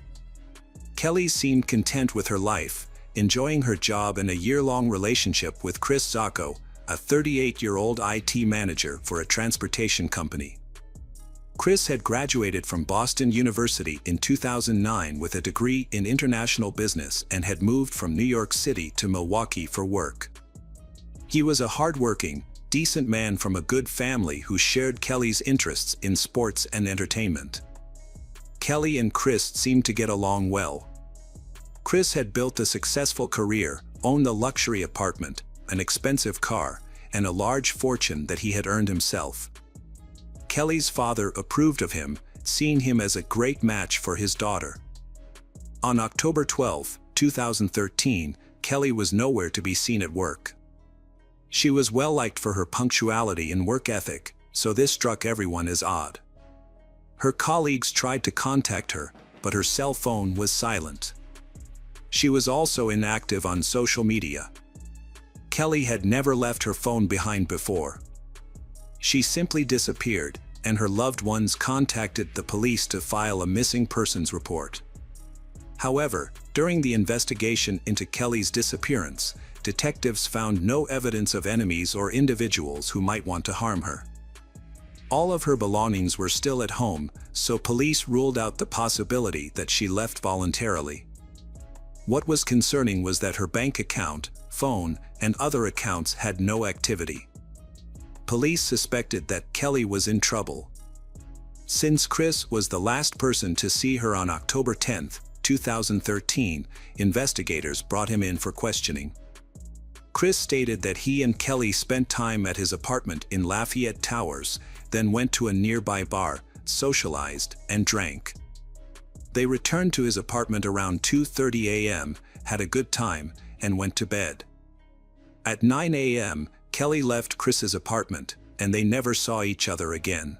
Kelly seemed content with her life, enjoying her job and a year-long relationship with Chris Zacco, a 38-year-old IT manager for a transportation company. Chris had graduated from Boston University in 2009 with a degree in international business and had moved from New York City to Milwaukee for work. He was a hardworking, decent man from a good family who shared Kelly's interests in sports and entertainment. Kelly and Chris seemed to get along well. Chris had built a successful career, owned a luxury apartment, an expensive car, and a large fortune that he had earned himself. Kelly's father approved of him, seeing him as a great match for his daughter. On October 12, 2013, Kelly was nowhere to be seen at work. She was well liked for her punctuality and work ethic, so this struck everyone as odd. Her colleagues tried to contact her, but her cell phone was silent. She was also inactive on social media. Kelly had never left her phone behind before. She simply disappeared, and her loved ones contacted the police to file a missing persons report. However, during the investigation into Kelly's disappearance, detectives found no evidence of enemies or individuals who might want to harm her. All of her belongings were still at home, so police ruled out the possibility that she left voluntarily. What was concerning was that her bank account, phone, and other accounts had no activity. Police suspected that Kelly was in trouble. Since Chris was the last person to see her on October 10, 2013, investigators brought him in for questioning. Chris stated that he and Kelly spent time at his apartment in Lafayette Towers, then went to a nearby bar, socialized, and drank. They returned to his apartment around 2:30 a.m., had a good time, and went to bed. At 9 a.m., Kelly left Chris's apartment, and they never saw each other again.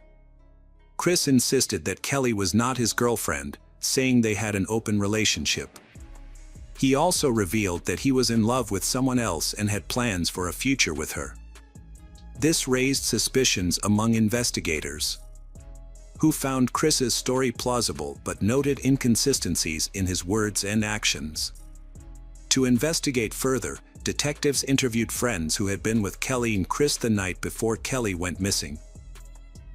Chris insisted that Kelly was not his girlfriend, saying they had an open relationship. He also revealed that he was in love with someone else and had plans for a future with her. This raised suspicions among investigators, who found Chris's story plausible but noted inconsistencies in his words and actions. To investigate further, detectives interviewed friends who had been with Kelly and Chris the night before Kelly went missing.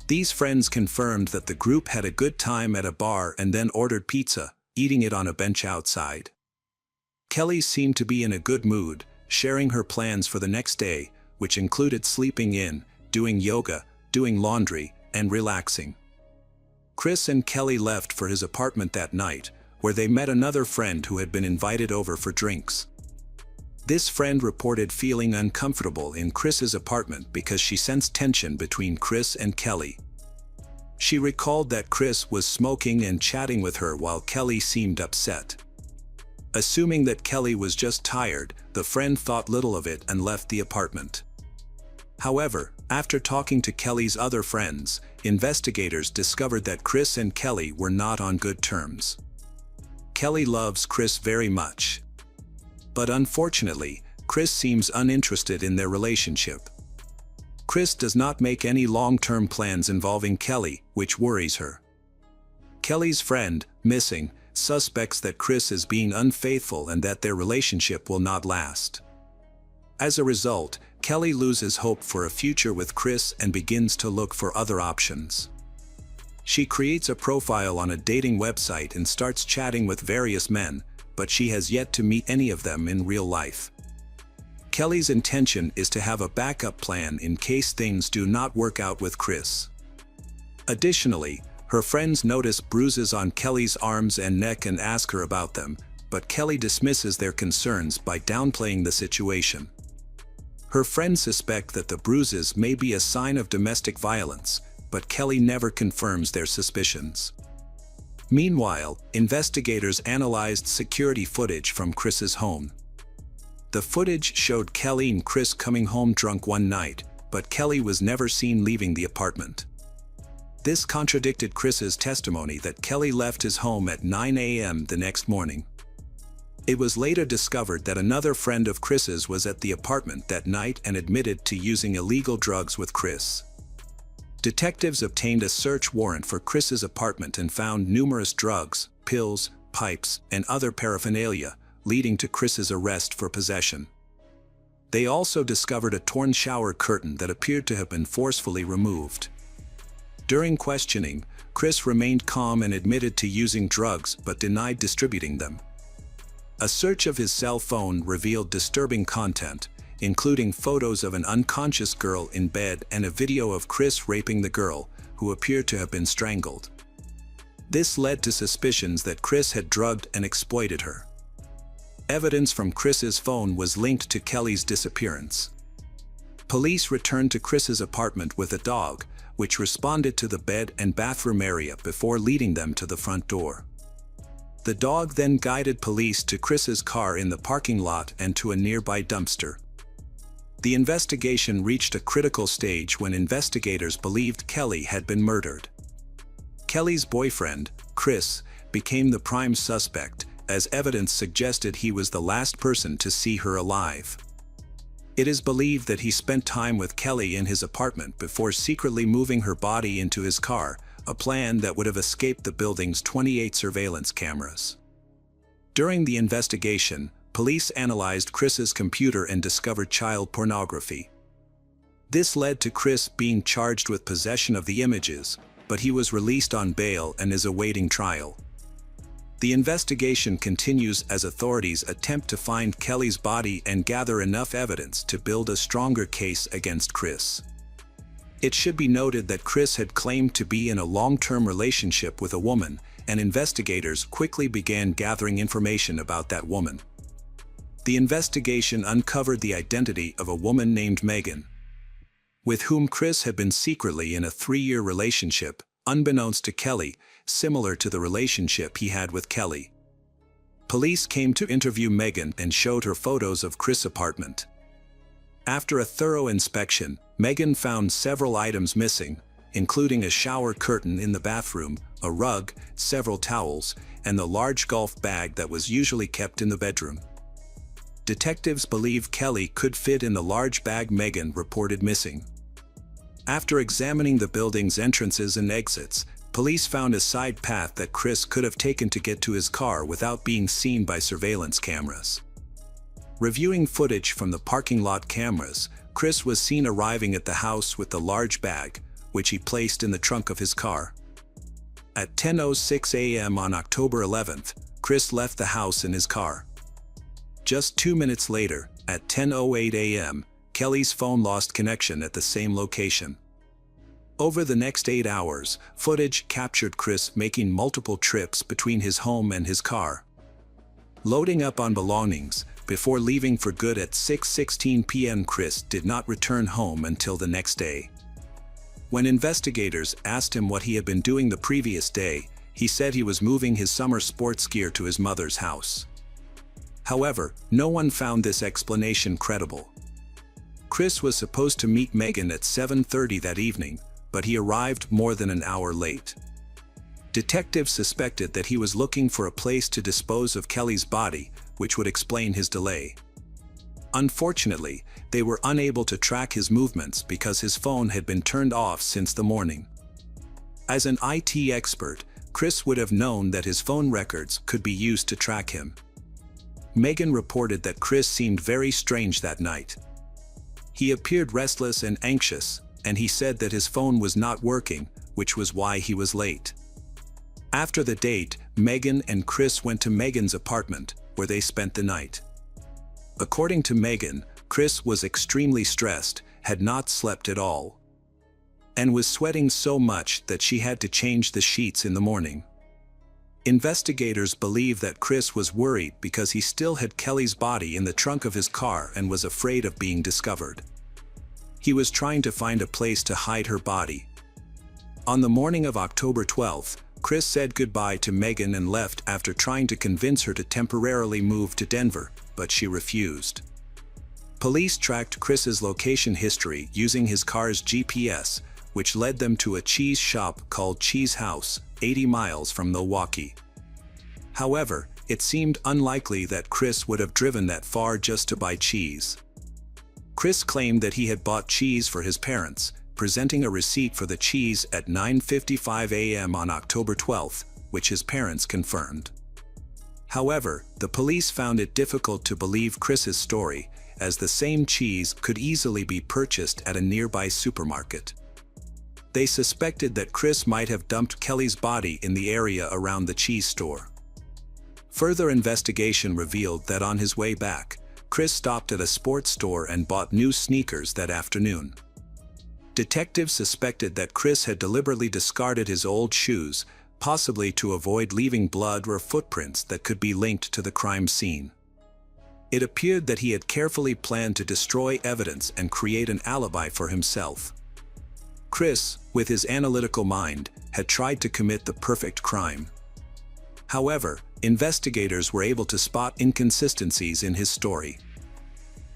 These friends confirmed that the group had a good time at a bar and then ordered pizza, eating it on a bench outside. Kelly seemed to be in a good mood, sharing her plans for the next day, which included sleeping in, doing yoga, doing laundry, and relaxing. Chris and Kelly left for his apartment that night, where they met another friend who had been invited over for drinks. This friend reported feeling uncomfortable in Chris's apartment because she sensed tension between Chris and Kelly. She recalled that Chris was smoking and chatting with her while Kelly seemed upset. Assuming that Kelly was just tired, the friend thought little of it and left the apartment. However, after talking to Kelly's other friends, investigators discovered that Chris and Kelly were not on good terms. Kelly loves Chris very much. But unfortunately, Chris seems uninterested in their relationship. Chris does not make any long-term plans involving Kelly, which worries her. Kelly's friend, Missing, suspects that Chris is being unfaithful and that their relationship will not last. As a result, Kelly loses hope for a future with Chris and begins to look for other options. She creates a profile on a dating website and starts chatting with various men, but she has yet to meet any of them in real life. Kelly's intention is to have a backup plan in case things do not work out with Chris. Additionally, her friends notice bruises on Kelly's arms and neck and ask her about them, but Kelly dismisses their concerns by downplaying the situation. Her friends suspect that the bruises may be a sign of domestic violence, but Kelly never confirms their suspicions. Meanwhile, investigators analyzed security footage from Chris's home. The footage showed Kelly and Chris coming home drunk one night, but Kelly was never seen leaving the apartment. This contradicted Chris's testimony that Kelly left his home at 9 a.m. the next morning. It was later discovered that another friend of Chris's was at the apartment that night and admitted to using illegal drugs with Chris. Detectives obtained a search warrant for Chris's apartment and found numerous drugs, pills, pipes, and other paraphernalia, leading to Chris's arrest for possession. They also discovered a torn shower curtain that appeared to have been forcefully removed. During questioning, Chris remained calm and admitted to using drugs but denied distributing them. A search of his cell phone revealed disturbing content, including photos of an unconscious girl in bed and a video of Chris raping the girl, who appeared to have been strangled. This led to suspicions that Chris had drugged and exploited her. Evidence from Chris's phone was linked to Kelly's disappearance. Police returned to Chris's apartment with a dog, which responded to the bed and bathroom area before leading them to the front door. The dog then guided police to Chris's car in the parking lot and to a nearby dumpster. The investigation reached a critical stage when investigators believed Kelly had been murdered. Kelly's boyfriend, Chris, became the prime suspect, as evidence suggested he was the last person to see her alive. It is believed that he spent time with Kelly in his apartment before secretly moving her body into his car, a plan that would have escaped the building's 28 surveillance cameras. During the investigation, police analyzed Chris's computer and discovered child pornography. This led to Chris being charged with possession of the images, but he was released on bail and is awaiting trial. The investigation continues as authorities attempt to find Kelly's body and gather enough evidence to build a stronger case against Chris. It should be noted that Chris had claimed to be in a long-term relationship with a woman, and investigators quickly began gathering information about that woman. The investigation uncovered the identity of a woman named Megan, with whom Chris had been secretly in a 3-year relationship, unbeknownst to Kelly, similar to the relationship he had with Kelly. Police came to interview Megan and showed her photos of Chris' apartment. After a thorough inspection, Megan found several items missing, including a shower curtain in the bathroom, a rug, several towels, and the large golf bag that was usually kept in the bedroom. Detectives believe Kelly could fit in the large bag Megan reported missing. After examining the building's entrances and exits, police found a side path that Chris could have taken to get to his car without being seen by surveillance cameras. Reviewing footage from the parking lot cameras, Chris was seen arriving at the house with the large bag, which he placed in the trunk of his car. At 10:06 a.m. on October 11th, Chris left the house in his car. Just 2 minutes later, at 10:08 a.m., Kelly's phone lost connection at the same location. Over the next 8 hours, footage captured Chris making multiple trips between his home and his car, loading up on belongings. Before leaving for good at 6:16 p.m., Chris did not return home until the next day. When investigators asked him what he had been doing the previous day, he said he was moving his summer sports gear to his mother's house. However, no one found this explanation credible. Chris was supposed to meet Megan at 7:30 that evening, but he arrived more than an hour late. Detectives suspected that he was looking for a place to dispose of Kelly's body, which would explain his delay. Unfortunately, they were unable to track his movements because his phone had been turned off since the morning. As an IT expert, Chris would have known that his phone records could be used to track him. Megan reported that Chris seemed very strange that night. He appeared restless and anxious, and he said that his phone was not working, which was why he was late. After the date, Megan and Chris went to Megan's apartment, where they spent the night. According to Megan, Chris was extremely stressed, had not slept at all, and was sweating so much that she had to change the sheets in the morning. Investigators believe that Chris was worried because he still had Kelly's body in the trunk of his car and was afraid of being discovered. He was trying to find a place to hide her body. On the morning of October 12th, Chris said goodbye to Megan and left after trying to convince her to temporarily move to Denver, but she refused. Police tracked Chris's location history using his car's GPS, which led them to a cheese shop called Cheese House, 80 miles from Milwaukee. However, it seemed unlikely that Chris would have driven that far just to buy cheese. Chris claimed that he had bought cheese for his parents, presenting a receipt for the cheese at 9:55 a.m. on October 12th, which his parents confirmed. However, the police found it difficult to believe Chris's story, as the same cheese could easily be purchased at a nearby supermarket. They suspected that Chris might have dumped Kelly's body in the area around the cheese store. Further investigation revealed that on his way back, Chris stopped at a sports store and bought new sneakers that afternoon. Detectives suspected that Chris had deliberately discarded his old shoes, possibly to avoid leaving blood or footprints that could be linked to the crime scene. It appeared that he had carefully planned to destroy evidence and create an alibi for himself. Chris, with his analytical mind, had tried to commit the perfect crime. However, investigators were able to spot inconsistencies in his story.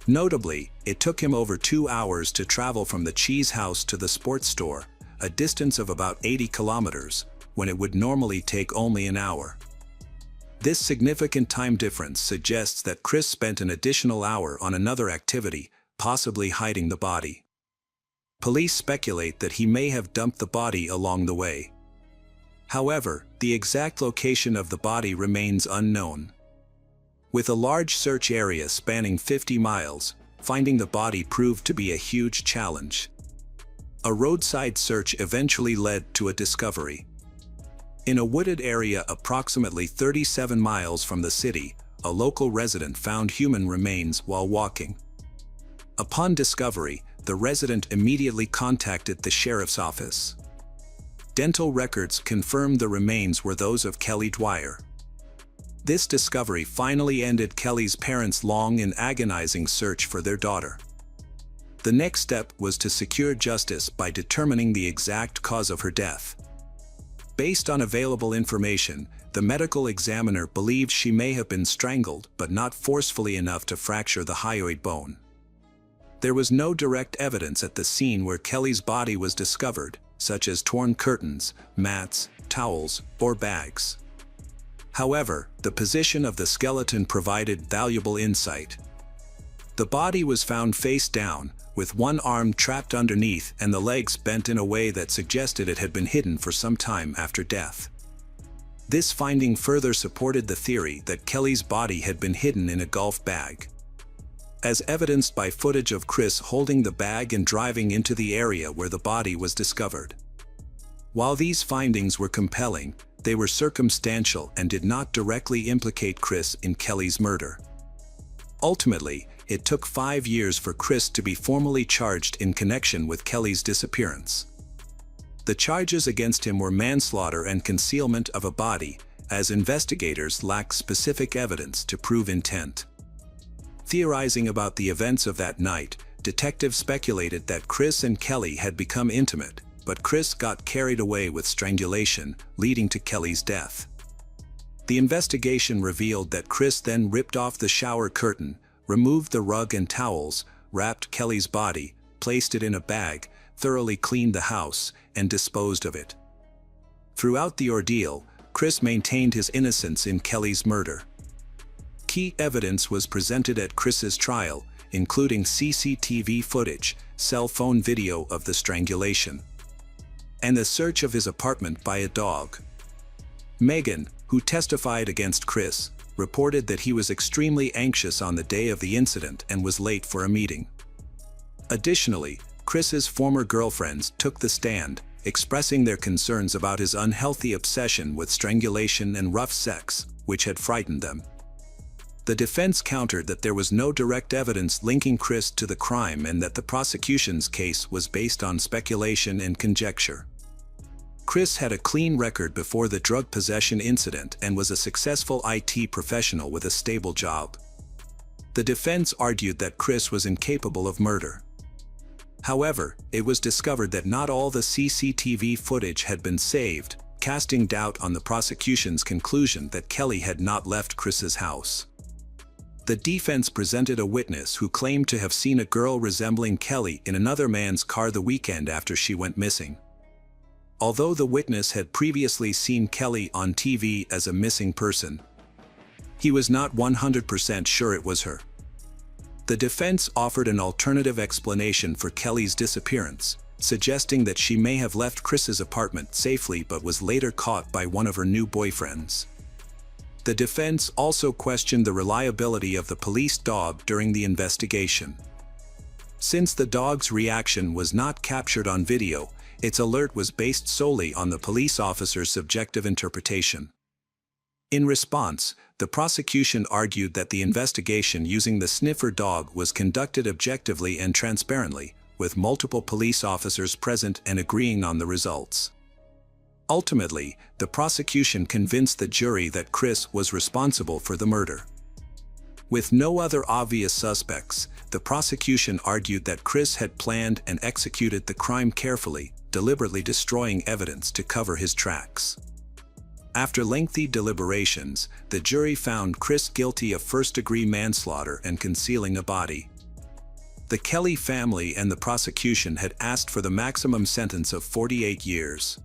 Notably, it took him over 2 hours to travel from the cheese house to the sports store, a distance of about 80 kilometers, when it would normally take only an hour. This significant time difference suggests that Chris spent an additional hour on another activity, possibly hiding the body. Police speculate that he may have dumped the body along the way. However, the exact location of the body remains unknown. With a large search area spanning 50 miles, finding the body proved to be a huge challenge. A roadside search eventually led to a discovery. In a wooded area approximately 37 miles from the city, a local resident found human remains while walking. Upon discovery, the resident immediately contacted the sheriff's office. Dental records confirmed the remains were those of Kelly Dwyer. This discovery finally ended Kelly's parents' long and agonizing search for their daughter. The next step was to secure justice by determining the exact cause of her death. Based on available information, the medical examiner believed she may have been strangled but not forcefully enough to fracture the hyoid bone. There was no direct evidence at the scene where Kelly's body was discovered, such as torn curtains, mats, towels, or bags. However, the position of the skeleton provided valuable insight. The body was found face down, with one arm trapped underneath and the legs bent in a way that suggested it had been hidden for some time after death. This finding further supported the theory that Kelly's body had been hidden in a golf bag. As evidenced by footage of Chris holding the bag and driving into the area where the body was discovered. While these findings were compelling, they were circumstantial and did not directly implicate Chris in Kelly's murder. Ultimately, it took 5 years for Chris to be formally charged in connection with Kelly's disappearance. The charges against him were manslaughter and concealment of a body, as investigators lacked specific evidence to prove intent. Theorizing about the events of that night, detectives speculated that Chris and Kelly had become intimate, but Chris got carried away with strangulation, leading to Kelly's death. The investigation revealed that Chris then ripped off the shower curtain, removed the rug and towels, wrapped Kelly's body, placed it in a bag, thoroughly cleaned the house, and disposed of it. Throughout the ordeal, Chris maintained his innocence in Kelly's murder. Key evidence was presented at Chris's trial, including CCTV footage, cell phone video of the strangulation, and the search of his apartment by a dog. Megan, who testified against Chris, reported that he was extremely anxious on the day of the incident and was late for a meeting. Additionally, Chris's former girlfriends took the stand, expressing their concerns about his unhealthy obsession with strangulation and rough sex, which had frightened them. The defense countered that there was no direct evidence linking Chris to the crime and that the prosecution's case was based on speculation and conjecture. Chris had a clean record before the drug possession incident and was a successful IT professional with a stable job. The defense argued that Chris was incapable of murder. However, it was discovered that not all the CCTV footage had been saved, casting doubt on the prosecution's conclusion that Kelly had not left Chris's house. The defense presented a witness who claimed to have seen a girl resembling Kelly in another man's car the weekend after she went missing. Although the witness had previously seen Kelly on TV as a missing person, he was not 100% sure it was her. The defense offered an alternative explanation for Kelly's disappearance, suggesting that she may have left Chris's apartment safely but was later caught by one of her new boyfriends. The defense also questioned the reliability of the police dog during the investigation. Since the dog's reaction was not captured on video, its alert was based solely on the police officer's subjective interpretation. In response, the prosecution argued that the investigation using the sniffer dog was conducted objectively and transparently, with multiple police officers present and agreeing on the results. Ultimately, the prosecution convinced the jury that Chris was responsible for the murder. With no other obvious suspects, the prosecution argued that Chris had planned and executed the crime carefully, deliberately destroying evidence to cover his tracks. After lengthy deliberations, the jury found Chris guilty of first-degree manslaughter and concealing a body. The Kelly family and the prosecution had asked for the maximum sentence of 48 years,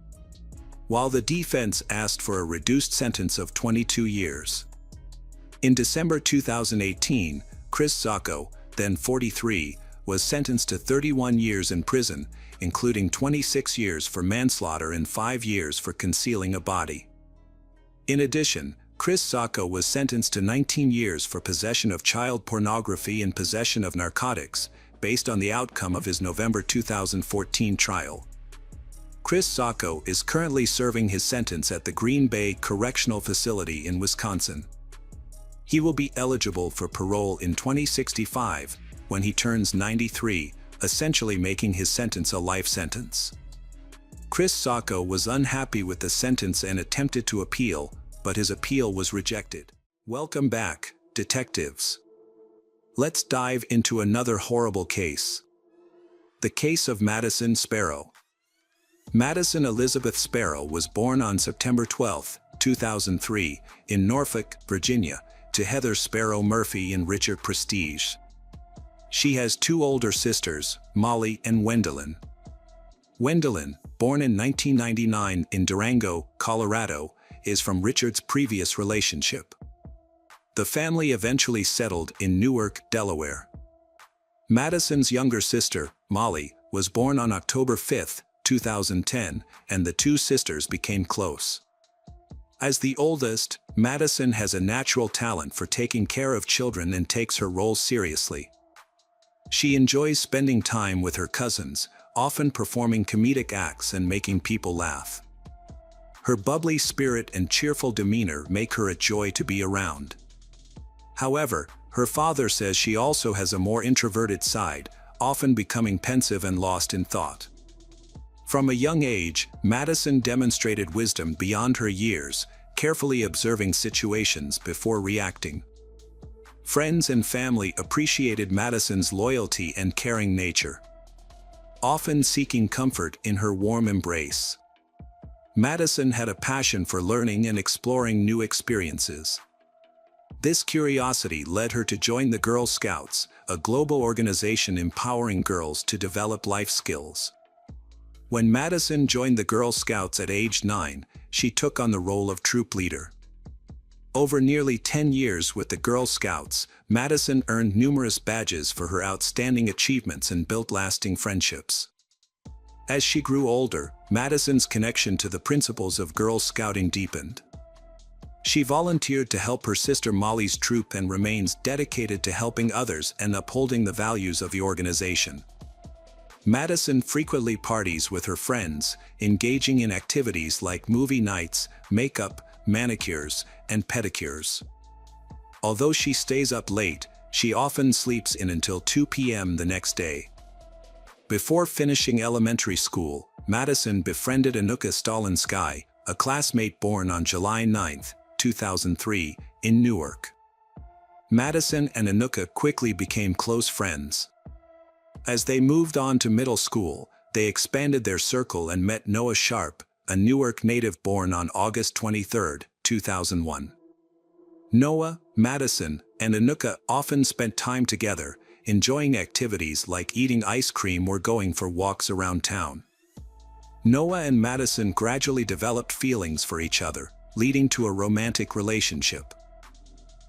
while the defense asked for a reduced sentence of 22 years. In December 2018, Chris Sacco, then 43, was sentenced to 31 years in prison, including 26 years for manslaughter and 5 years for concealing a body. In addition, Chris Sacco was sentenced to 19 years for possession of child pornography and possession of narcotics, based on the outcome of his November 2014 trial. Chris Sacco is currently serving his sentence at the Green Bay Correctional Facility in Wisconsin. He will be eligible for parole in 2065, when he turns 93, essentially making his sentence a life sentence. Chris Sacco was unhappy with the sentence and attempted to appeal, but his appeal was rejected. Welcome back, detectives. Let's dive into another horrible case. The case of Madison Sparrow. Madison Elizabeth Sparrow was born on September 12, 2003, in Norfolk, Virginia, to Heather Sparrow Murphy and Richard Prestige. She has 2 older sisters, Molly and Wendelin. Wendelin, born in 1999 in Durango, Colorado, is from Richard's previous relationship. The family eventually settled in Newark, Delaware. Madison's younger sister, Molly, was born on October 5, 2010, and the 2 sisters became close. As the oldest, Madison has a natural talent for taking care of children and takes her role seriously. She enjoys spending time with her cousins, often performing comedic acts and making people laugh. Her bubbly spirit and cheerful demeanor make her a joy to be around. However, her father says she also has a more introverted side, often becoming pensive and lost in thought. From a young age, Madison demonstrated wisdom beyond her years, carefully observing situations before reacting. Friends and family appreciated Madison's loyalty and caring nature, often seeking comfort in her warm embrace. Madison had a passion for learning and exploring new experiences. This curiosity led her to join the Girl Scouts, a global organization empowering girls to develop life skills. When Madison joined the Girl Scouts at age 9, she took on the role of troop leader. Over nearly 10 years with the Girl Scouts, Madison earned numerous badges for her outstanding achievements and built lasting friendships. As she grew older, Madison's connection to the principles of Girl Scouting deepened. She volunteered to help her sister Molly's troop and remains dedicated to helping others and upholding the values of the organization. Madison frequently parties with her friends, engaging in activities like movie nights, makeup, manicures, and pedicures. Although she stays up late, she often sleeps in until 2 p.m. the next day. Before finishing elementary school, Madison befriended Anuka Stalinsky, a classmate born on July 9, 2003, in Newark. Madison and Anuka quickly became close friends. As they moved on to middle school, they expanded their circle and met Noah Sharp, a Newark native born on August 23, 2001. Noah, Madison, and Anuka often spent time together, enjoying activities like eating ice cream or going for walks around town. Noah and Madison gradually developed feelings for each other, leading to a romantic relationship.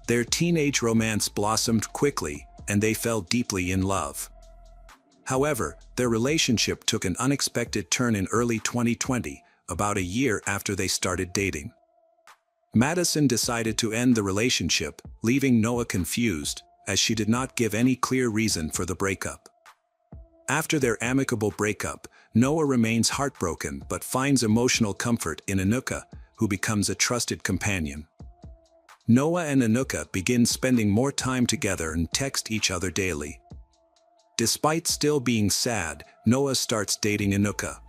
Their teenage romance blossomed quickly, and they fell deeply in love. However, their relationship took an unexpected turn in early 2020, about a year after they started dating. Madison decided to end the relationship, leaving Noah confused, as she did not give any clear reason for the breakup. After their amicable breakup, Noah remains heartbroken but finds emotional comfort in Anuka, who becomes a trusted companion. Noah and Anuka begin spending more time together and text each other daily. Despite still being sad, Noah starts dating Anuka.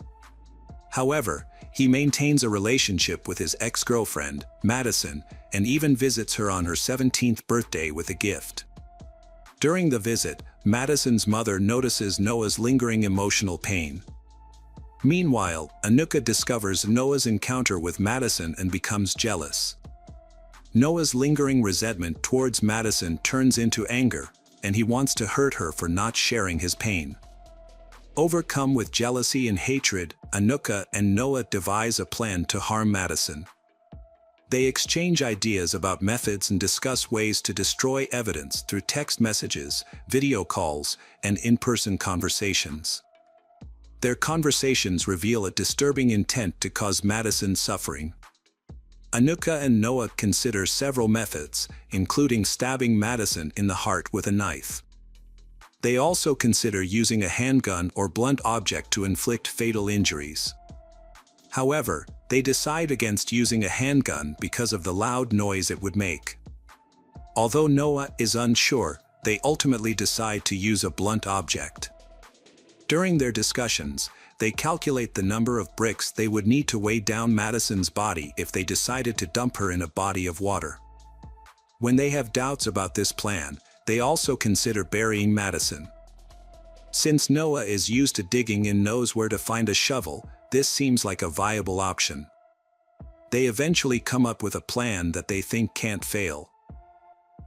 However, he maintains a relationship with his ex-girlfriend, Madison, and even visits her on her 17th birthday with a gift. During the visit, Madison's mother notices Noah's lingering emotional pain. Meanwhile, Anuka discovers Noah's encounter with Madison and becomes jealous. Noah's lingering resentment towards Madison turns into anger, and he wants to hurt her for not sharing his pain. Overcome with jealousy and hatred, Anuka and Noah devise a plan to harm Madison. They exchange ideas about methods and discuss ways to destroy evidence through text messages, video calls, and in-person conversations. Their conversations reveal a disturbing intent to cause Madison suffering. Anuka and Noah consider several methods, including stabbing Madison in the heart with a knife. They also consider using a handgun or blunt object to inflict fatal injuries. However, they decide against using a handgun because of the loud noise it would make. Although Noah is unsure, they ultimately decide to use a blunt object. During their discussions, they calculate the number of bricks they would need to weigh down Madison's body if they decided to dump her in a body of water. When they have doubts about this plan, they also consider burying Madison. Since Noah is used to digging and knows where to find a shovel, this seems like a viable option. They eventually come up with a plan that they think can't fail.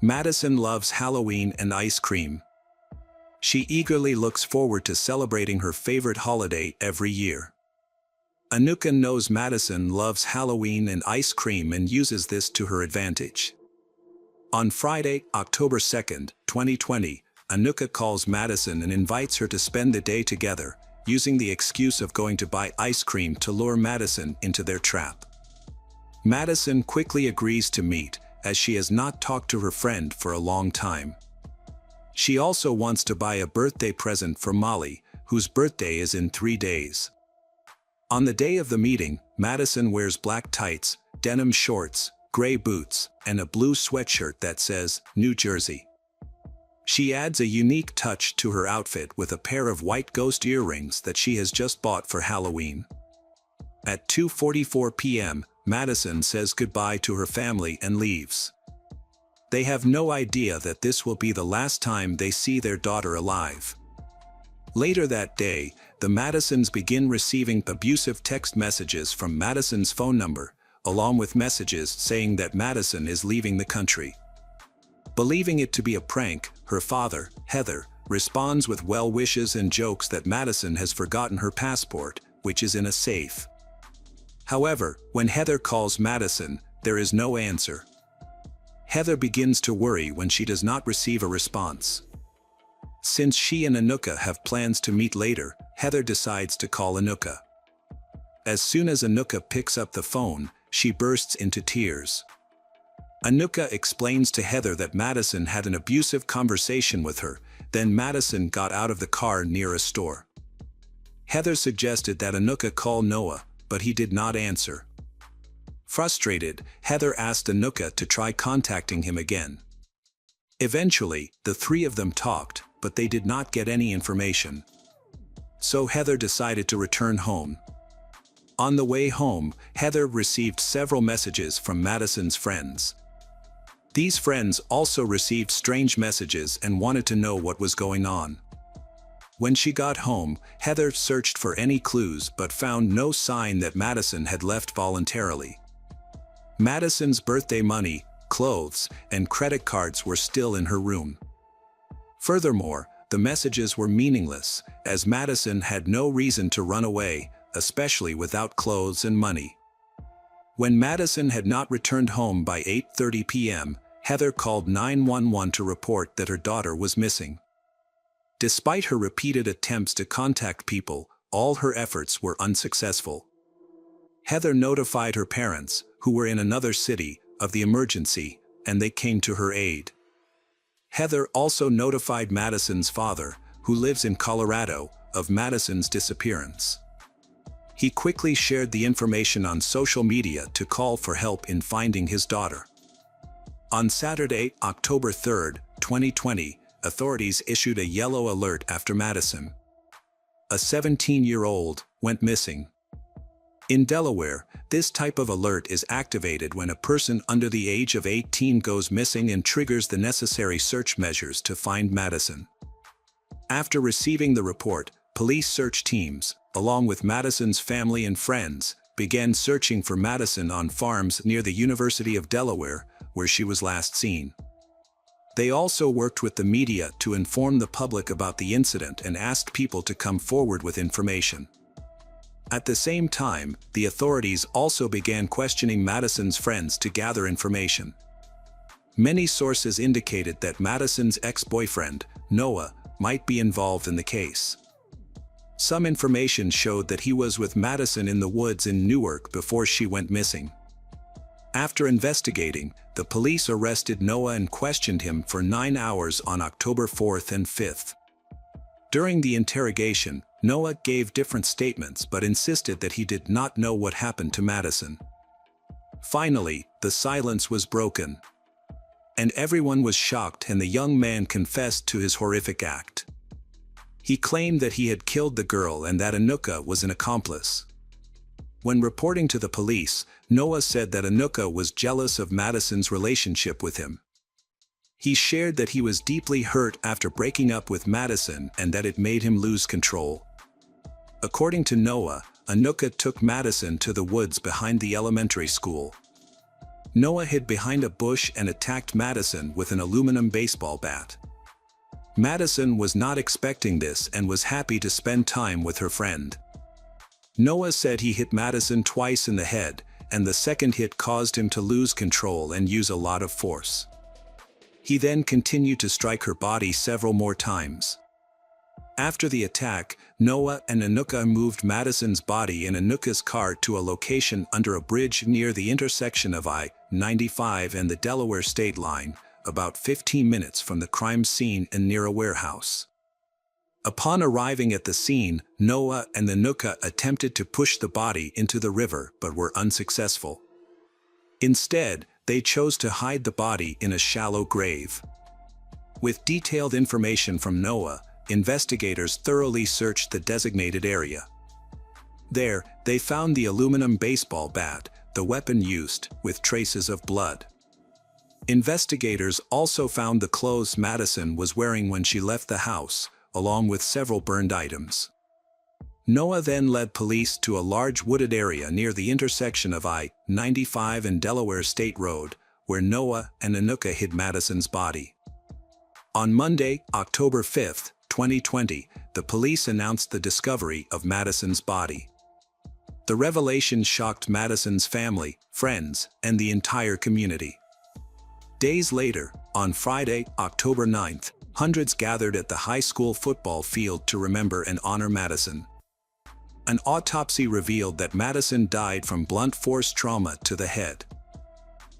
Madison loves Halloween and ice cream. She eagerly looks forward to celebrating her favorite holiday every year. Anuka knows Madison loves Halloween and ice cream and uses this to her advantage. On Friday, October 2, 2020, Anuka calls Madison and invites her to spend the day together, using the excuse of going to buy ice cream to lure Madison into their trap. Madison quickly agrees to meet, as she has not talked to her friend for a long time. She also wants to buy a birthday present for Molly, whose birthday is in 3 days. On the day of the meeting, Madison wears black tights, denim shorts, gray boots, and a blue sweatshirt that says, New Jersey. She adds a unique touch to her outfit with a pair of white ghost earrings that she has just bought for Halloween. At 2:44 p.m., Madison says goodbye to her family and leaves. They have no idea that this will be the last time they see their daughter alive. Later that day, the Madisons begin receiving abusive text messages from Madison's phone number, along with messages saying that Madison is leaving the country. Believing it to be a prank, her father, Heather, responds with well wishes and jokes that Madison has forgotten her passport, which is in a safe. However, when Heather calls Madison, there is no answer. Heather begins to worry when she does not receive a response. Since she and Anuka have plans to meet later, Heather decides to call Anuka. As soon as Anuka picks up the phone, she bursts into tears. Anuka explains to Heather that Madison had an abusive conversation with her, then Madison got out of the car near a store. Heather suggested that Anuka call Noah, but he did not answer. Frustrated, Heather asked Anuka to try contacting him again. Eventually, the three of them talked, but they did not get any information. So Heather decided to return home. On the way home, Heather received several messages from Madison's friends. These friends also received strange messages and wanted to know what was going on. When she got home, Heather searched for any clues but found no sign that Madison had left voluntarily. Madison's birthday money, clothes, and credit cards were still in her room. Furthermore, the messages were meaningless, as Madison had no reason to run away, especially without clothes and money. When Madison had not returned home by 8:30 p.m., Heather called 911 to report that her daughter was missing. Despite her repeated attempts to contact people, all her efforts were unsuccessful. Heather notified her parents, who were in another city, of the emergency, and they came to her aid. Heather also notified Madison's father, who lives in Colorado, of Madison's disappearance. He quickly shared the information on social media to call for help in finding his daughter. On Saturday, October 3, 2020, authorities issued a yellow alert after Madison, a 17-year-old, went missing. In Delaware, this type of alert is activated when a person under the age of 18 goes missing and triggers the necessary search measures to find Madison. After receiving the report, police search teams, along with Madison's family and friends, began searching for Madison on farms near the University of Delaware, where she was last seen. They also worked with the media to inform the public about the incident and asked people to come forward with information. At the same time, the authorities also began questioning Madison's friends to gather information. Many sources indicated that Madison's ex-boyfriend, Noah, might be involved in the case. Some information showed that he was with Madison in the woods in Newark before she went missing. After investigating, the police arrested Noah and questioned him for 9 hours on October 4th and 5th. During the interrogation, Noah gave different statements but insisted that he did not know what happened to Madison. Finally, the silence was broken, and everyone was shocked, and the young man confessed to his horrific act. He claimed that he had killed the girl and that Anuka was an accomplice. When reporting to the police, Noah said that Anuka was jealous of Madison's relationship with him. He shared that he was deeply hurt after breaking up with Madison and that it made him lose control. According to Noah, Anuka took Madison to the woods behind the elementary school. Noah hid behind a bush and attacked Madison with an aluminum baseball bat. Madison was not expecting this and was happy to spend time with her friend. Noah said he hit Madison twice in the head, and the second hit caused him to lose control and use a lot of force. He then continued to strike her body several more times. After the attack, Noah and Anuka moved Madison's body in Anuka's car to a location under a bridge near the intersection of I-95 and the Delaware state line, about 15 minutes from the crime scene and near a warehouse. Upon arriving at the scene, Noah and Anuka attempted to push the body into the river but were unsuccessful. Instead, they chose to hide the body in a shallow grave. With detailed information from Noah, investigators thoroughly searched the designated area. There, they found the aluminum baseball bat, the weapon used, with traces of blood. Investigators also found the clothes Madison was wearing when she left the house, along with several burned items. Noah then led police to a large wooded area near the intersection of I-95 and Delaware State Road, where Noah and Anuka hid Madison's body. On Monday, October 5, 2020, the police announced the discovery of Madison's body. The revelation shocked Madison's family, friends, and the entire community. Days later, on Friday, October 9th, hundreds gathered at the high school football field to remember and honor Madison. An autopsy revealed that Madison died from blunt force trauma to the head.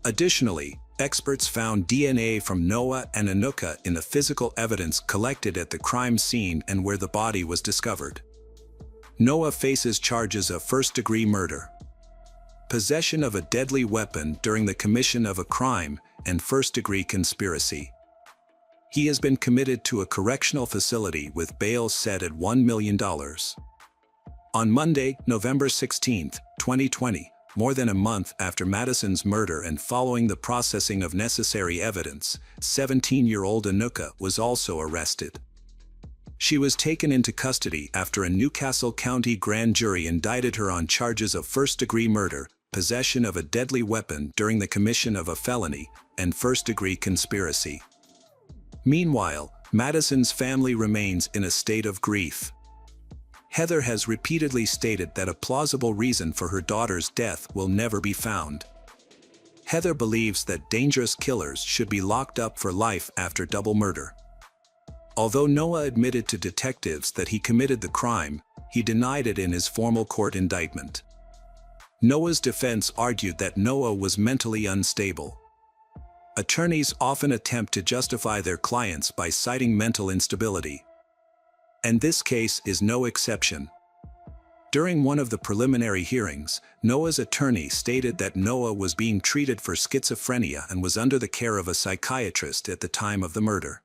Additionally, experts found DNA from Noah and Anuka in the physical evidence collected at the crime scene and where the body was discovered. Noah faces charges of first-degree murder, possession of a deadly weapon during the commission of a crime, and first-degree conspiracy. He has been committed to a correctional facility with bail set at $1 million. On Monday, November 16, 2020, more than a month after Madison's murder and following the processing of necessary evidence, 17-year-old Anuka was also arrested. She was taken into custody after a Newcastle County grand jury indicted her on charges of first-degree murder, possession of a deadly weapon during the commission of a felony, and first-degree conspiracy. Meanwhile, Madison's family remains in a state of grief. Heather has repeatedly stated that a plausible reason for her daughter's death will never be found. Heather believes that dangerous killers should be locked up for life after double murder. Although Noah admitted to detectives that he committed the crime, he denied it in his formal court indictment. Noah's defense argued that Noah was mentally unstable. Attorneys often attempt to justify their clients by citing mental instability. And this case is no exception. During one of the preliminary hearings, Noah's attorney stated that Noah was being treated for schizophrenia and was under the care of a psychiatrist at the time of the murder.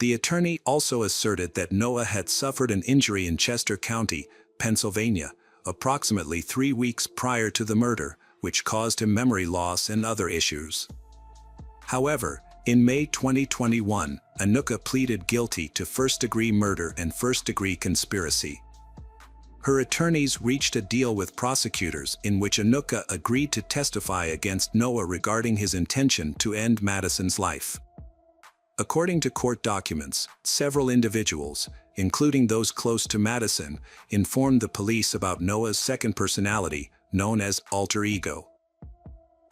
The attorney also asserted that Noah had suffered an injury in Chester County, Pennsylvania, approximately 3 weeks prior to the murder, which caused him memory loss and other issues. However, in May 2021, Anuka pleaded guilty to first-degree murder and first-degree conspiracy. Her attorneys reached a deal with prosecutors in which Anuka agreed to testify against Noah regarding his intention to end Madison's life. According to court documents, several individuals, including those close to Madison, informed the police about Noah's second personality, known as alter ego.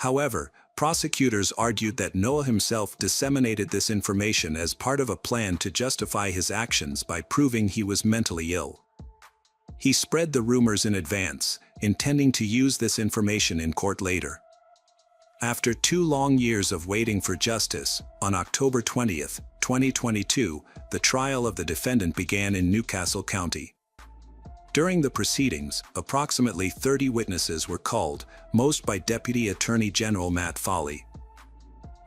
However, prosecutors argued that Noah himself disseminated this information as part of a plan to justify his actions by proving he was mentally ill. He spread the rumors in advance, intending to use this information in court later. After 2 long years of waiting for justice, on October 20, 2022, the trial of the defendant began in Newcastle County. During the proceedings, approximately 30 witnesses were called, most by Deputy Attorney General Matt Foley.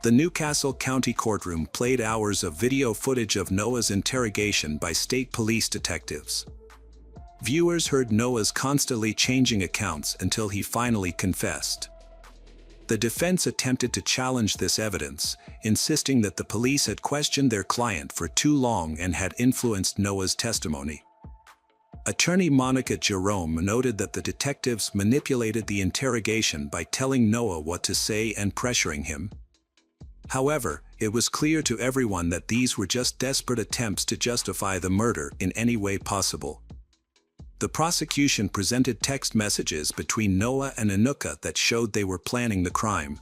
The Newcastle County courtroom played hours of video footage of Noah's interrogation by state police detectives. Viewers heard Noah's constantly changing accounts until he finally confessed. The defense attempted to challenge this evidence, insisting that the police had questioned their client for too long and had influenced Noah's testimony. Attorney Monica Jerome noted that the detectives manipulated the interrogation by telling Noah what to say and pressuring him. However, it was clear to everyone that these were just desperate attempts to justify the murder in any way possible. The prosecution presented text messages between Noah and Anuka that showed they were planning the crime.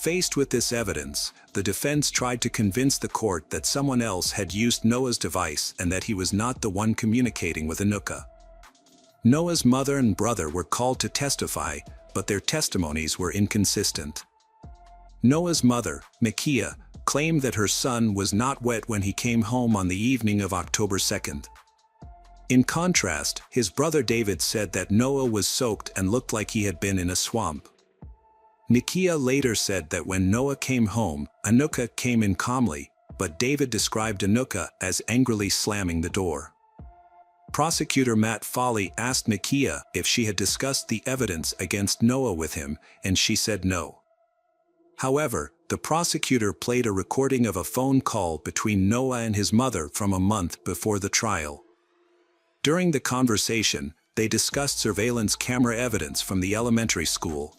Faced with this evidence, the defense tried to convince the court that someone else had used Noah's device and that he was not the one communicating with Anuka. Noah's mother and brother were called to testify, but their testimonies were inconsistent. Noah's mother, Makia, claimed that her son was not wet when he came home on the evening of October 2nd. In contrast, his brother David said that Noah was soaked and looked like he had been in a swamp. Nikia later said that when Noah came home, Anuka came in calmly, but David described Anuka as angrily slamming the door. Prosecutor Matt Foley asked Nakia if she had discussed the evidence against Noah with him, and she said no. However, the prosecutor played a recording of a phone call between Noah and his mother from a month before the trial. During the conversation, they discussed surveillance camera evidence from the elementary school.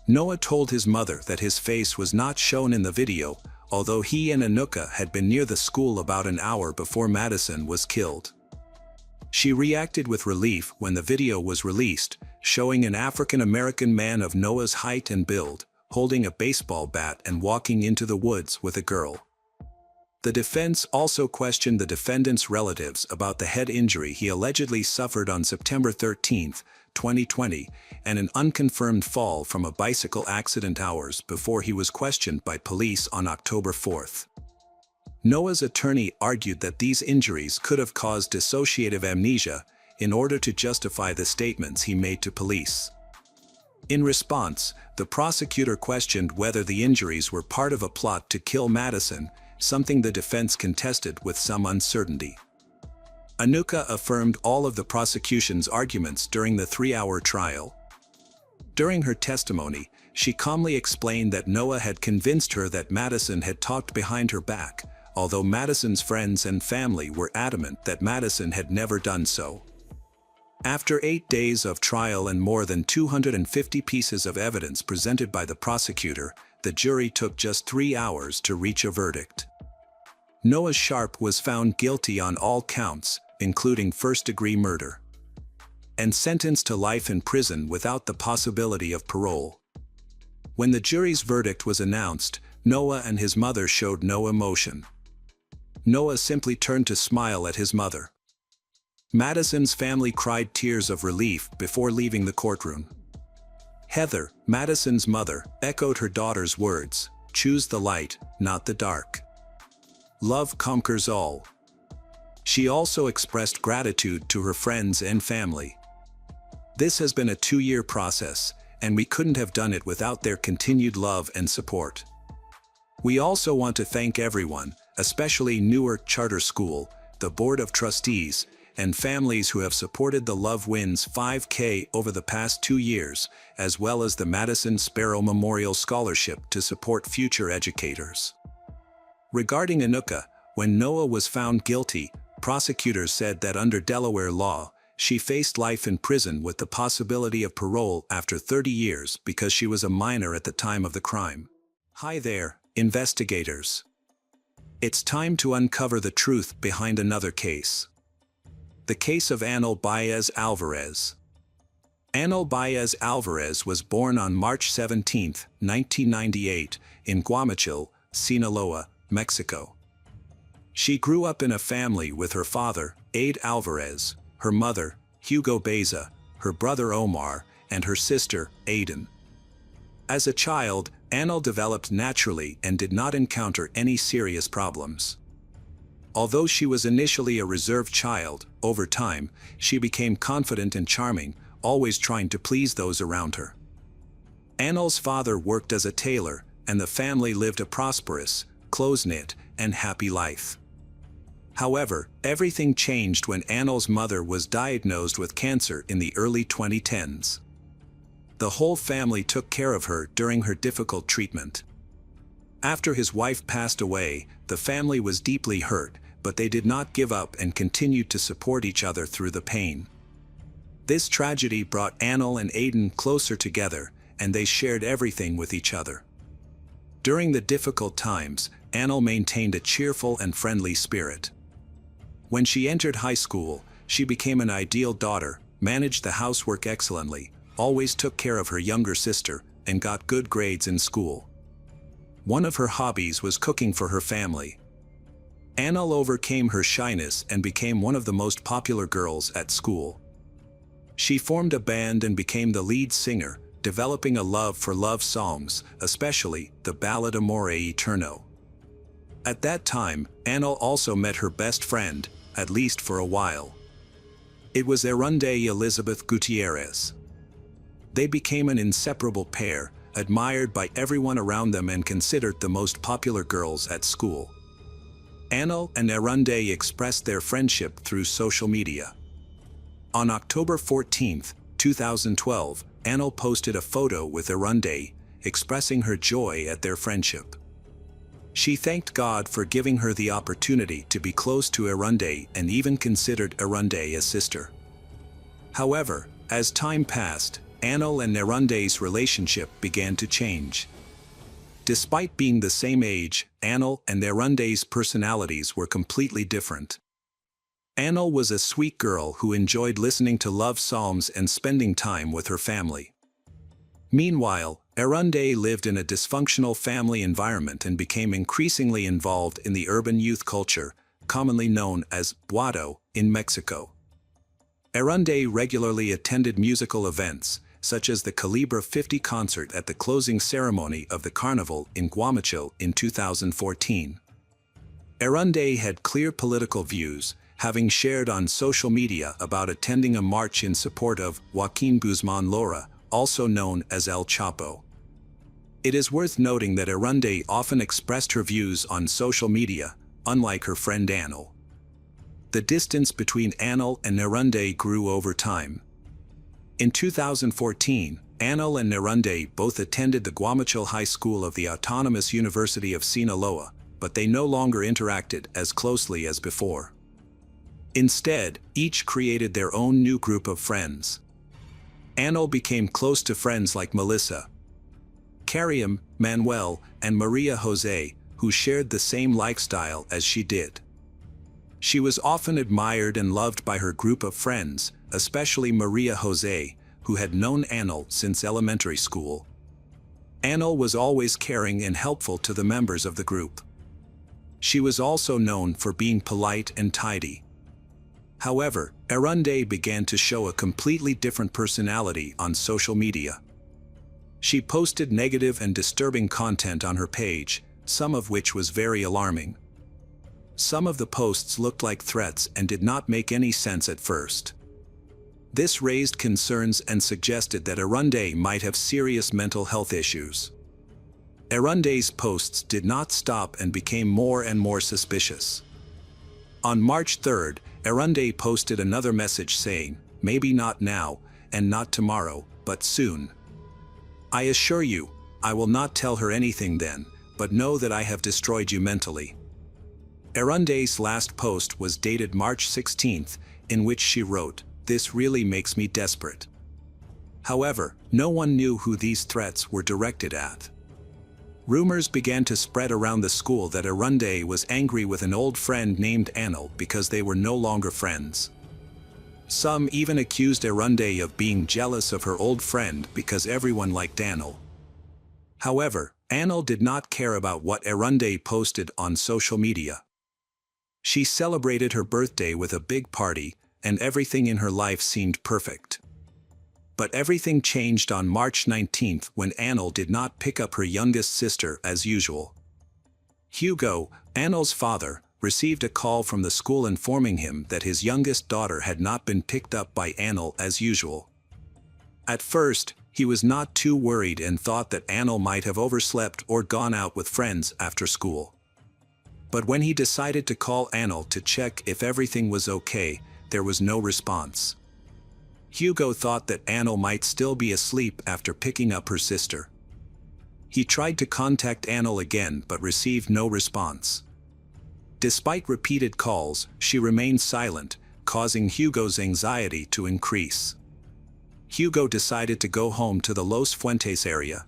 Noah told his mother that his face was not shown in the video, although he and Anuka had been near the school about an hour before Madison was killed. She reacted with relief when the video was released, showing an African-American man of Noah's height and build, holding a baseball bat and walking into the woods with a girl. The defense also questioned the defendant's relatives about the head injury he allegedly suffered on September 13, 2020, and an unconfirmed fall from a bicycle accident hours before he was questioned by police on October 4. Noah's attorney argued that these injuries could have caused dissociative amnesia in order to justify the statements he made to police. In response, the prosecutor questioned whether the injuries were part of a plot to kill Madison, something the defense contested with some uncertainty. Anuka affirmed all of the prosecution's arguments during the 3-hour trial. During her testimony, she calmly explained that Noah had convinced her that Madison had talked behind her back, although Madison's friends and family were adamant that Madison had never done so. After 8 days of trial and more than 250 pieces of evidence presented by the prosecutor, the jury took just 3 hours to reach a verdict. Noah Sharp was found guilty on all counts, including first-degree murder, and sentenced to life in prison without the possibility of parole. When the jury's verdict was announced, Noah and his mother showed no emotion. Noah simply turned to smile at his mother. Madison's family cried tears of relief before leaving the courtroom. Heather, Madison's mother, echoed her daughter's words, "Choose the light, not the dark. Love conquers all." She also expressed gratitude to her friends and family. "This has been a 2-year process, and we couldn't have done it without their continued love and support. We also want to thank everyone, especially Newark Charter School, the Board of Trustees, and families who have supported the Love Wins 5K over the past 2 years, as well as the Madison Sparrow Memorial Scholarship to support future educators." Regarding Anuka, when Noah was found guilty, prosecutors said that under Delaware law, she faced life in prison with the possibility of parole after 30 years because she was a minor at the time of the crime. Hi there, investigators. It's time to uncover the truth behind another case. The case of Anel Baez Alvarez. Anel Baez Alvarez was born on March 17, 1998, in Guamachil, Sinaloa, Mexico. She grew up in a family with her father, Aide Alvarez, her mother, Hugo Beza, her brother Omar, and her sister, Aiden. As a child, Anel developed naturally and did not encounter any serious problems. Although she was initially a reserved child, over time, she became confident and charming, always trying to please those around her. Anel's father worked as a tailor, and the family lived a prosperous, close-knit, and happy life. However, everything changed when Anel's mother was diagnosed with cancer in the early 2010s. The whole family took care of her during her difficult treatment. After his wife passed away, the family was deeply hurt, but they did not give up and continued to support each other through the pain. This tragedy brought Anel and Aiden closer together, and they shared everything with each other. During the difficult times, Anel maintained a cheerful and friendly spirit. When she entered high school, she became an ideal daughter, managed the housework excellently, always took care of her younger sister, and got good grades in school. One of her hobbies was cooking for her family. Anel overcame her shyness and became one of the most popular girls at school. She formed a band and became the lead singer, developing a love for love songs, especially the ballad Amore Eterno. At that time, Anel also met her best friend, at least for a while. It was Erunde Elizabeth Gutierrez. They became an inseparable pair, admired by everyone around them and considered the most popular girls at school. Anil and Erunde expressed their friendship through social media. On October 14, 2012, Anil posted a photo with Erunde, expressing her joy at their friendship. She thanked God for giving her the opportunity to be close to Erunde and even considered Erunde a sister. However, as time passed, Anil and Erunde's relationship began to change. Despite being the same age, Anil and Erunde's personalities were completely different. Anil was a sweet girl who enjoyed listening to love psalms and spending time with her family. Meanwhile, Erunde lived in a dysfunctional family environment and became increasingly involved in the urban youth culture, commonly known as Guado, in Mexico. Erunde regularly attended musical events, such as the Calibre 50 concert at the closing ceremony of the Carnival in Guamachil in 2014. Erunde had clear political views, having shared on social media about attending a march in support of Joaquin Guzman Lora, also known as El Chapo. It is worth noting that Erunde often expressed her views on social media, unlike her friend Anil. The distance between Anil and Erunde grew over time. In 2014, Anil and Erunde both attended the Guamachil High School of the Autonomous University of Sinaloa, but they no longer interacted as closely as before. Instead, each created their own new group of friends. Anil became close to friends like Melissa, Karim, Manuel, and Maria Jose, who shared the same lifestyle as she did. She was often admired and loved by her group of friends, especially Maria Jose, who had known Anil since elementary school. Anil was always caring and helpful to the members of the group. She was also known for being polite and tidy. However, Erunde began to show a completely different personality on social media. She posted negative and disturbing content on her page, some of which was very alarming. Some of the posts looked like threats and did not make any sense at first. This raised concerns and suggested that Erunde might have serious mental health issues. Erunde's posts did not stop and became more and more suspicious. On March 3rd, Erunde posted another message saying, "Maybe not now, and not tomorrow, but soon. I assure you, I will not tell her anything then, but know that I have destroyed you mentally." Erunde's last post was dated March 16th, in which she wrote, "This really makes me desperate." However, no one knew who these threats were directed at. Rumors began to spread around the school that Erunde was angry with an old friend named Anil because they were no longer friends. Some even accused Erunde of being jealous of her old friend because everyone liked Anil. However, Anil did not care about what Erunde posted on social media. She celebrated her birthday with a big party, and everything in her life seemed perfect. But everything changed on March 19th when Anil did not pick up her youngest sister as usual. Hugo, Anil's father, received a call from the school informing him that his youngest daughter had not been picked up by Anil as usual. At first, he was not too worried and thought that Anil might have overslept or gone out with friends after school. But when he decided to call Anil to check if everything was okay, there was no response. Hugo thought that Anil might still be asleep after picking up her sister. He tried to contact Anil again but received no response. Despite repeated calls, she remained silent, causing Hugo's anxiety to increase. Hugo decided to go home to the Los Fuentes area.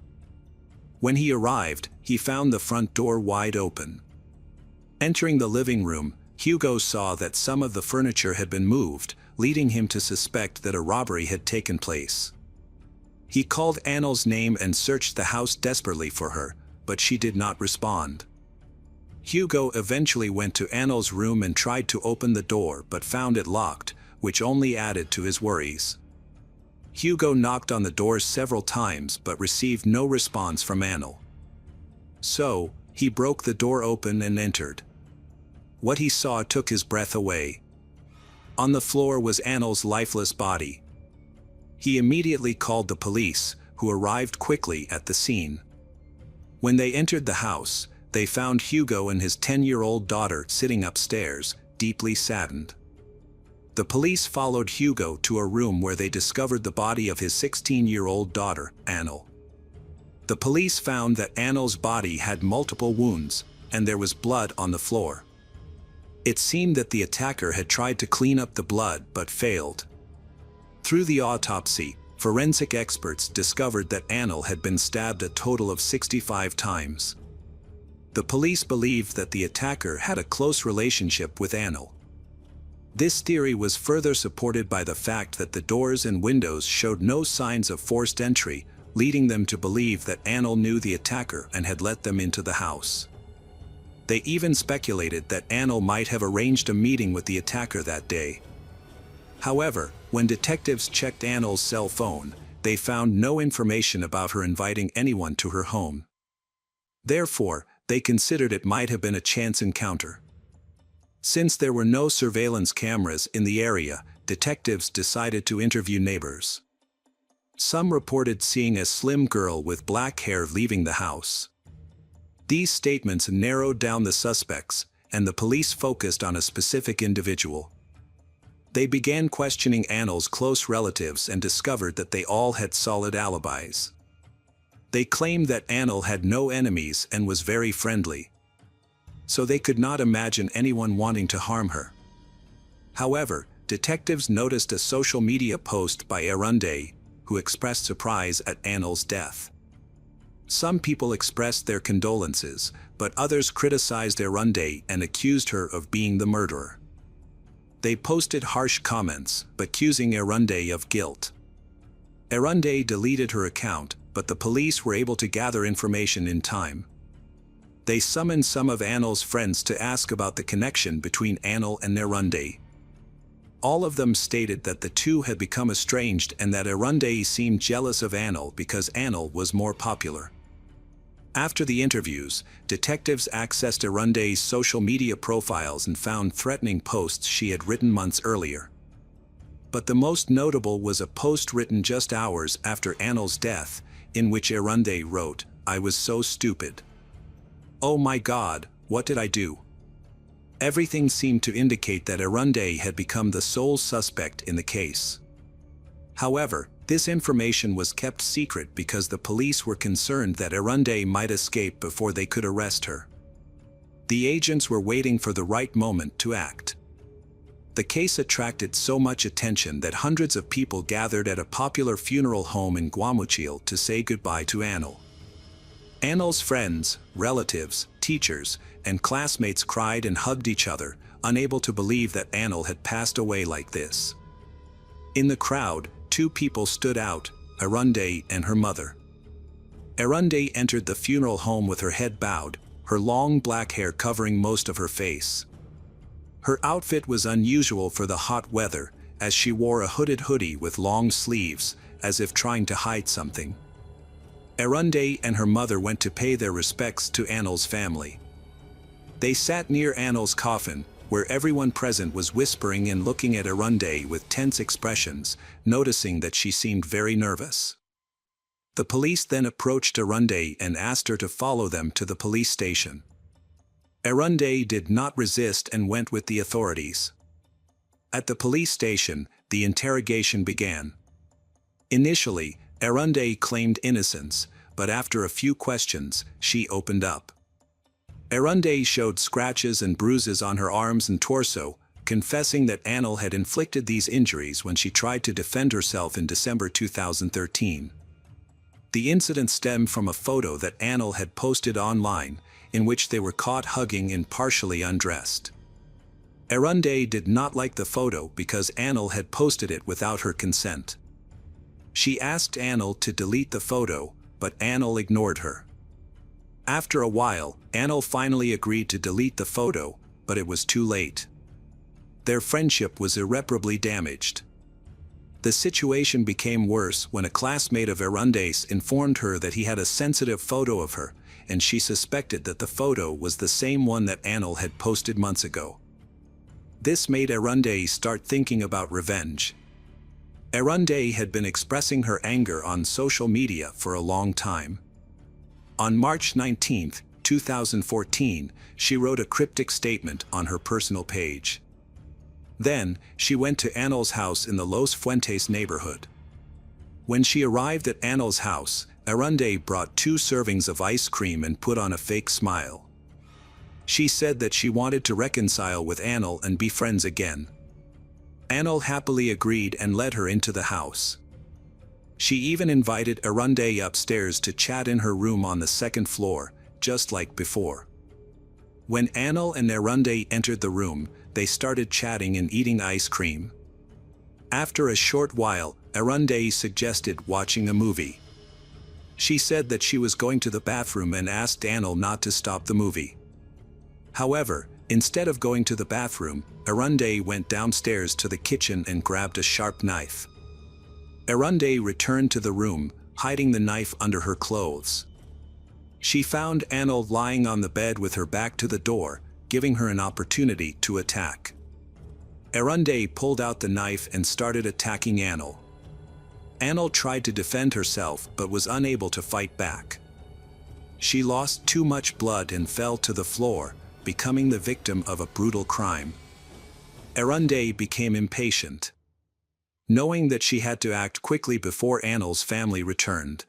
When he arrived, he found the front door wide open. Entering the living room, Hugo saw that some of the furniture had been moved, leading him to suspect that a robbery had taken place. He called Anil's name and searched the house desperately for her, but she did not respond. Hugo eventually went to Anil's room and tried to open the door but found it locked, which only added to his worries. Hugo knocked on the door several times but received no response from Anil. So, he broke the door open and entered. What he saw took his breath away. On the floor was Anil's lifeless body. He immediately called the police, who arrived quickly at the scene. When they entered the house, they found Hugo and his 10-year-old daughter sitting upstairs, deeply saddened. The police followed Hugo to a room where they discovered the body of his 16-year-old daughter, Annel. The police found that Annel's body had multiple wounds, and there was blood on the floor. It seemed that the attacker had tried to clean up the blood but failed. Through the autopsy, forensic experts discovered that Annel had been stabbed a total of 65 times. The police believed that the attacker had a close relationship with Annel. This theory was further supported by the fact that the doors and windows showed no signs of forced entry, leading them to believe that Annel knew the attacker and had let them into the house. They even speculated that Annel might have arranged a meeting with the attacker that day. However, when detectives checked Annel's cell phone, they found no information about her inviting anyone to her home. Therefore, they considered it might have been a chance encounter. Since there were no surveillance cameras in the area, detectives decided to interview neighbors. Some reported seeing a slim girl with black hair leaving the house. These statements narrowed down the suspects, and the police focused on a specific individual. They began questioning Annel's close relatives and discovered that they all had solid alibis. They claimed that Annel had no enemies and was very friendly, so they could not imagine anyone wanting to harm her. However, detectives noticed a social media post by Erunde, who expressed surprise at Annel's death. Some people expressed their condolences, but others criticized Erunde and accused her of being the murderer. They posted harsh comments, accusing Erunde of guilt. Erunde deleted her account, but the police were able to gather information in time. They summoned some of Annel's friends to ask about the connection between Annel and Erunde. All of them stated that the two had become estranged and that Erunde seemed jealous of Annel because Annel was more popular. After the interviews, detectives accessed Erunde's social media profiles and found threatening posts she had written months earlier. But the most notable was a post written just hours after Annel's death, in which Erunde wrote, "I was so stupid. Oh my God, what did I do?" Everything seemed to indicate that Erunde had become the sole suspect in the case. However, this information was kept secret because the police were concerned that Erunde might escape before they could arrest her. The agents were waiting for the right moment to act. The case attracted so much attention that hundreds of people gathered at a popular funeral home in Guamuchil to say goodbye to Annel. Annel's friends, relatives, teachers, and classmates cried and hugged each other, unable to believe that Annel had passed away like this. In the crowd, two people stood out, Erunde and her mother. Erunde entered the funeral home with her head bowed, her long black hair covering most of her face. Her outfit was unusual for the hot weather, as she wore a hooded hoodie with long sleeves, as if trying to hide something. Erunde and her mother went to pay their respects to Annel's family. They sat near Annel's coffin, where everyone present was whispering and looking at Erunde with tense expressions, noticing that she seemed very nervous. The police then approached Erunde and asked her to follow them to the police station. Erunde did not resist and went with the authorities. At the police station, the interrogation began. Initially, Erunde claimed innocence, but after a few questions, she opened up. Erunde showed scratches and bruises on her arms and torso, confessing that Annel had inflicted these injuries when she tried to defend herself in December 2013. The incident stemmed from a photo that Annel had posted online, in which they were caught hugging and partially undressed. Erunde did not like the photo because Annel had posted it without her consent. She asked Annel to delete the photo, but Annel ignored her. After a while, Annel finally agreed to delete the photo, but it was too late. Their friendship was irreparably damaged. The situation became worse when a classmate of Erunde's informed her that he had a sensitive photo of her, and she suspected that the photo was the same one that Annel had posted months ago. This made Erunde start thinking about revenge. Erunde had been expressing her anger on social media for a long time. On March 19, 2014, she wrote a cryptic statement on her personal page. Then, she went to Anel's house in the Los Fuentes neighborhood. When she arrived at Anel's house, Arunde brought 2 servings of ice cream and put on a fake smile. She said that she wanted to reconcile with Anel and be friends again. Anel happily agreed and led her into the house. She even invited Arunde upstairs to chat in her room on the 2nd floor, just like before. When Anel and Arunde entered the room, they started chatting and eating ice cream. After a short while, Arunde suggested watching a movie. She said that she was going to the bathroom and asked Anel not to stop the movie. However, instead of going to the bathroom, Arunde went downstairs to the kitchen and grabbed a sharp knife. Arunde returned to the room, hiding the knife under her clothes. She found Anel lying on the bed with her back to the door, giving her an opportunity to attack. Arunde pulled out the knife and started attacking Anel. Anel tried to defend herself but was unable to fight back. She lost too much blood and fell to the floor, becoming the victim of a brutal crime. Arunde became impatient. Knowing that she had to act quickly before Anel's family returned,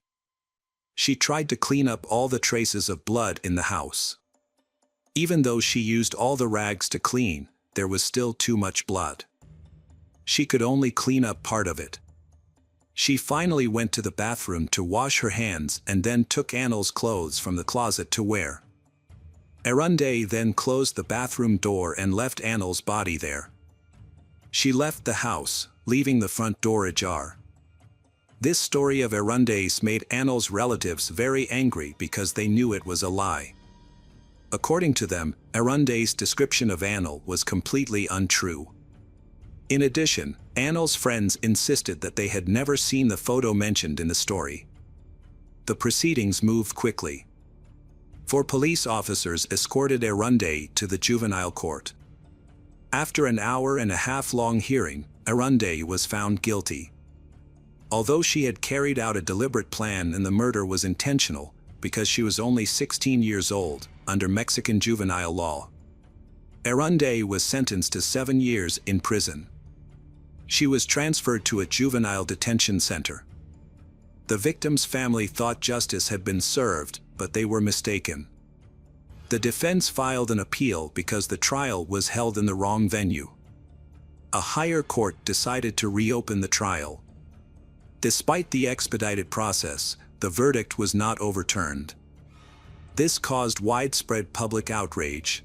she tried to clean up all the traces of blood in the house. Even though she used all the rags to clean, there was still too much blood. She could only clean up part of it. She finally went to the bathroom to wash her hands and then took Anel's clothes from the closet to wear. Arunde then closed the bathroom door and left Anel's body there. She left the house, leaving the front door ajar. This story of Arunde's made Anel's relatives very angry because they knew it was a lie. According to them, Arunde's description of Anel was completely untrue. In addition, Anel's friends insisted that they had never seen the photo mentioned in the story. The proceedings moved quickly. 4 police officers escorted Arunde to the juvenile court. After an hour-and-a-half-long hearing, Arunde was found guilty. Although she had carried out a deliberate plan and the murder was intentional, because she was only 16 years old, under Mexican juvenile law, Arunde was sentenced to 7 years in prison. She was transferred to a juvenile detention center. The victim's family thought justice had been served, but they were mistaken. The defense filed an appeal because the trial was held in the wrong venue. A higher court decided to reopen the trial. Despite the expedited process, the verdict was not overturned. This caused widespread public outrage.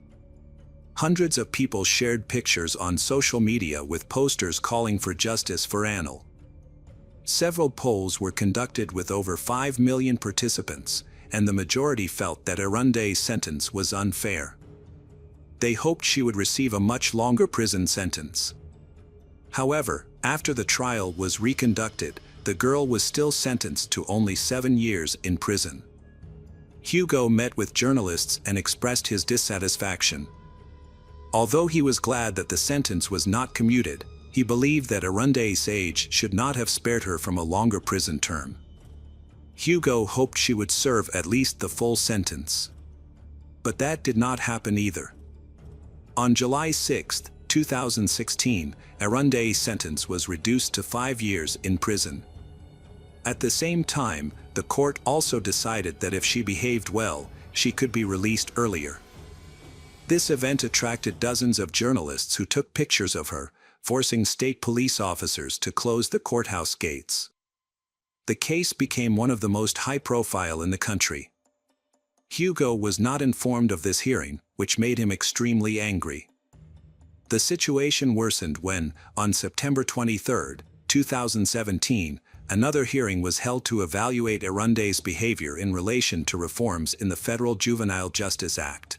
Hundreds of people shared pictures on social media with posters calling for justice for Anel. Several polls were conducted with over 5 million participants, and the majority felt that Arunde's sentence was unfair. They hoped she would receive a much longer prison sentence. However, after the trial was reconducted, the girl was still sentenced to only 7 years in prison. Hugo met with journalists and expressed his dissatisfaction. Although he was glad that the sentence was not commuted, he believed that Arunde's age should not have spared her from a longer prison term. Hugo hoped she would serve at least the full sentence. But that did not happen either. On July 6, 2016, Arunde's sentence was reduced to 5 years in prison. At the same time, the court also decided that if she behaved well, she could be released earlier. This event attracted dozens of journalists who took pictures of her, forcing state police officers to close the courthouse gates. The case became one of the most high-profile in the country. Hugo was not informed of this hearing, which made him extremely angry. The situation worsened when, on September 23, 2017, another hearing was held to evaluate Arunde's behavior in relation to reforms in the Federal Juvenile Justice Act.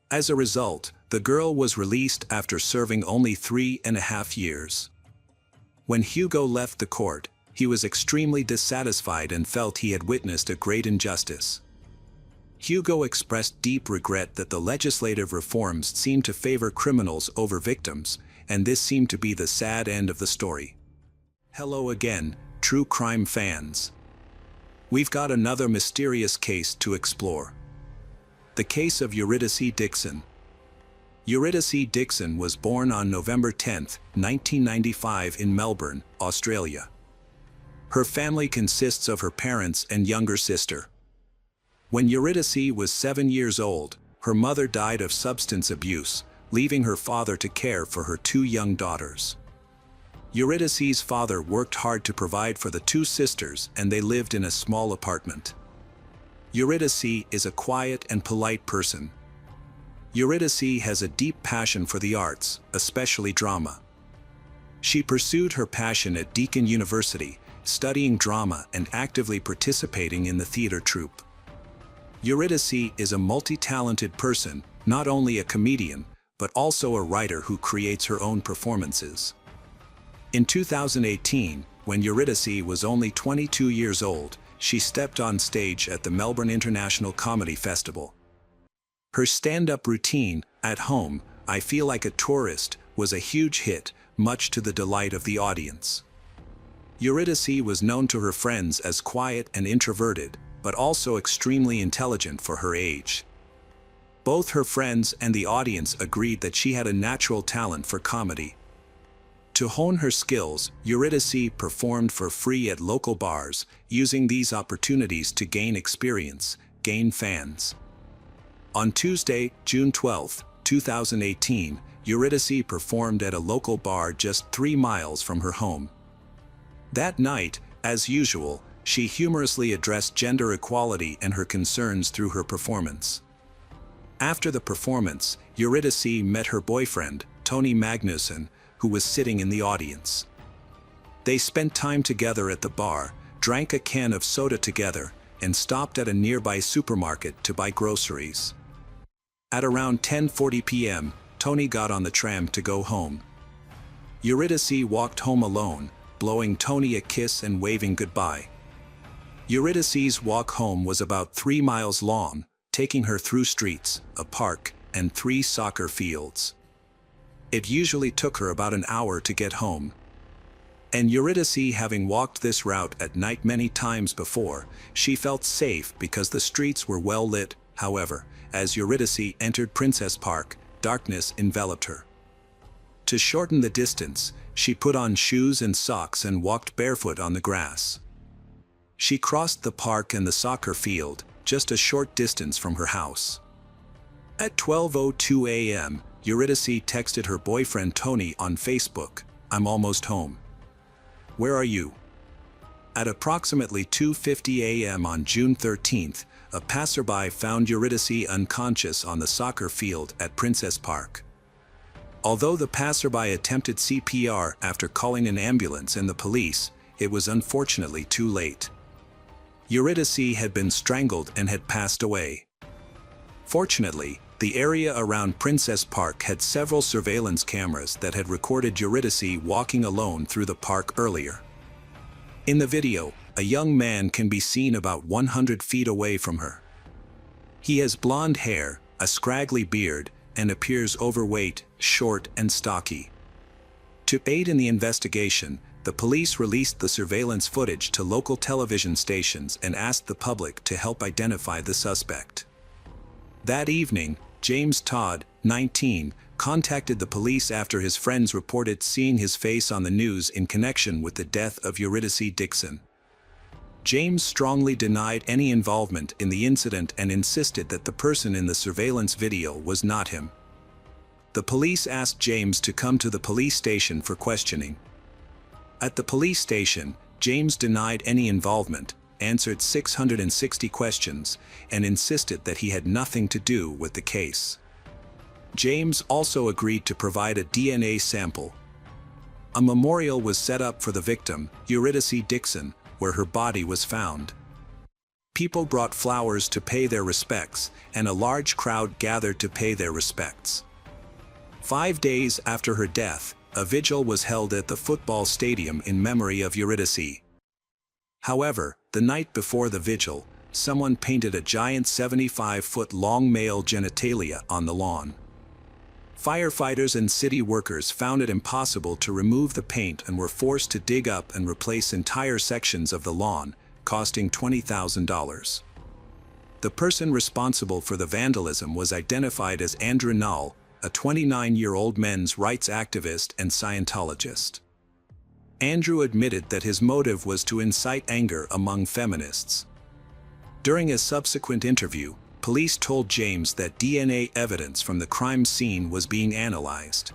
As a result, the girl was released after serving only 3.5 years. When Hugo left the court, he was extremely dissatisfied and felt he had witnessed a great injustice. Hugo expressed deep regret that the legislative reforms seemed to favor criminals over victims, and this seemed to be the sad end of the story. Hello again, true crime fans. We've got another mysterious case to explore. The case of Eurydice Dixon. Eurydice Dixon was born on November 10, 1995 in Melbourne, Australia. Her family consists of her parents and younger sister. When Eurydice was 7 years old, her mother died of substance abuse, leaving her father to care for her 2 young daughters. Eurydice's father worked hard to provide for the 2 sisters, and they lived in a small apartment. Eurydice is a quiet and polite person. Eurydice has a deep passion for the arts, especially drama. She pursued her passion at Deakin University, studying drama and actively participating in the theater troupe. Eurydice is a multi-talented person, not only a comedian, but also a writer who creates her own performances. In 2018, when Eurydice was only 22 years old, she stepped on stage at the Melbourne International Comedy Festival. Her stand-up routine, "At Home, I Feel Like a Tourist," was a huge hit, much to the delight of the audience. Eurydice was known to her friends as quiet and introverted, but also extremely intelligent for her age. Both her friends and the audience agreed that she had a natural talent for comedy. To hone her skills, Eurydice performed for free at local bars, using these opportunities to gain experience, gain fans. On Tuesday, June 12, 2018, Eurydice performed at a local bar just 3 miles from her home. That night, as usual, she humorously addressed gender equality and her concerns through her performance. After the performance, Eurydice met her boyfriend, Tony Magnuson, who was sitting in the audience. They spent time together at the bar, drank a can of soda together, and stopped at a nearby supermarket to buy groceries. At around 10:40 p.m., Tony got on the tram to go home. Eurydice walked home alone, blowing Tony a kiss and waving goodbye. Eurydice's walk home was about 3 miles long, taking her through streets, a park, and 3 soccer fields. It usually took her about an hour to get home. And Eurydice, having walked this route at night many times before, she felt safe because the streets were well lit. However, as Eurydice entered Princess Park, darkness enveloped her. To shorten the distance, she put on shoes and socks and walked barefoot on the grass. She crossed the park and the soccer field, just a short distance from her house. At 12:02 a.m., Eurydice texted her boyfriend Tony on Facebook, "I'm almost home. Where are you?" At approximately 2:50 a.m. on June 13th, a passerby found Eurydice unconscious on the soccer field at Princess Park. Although the passerby attempted CPR after calling an ambulance and the police, it was unfortunately too late. Eurydice had been strangled and had passed away. Fortunately, the area around Princess Park had several surveillance cameras that had recorded Eurydice walking alone through the park earlier. In the video, a young man can be seen about 100 feet away from her. He has blonde hair, a scraggly beard, and appears overweight, short, and stocky. To aid in the investigation, the police released the surveillance footage to local television stations and asked the public to help identify the suspect. That evening, James Todd, 19, contacted the police after his friends reported seeing his face on the news in connection with the death of Eurydice Dixon. James strongly denied any involvement in the incident and insisted that the person in the surveillance video was not him. The police asked James to come to the police station for questioning. At the police station, James denied any involvement, answered 660 questions, and insisted that he had nothing to do with the case. James also agreed to provide a DNA sample. A memorial was set up for the victim, Eurydice Dixon, where her body was found. People brought flowers to pay their respects, and a large crowd gathered to pay their respects. 5 days after her death, a vigil was held at the football stadium in memory of Eurydice. However, the night before the vigil, someone painted a giant 75-foot-long male genitalia on the lawn. Firefighters and city workers found it impossible to remove the paint and were forced to dig up and replace entire sections of the lawn, costing $20,000. The person responsible for the vandalism was identified as Andrew Null, a 29-year-old men's rights activist and Scientologist. Andrew admitted that his motive was to incite anger among feminists. During a subsequent interview, police told James that DNA evidence from the crime scene was being analyzed.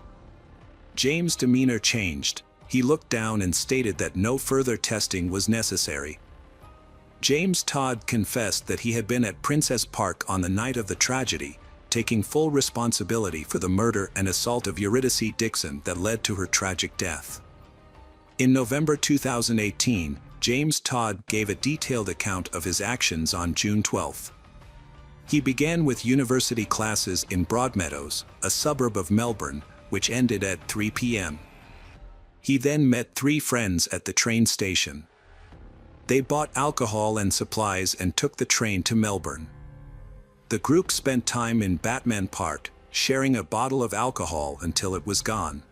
James' demeanor changed. He looked down and stated that no further testing was necessary. James Todd confessed that he had been at Princess Park on the night of the tragedy, taking full responsibility for the murder and assault of Eurydice Dixon that led to her tragic death. In November 2018, James Todd gave a detailed account of his actions on June 12. He began with university classes in Broadmeadows, a suburb of Melbourne, which ended at 3 p.m. He then met 3 friends at the train station. They bought alcohol and supplies and took the train to Melbourne. The group spent time in Batman Park, sharing a bottle of alcohol until it was gone.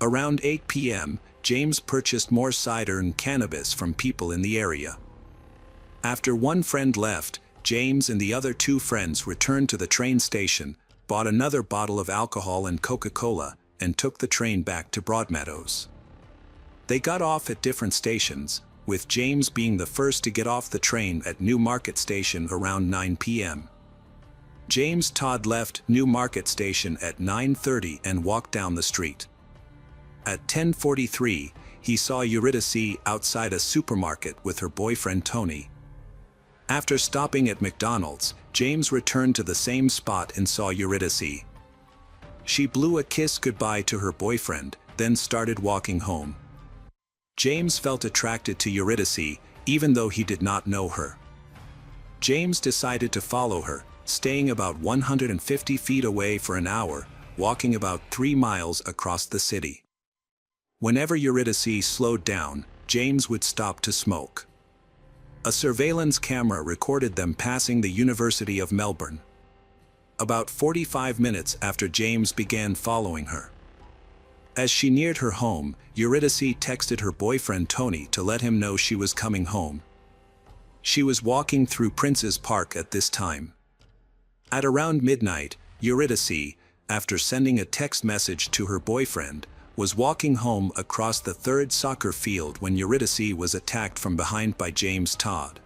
Around 8 p.m., James purchased more cider and cannabis from people in the area. After one friend left, James and the other 2 friends returned to the train station, bought another bottle of alcohol and Coca-Cola, and took the train back to Broadmeadows. They got off at different stations, with James being the first to get off the train at Newmarket Station around 9 p.m. James Todd left Newmarket Station at 9:30 and walked down the street. At 10:43, he saw Eurydice outside a supermarket with her boyfriend Tony. After stopping at McDonald's, James returned to the same spot and saw Eurydice. She blew a kiss goodbye to her boyfriend, then started walking home. James felt attracted to Eurydice, even though he did not know her. James decided to follow her, staying about 150 feet away for an hour, walking about 3 miles across the city. Whenever Eurydice slowed down, James would stop to smoke. A surveillance camera recorded them passing the University of Melbourne. About 45 minutes after James began following her. As she neared her home, Eurydice texted her boyfriend Tony to let him know she was coming home. She was walking through Prince's Park at this time. At around midnight, Eurydice, after sending a text message to her boyfriend, was walking home across the 3rd soccer field when Eurydice was attacked from behind by James Todd.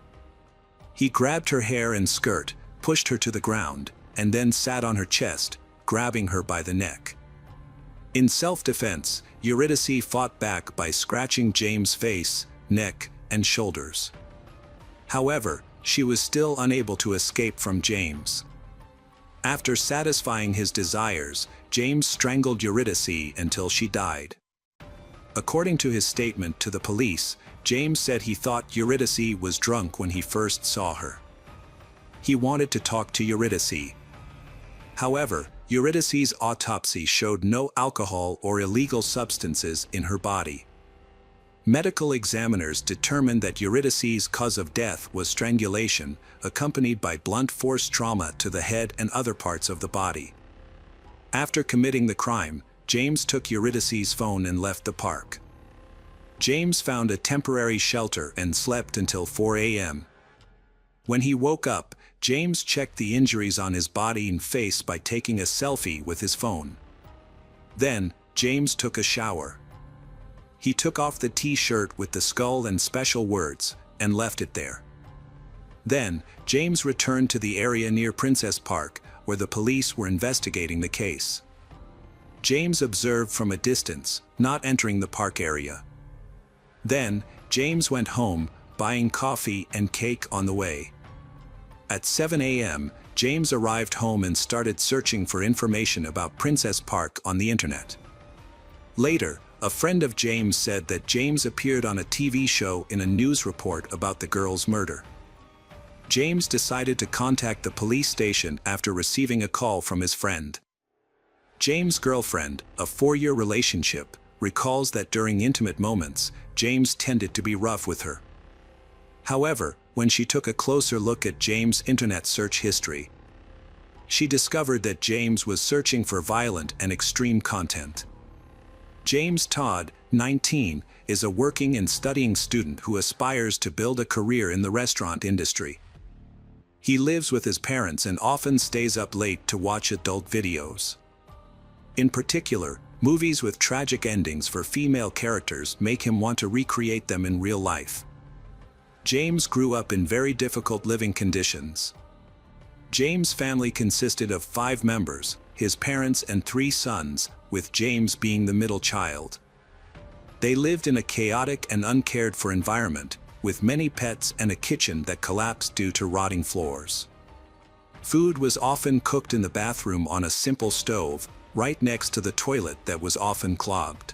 He grabbed her hair and skirt, pushed her to the ground, and then sat on her chest, grabbing her by the neck. In self-defense, Eurydice fought back by scratching James' face, neck, and shoulders. However, she was still unable to escape from James. After satisfying his desires, James strangled Eurydice until she died. According to his statement to the police, James said he thought Eurydice was drunk when he first saw her. He wanted to talk to Eurydice. However, Eurydice's autopsy showed no alcohol or illegal substances in her body. Medical examiners determined that Eurydice's cause of death was strangulation, accompanied by blunt force trauma to the head and other parts of the body. After committing the crime, James took Eurydice's phone and left the park. James found a temporary shelter and slept until 4 a.m. When he woke up, James checked the injuries on his body and face by taking a selfie with his phone. Then, James took a shower. He took off the T-shirt with the skull and special words, and left it there. Then, James returned to the area near Princess Park, where the police were investigating the case. James observed from a distance, not entering the park area. Then, James went home, buying coffee and cake on the way. At 7 a.m., James arrived home and started searching for information about Princess Park on the internet. Later, a friend of James said that James appeared on a TV show in a news report about the girl's murder. James decided to contact the police station after receiving a call from his friend. James' girlfriend, a 4-year relationship, recalls that during intimate moments, James tended to be rough with her. However, when she took a closer look at James' internet search history, she discovered that James was searching for violent and extreme content. James Todd, 19, is a working and studying student who aspires to build a career in the restaurant industry. He lives with his parents and often stays up late to watch adult videos. In particular, movies with tragic endings for female characters make him want to recreate them in real life. James grew up in very difficult living conditions. James' family consisted of 5 members, his parents and 3 sons, with James being the middle child. They lived in a chaotic and uncared-for environment, with many pets and a kitchen that collapsed due to rotting floors. Food was often cooked in the bathroom on a simple stove, right next to the toilet that was often clogged.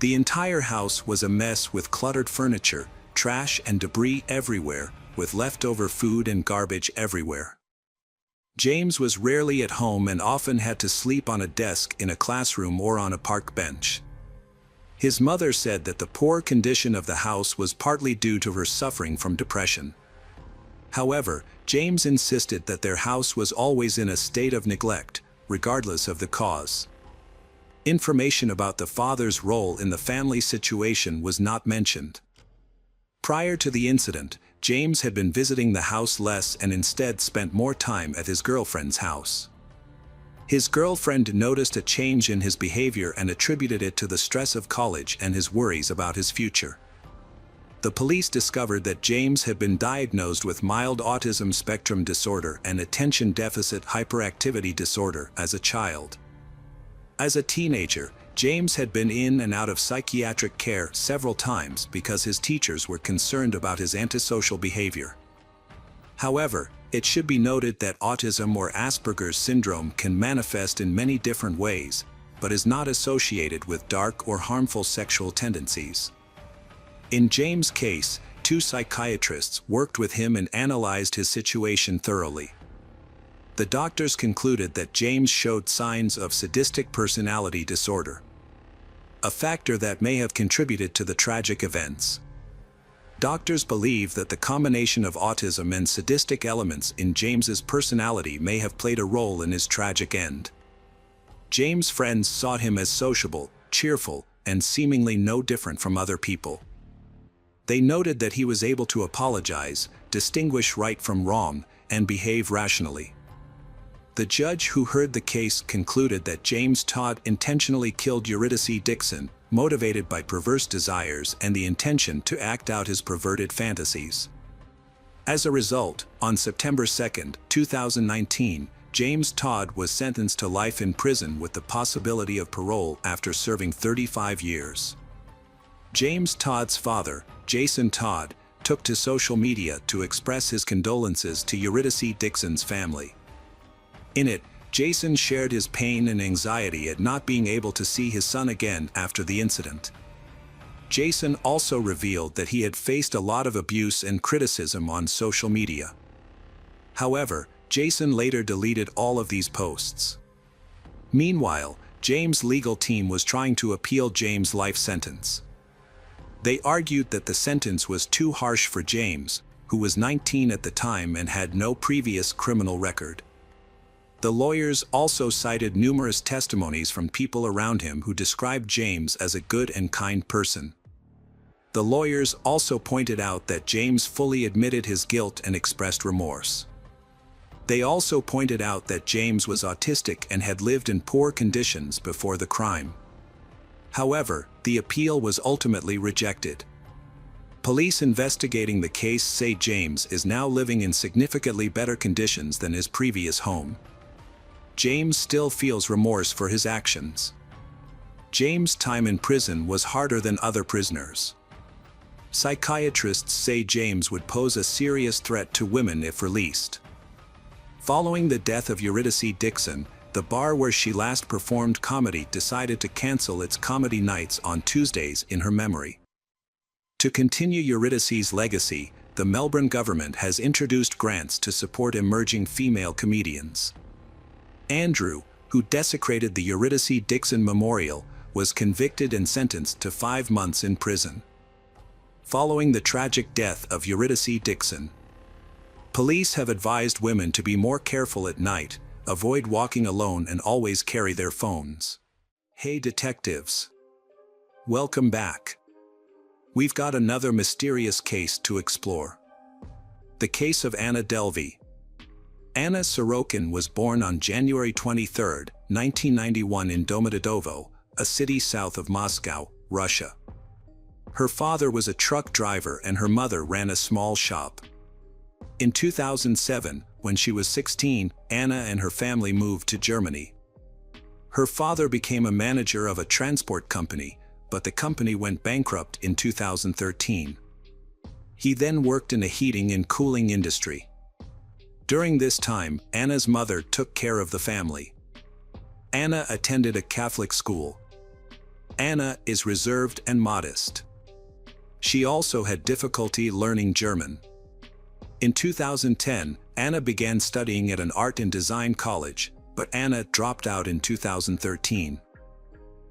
The entire house was a mess with cluttered furniture, trash and debris everywhere, with leftover food and garbage everywhere. James was rarely at home and often had to sleep on a desk in a classroom or on a park bench. His mother said that the poor condition of the house was partly due to her suffering from depression. However, James insisted that their house was always in a state of neglect, regardless of the cause. Information about the father's role in the family situation was not mentioned. Prior to the incident, James had been visiting the house less and instead spent more time at his girlfriend's house. His girlfriend noticed a change in his behavior and attributed it to the stress of college and his worries about his future. The police discovered that James had been diagnosed with mild autism spectrum disorder and attention deficit hyperactivity disorder as a child. As a teenager, James had been in and out of psychiatric care several times because his teachers were concerned about his antisocial behavior. However, it should be noted that autism or Asperger's syndrome can manifest in many different ways, but is not associated with dark or harmful sexual tendencies. In James' case, 2 psychiatrists worked with him and analyzed his situation thoroughly. The doctors concluded that James showed signs of sadistic personality disorder, a factor that may have contributed to the tragic events. Doctors believe that the combination of autism and sadistic elements in James's personality may have played a role in his tragic end. James' friends saw him as sociable, cheerful, and seemingly no different from other people. They noted that he was able to apologize, distinguish right from wrong, and behave rationally. The judge who heard the case concluded that James Todd intentionally killed Eurydice Dixon, motivated by perverse desires and the intention to act out his perverted fantasies. As a result, on September 2, 2019, James Todd was sentenced to life in prison with the possibility of parole after serving 35 years. James Todd's father, Jason Todd, took to social media to express his condolences to Eurydice Dixon's family. In it, Jason shared his pain and anxiety at not being able to see his son again after the incident. Jason also revealed that he had faced a lot of abuse and criticism on social media. However, Jason later deleted all of these posts. Meanwhile, James' legal team was trying to appeal James' life sentence. They argued that the sentence was too harsh for James, who was 19 at the time and had no previous criminal record. The lawyers also cited numerous testimonies from people around him who described James as a good and kind person. The lawyers also pointed out that James fully admitted his guilt and expressed remorse. They also pointed out that James was autistic and had lived in poor conditions before the crime. However, the appeal was ultimately rejected. Police investigating the case say James is now living in significantly better conditions than his previous home. James still feels remorse for his actions. James' time in prison was harder than other prisoners. Psychiatrists say James would pose a serious threat to women if released. Following the death of Eurydice Dixon, the bar where she last performed comedy decided to cancel its comedy nights on Tuesdays in her memory. To continue Eurydice's legacy, the Melbourne government has introduced grants to support emerging female comedians. Andrew, who desecrated the Eurydice Dixon Memorial, was convicted and sentenced to 5 months in prison. Following the tragic death of Eurydice Dixon, police have advised women to be more careful at night, avoid walking alone and always carry their phones. Hey detectives! Welcome back. We've got another mysterious case to explore. The case of Anna Delvey. Anna Sorokin was born on January 23, 1991 in Domodedovo, a city south of Moscow, Russia. Her father was a truck driver and her mother ran a small shop. In 2007, when she was 16, Anna and her family moved to Germany. Her father became a manager of a transport company, but the company went bankrupt in 2013. He then worked in a heating and cooling industry. During this time, Anna's mother took care of the family. Anna attended a Catholic school. Anna is reserved and modest. She also had difficulty learning German. In 2010, Anna began studying at an art and design college, but Anna dropped out in 2013.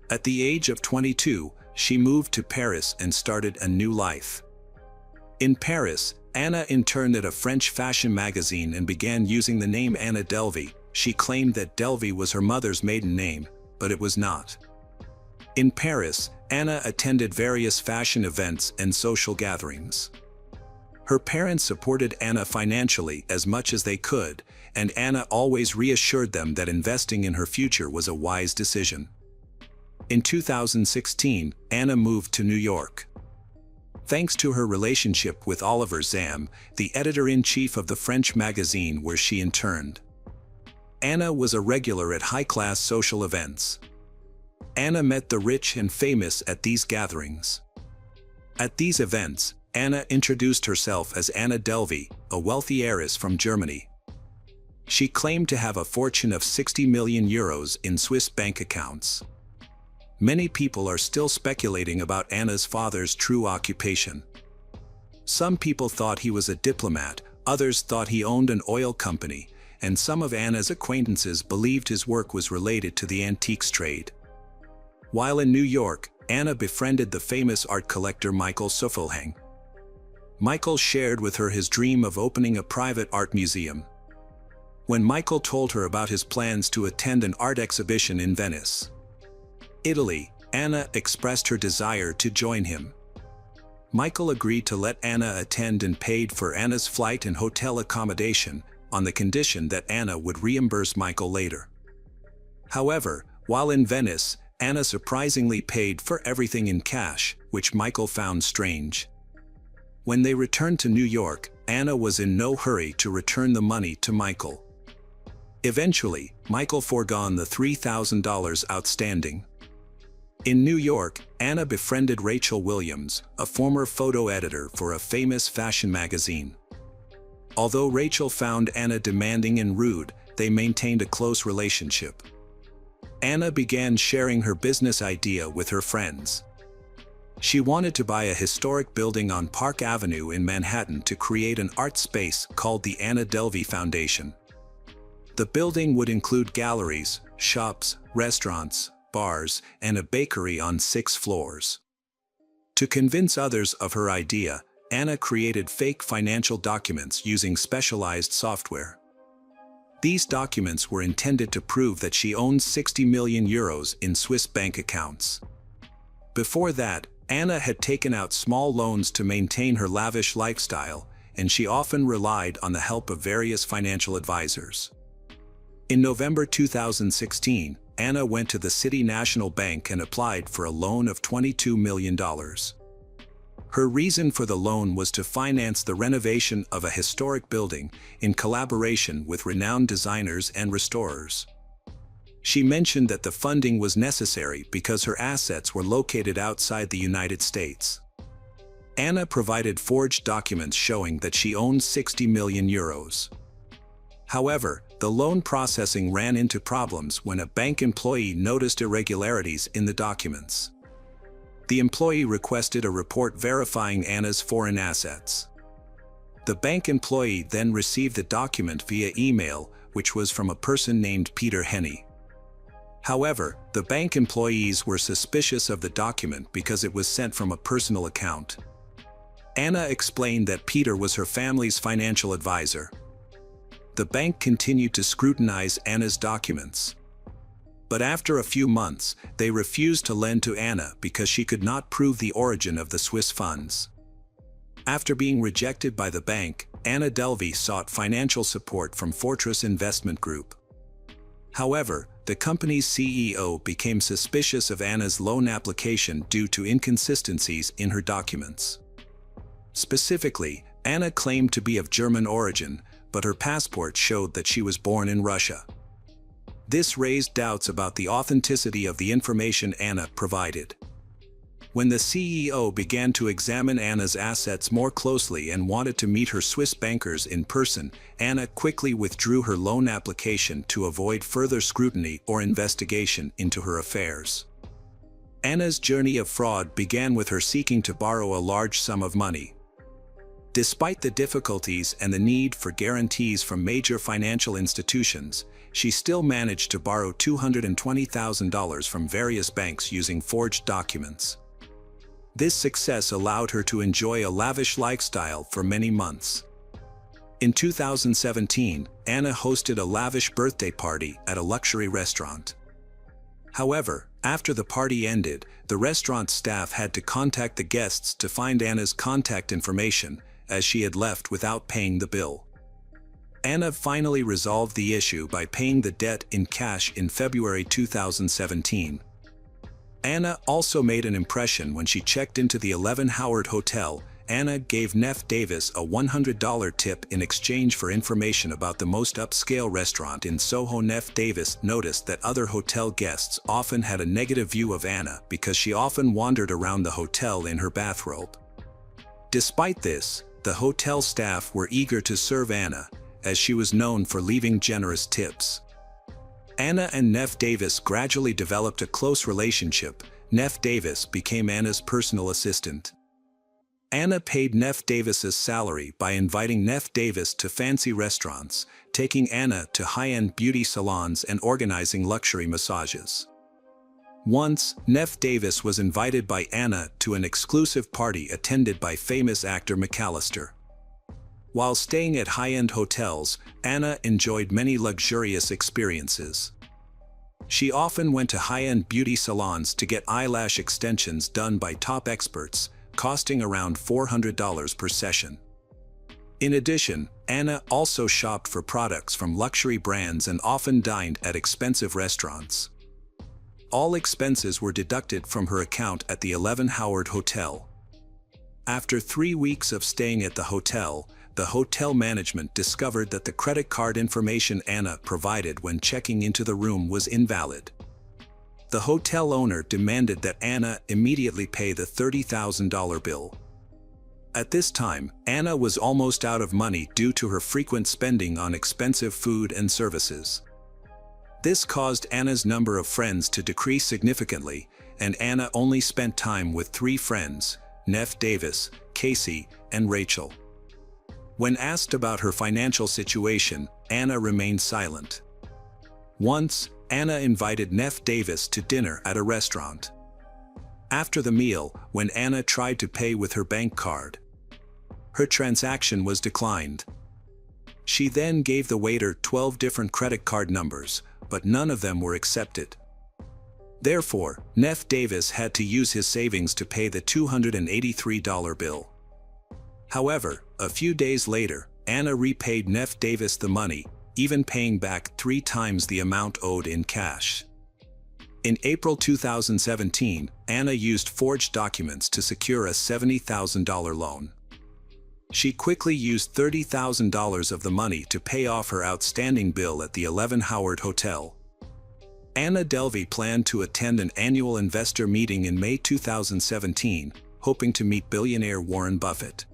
At the age of 22, she moved to Paris and started a new life. In Paris, Anna interned at a French fashion magazine and began using the name Anna Delvey. She claimed that Delvey was her mother's maiden name, but it was not. In Paris, Anna attended various fashion events and social gatherings. Her parents supported Anna financially as much as they could, and Anna always reassured them that investing in her future was a wise decision. In 2016, Anna moved to New York. Thanks to her relationship with Oliver Zahm, the editor-in-chief of the French magazine where she interned. Anna was a regular at high-class social events. Anna met the rich and famous at these gatherings. At these events, Anna introduced herself as Anna Delvey, a wealthy heiress from Germany. She claimed to have a fortune of 60 million euros in Swiss bank accounts. Many people are still speculating about Anna's father's true occupation. Some people thought he was a diplomat, others thought he owned an oil company, and some of Anna's acquaintances believed his work was related to the antiques trade. While in New York, Anna befriended the famous art collector Michael Suffolhang. Michael shared with her his dream of opening a private art museum. When Michael told her about his plans to attend an art exhibition in Venice, Italy, Anna expressed her desire to join him. Michael agreed to let Anna attend and paid for Anna's flight and hotel accommodation, on the condition that Anna would reimburse Michael later. However, while in Venice, Anna surprisingly paid for everything in cash, which Michael found strange. When they returned to New York, Anna was in no hurry to return the money to Michael. Eventually, Michael forgone the $3,000 outstanding. In New York, Anna befriended Rachel Williams, a former photo editor for a famous fashion magazine. Although Rachel found Anna demanding and rude, they maintained a close relationship. Anna began sharing her business idea with her friends. She wanted to buy a historic building on Park Avenue in Manhattan to create an art space called the Anna Delvey Foundation. The building would include galleries, shops, restaurants, bars, and a bakery on 6 floors. To convince others of her idea, Anna created fake financial documents using specialized software. These documents were intended to prove that she owned 60 million euros in Swiss bank accounts. Before that, Anna had taken out small loans to maintain her lavish lifestyle, and she often relied on the help of various financial advisors. In November 2016, Anna went to the City National Bank and applied for a loan of $22 million. Her reason for the loan was to finance the renovation of a historic building in collaboration with renowned designers and restorers. She mentioned that the funding was necessary because her assets were located outside the United States. Anna provided forged documents showing that she owned 60 million euros. However, the loan processing ran into problems when a bank employee noticed irregularities in the documents. The employee requested a report verifying Anna's foreign assets. The bank employee then received the document via email, which was from a person named Peter Henney. However, the bank employees were suspicious of the document because it was sent from a personal account. Anna explained that Peter was her family's financial advisor. The bank continued to scrutinize Anna's documents. But after a few months, they refused to lend to Anna because she could not prove the origin of the Swiss funds. After being rejected by the bank, Anna Delvey sought financial support from Fortress Investment Group. However, the company's CEO became suspicious of Anna's loan application due to inconsistencies in her documents. Specifically, Anna claimed to be of German origin, but her passport showed that she was born in Russia. This raised doubts about the authenticity of the information Anna provided. When the CEO began to examine Anna's assets more closely and wanted to meet her Swiss bankers in person, Anna quickly withdrew her loan application to avoid further scrutiny or investigation into her affairs. Anna's journey of fraud began with her seeking to borrow a large sum of money. Despite the difficulties and the need for guarantees from major financial institutions, she still managed to borrow $220,000 from various banks using forged documents. This success allowed her to enjoy a lavish lifestyle for many months. In 2017, Anna hosted a lavish birthday party at a luxury restaurant. However, after the party ended, the restaurant staff had to contact the guests to find Anna's contact information, as she had left without paying the bill. Anna finally resolved the issue by paying the debt in cash in February 2017. Anna also made an impression when she checked into the 11 Howard Hotel. Anna gave Neff Davis a $100 tip in exchange for information about the most upscale restaurant in Soho. Neff Davis noticed that other hotel guests often had a negative view of Anna because she often wandered around the hotel in her bathrobe. Despite this, the hotel staff were eager to serve Anna, as she was known for leaving generous tips. Anna and Neff Davis gradually developed a close relationship. Neff Davis became Anna's personal assistant. Anna paid Neff Davis's salary by inviting Neff Davis to fancy restaurants, taking Anna to high-end beauty salons and organizing luxury massages. Once, Neff Davis was invited by Anna to an exclusive party attended by famous actor McAllister. While staying at high-end hotels, Anna enjoyed many luxurious experiences. She often went to high-end beauty salons to get eyelash extensions done by top experts, costing around $400 per session. In addition, Anna also shopped for products from luxury brands and often dined at expensive restaurants. All expenses were deducted from her account at the 11 Howard Hotel. After 3 weeks of staying at the hotel management discovered that the credit card information Anna provided when checking into the room was invalid. The hotel owner demanded that Anna immediately pay the $30,000 bill. At this time, Anna was almost out of money due to her frequent spending on expensive food and services. This caused Anna's number of friends to decrease significantly, and Anna only spent time with 3 friends, Neff Davis, Casey, and Rachel. When asked about her financial situation, Anna remained silent. Once, Anna invited Neff Davis to dinner at a restaurant. After the meal, when Anna tried to pay with her bank card, her transaction was declined. She then gave the waiter 12 different credit card numbers, but none of them were accepted. Therefore, Neff Davis had to use his savings to pay the $283 bill. However, a few days later, Anna repaid Neff Davis the money, even paying back 3 times the amount owed in cash. In April 2017, Anna used forged documents to secure a $70,000 loan. She quickly used $30,000 of the money to pay off her outstanding bill at the 11 Howard Hotel. Anna Delvey planned to attend an annual investor meeting in May 2017, hoping to meet billionaire Warren Buffett.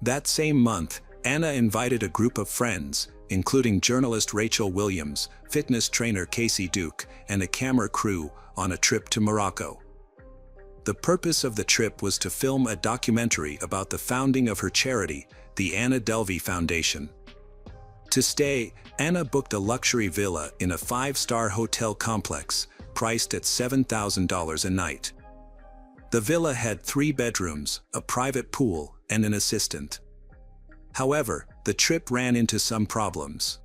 That same month, Anna invited a group of friends, including journalist Rachel Williams, fitness trainer Casey Duke, and a camera crew, on a trip to Morocco. The purpose of the trip was to film a documentary about the founding of her charity, the Anna Delvey Foundation. To stay, Anna booked a luxury villa in a 5-star hotel complex, priced at $7,000 a night. The villa had 3 bedrooms, a private pool, and an assistant. However, the trip ran into some problems.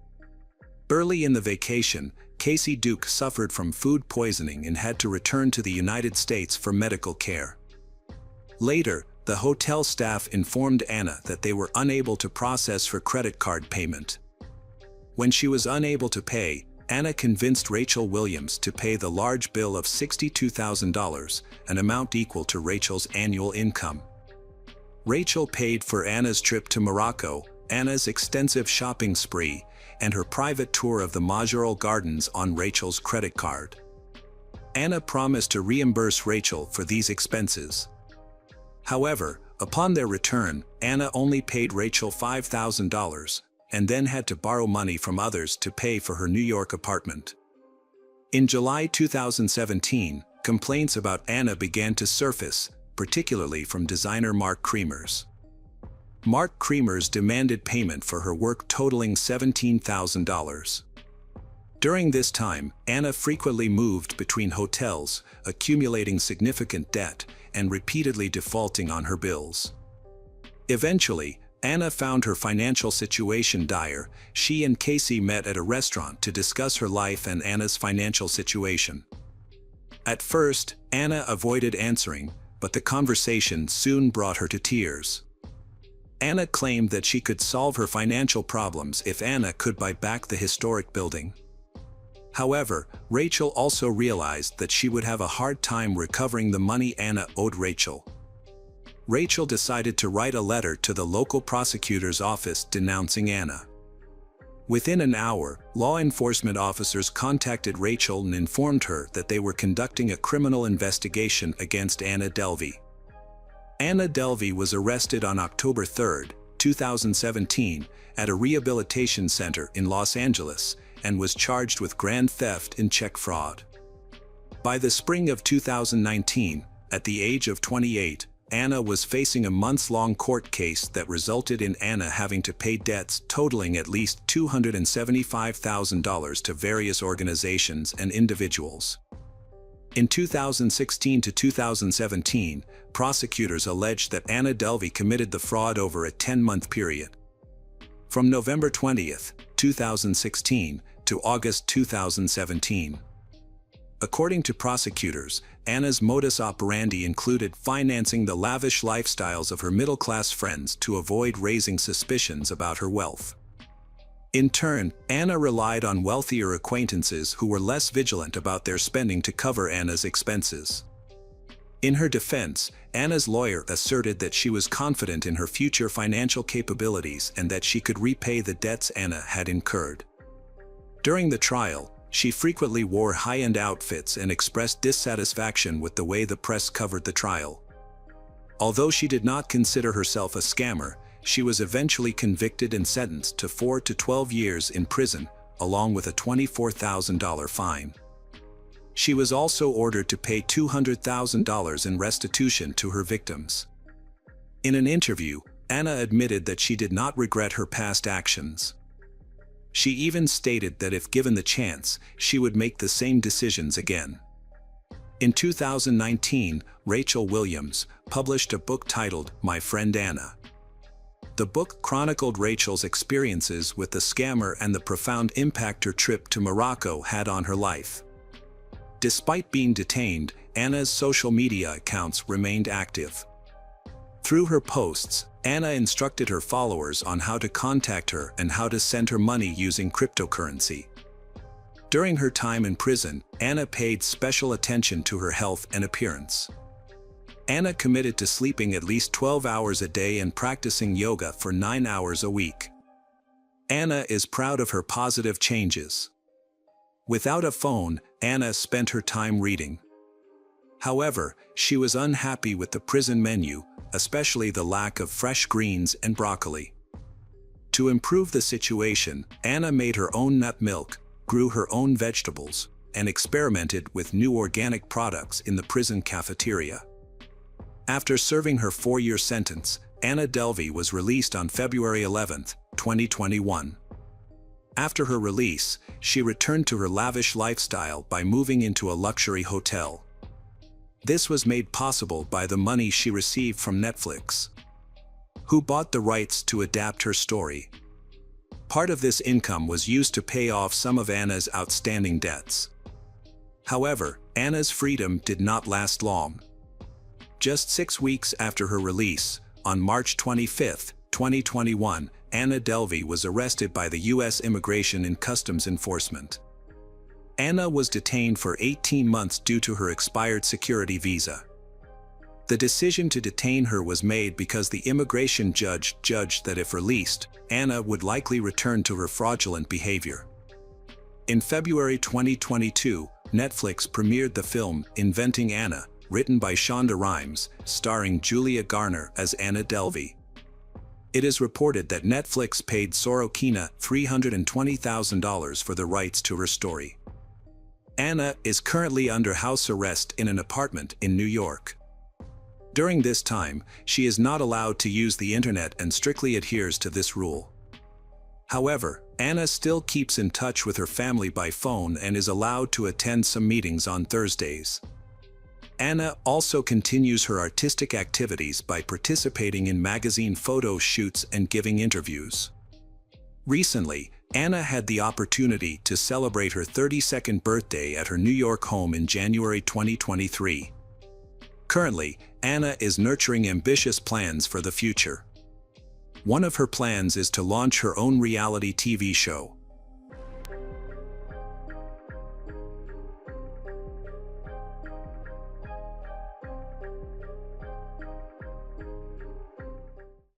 Early in the vacation, Casey Duke suffered from food poisoning and had to return to the United States for medical care. Later, the hotel staff informed Anna that they were unable to process her credit card payment. When she was unable to pay, Anna convinced Rachel Williams to pay the large bill of $62,000, an amount equal to Rachel's annual income. Rachel paid for Anna's trip to Morocco, Anna's extensive shopping spree, and her private tour of the Majorelle Gardens on Rachel's credit card. Anna promised to reimburse Rachel for these expenses. However, upon their return, Anna only paid Rachel $5,000, and then had to borrow money from others to pay for her New York apartment. In July 2017, complaints about Anna began to surface, particularly from designer Mark Kremers. Mark Kremers demanded payment for her work totaling $17,000. During this time, Anna frequently moved between hotels, accumulating significant debt, and repeatedly defaulting on her bills. Eventually, Anna found her financial situation dire. She and Casey met at a restaurant to discuss her life and Anna's financial situation. At first, Anna avoided answering, but the conversation soon brought her to tears. Anna claimed that she could solve her financial problems if Anna could buy back the historic building. However, Rachel also realized that she would have a hard time recovering the money Anna owed Rachel. Rachel decided to write a letter to the local prosecutor's office denouncing Anna. Within an hour, law enforcement officers contacted Rachel and informed her that they were conducting a criminal investigation against Anna Delvey. Anna Delvey was arrested on October 3, 2017, at a rehabilitation center in Los Angeles and was charged with grand theft and check fraud. By the spring of 2019, at the age of 28, Anna was facing a months-long court case that resulted in Anna having to pay debts totaling at least $275,000 to various organizations and individuals. In 2016 to 2017, prosecutors alleged that Anna Delvey committed the fraud over a 10-month period. From November 20, 2016, to August 2017. According to prosecutors, Anna's modus operandi included financing the lavish lifestyles of her middle-class friends to avoid raising suspicions about her wealth. In turn, Anna relied on wealthier acquaintances who were less vigilant about their spending to cover Anna's expenses. In her defense, Anna's lawyer asserted that she was confident in her future financial capabilities and that she could repay the debts Anna had incurred. During the trial, she frequently wore high-end outfits and expressed dissatisfaction with the way the press covered the trial. Although she did not consider herself a scammer, she was eventually convicted and sentenced to 4 to 12 years in prison, along with a $24,000 fine. She was also ordered to pay $200,000 in restitution to her victims. In an interview, Anna admitted that she did not regret her past actions. She even stated that if given the chance, she would make the same decisions again. In 2019, Rachel Williams published a book titled My Friend Anna. The book chronicled Rachel's experiences with the scammer and the profound impact her trip to Morocco had on her life. Despite being detained, Anna's social media accounts remained active. Through her posts, Anna instructed her followers on how to contact her and how to send her money using cryptocurrency. During her time in prison, Anna paid special attention to her health and appearance. Anna committed to sleeping at least 12 hours a day and practicing yoga for 9 hours a week. Anna is proud of her positive changes. Without a phone, Anna spent her time reading. However, she was unhappy with the prison menu, especially the lack of fresh greens and broccoli. To improve the situation, Anna made her own nut milk, grew her own vegetables, and experimented with new organic products in the prison cafeteria. After serving her 4-year sentence, Anna Delvey was released on February 11, 2021. After her release, she returned to her lavish lifestyle by moving into a luxury hotel. This was made possible by the money she received from Netflix, who bought the rights to adapt her story. Part of this income was used to pay off some of Anna's outstanding debts. However, Anna's freedom did not last long. Just 6 weeks after her release, on March 25, 2021, Anna Delvey was arrested by the U.S. Immigration and Customs Enforcement. Anna was detained for 18 months due to her expired security visa. The decision to detain her was made because the immigration judge judged that if released, Anna would likely return to her fraudulent behavior. In February 2022, Netflix premiered the film Inventing Anna, written by Shonda Rhimes, starring Julia Garner as Anna Delvey. It is reported that Netflix paid Sorokina $320,000 for the rights to her story. Anna is currently under house arrest in an apartment in New York. During this time, she is not allowed to use the internet and strictly adheres to this rule. However, Anna still keeps in touch with her family by phone and is allowed to attend some meetings on Thursdays. Anna also continues her artistic activities by participating in magazine photo shoots and giving interviews. Recently, Anna had the opportunity to celebrate her 32nd birthday at her New York home in January 2023. Currently, Anna is nurturing ambitious plans for the future. One of her plans is to launch her own reality TV show.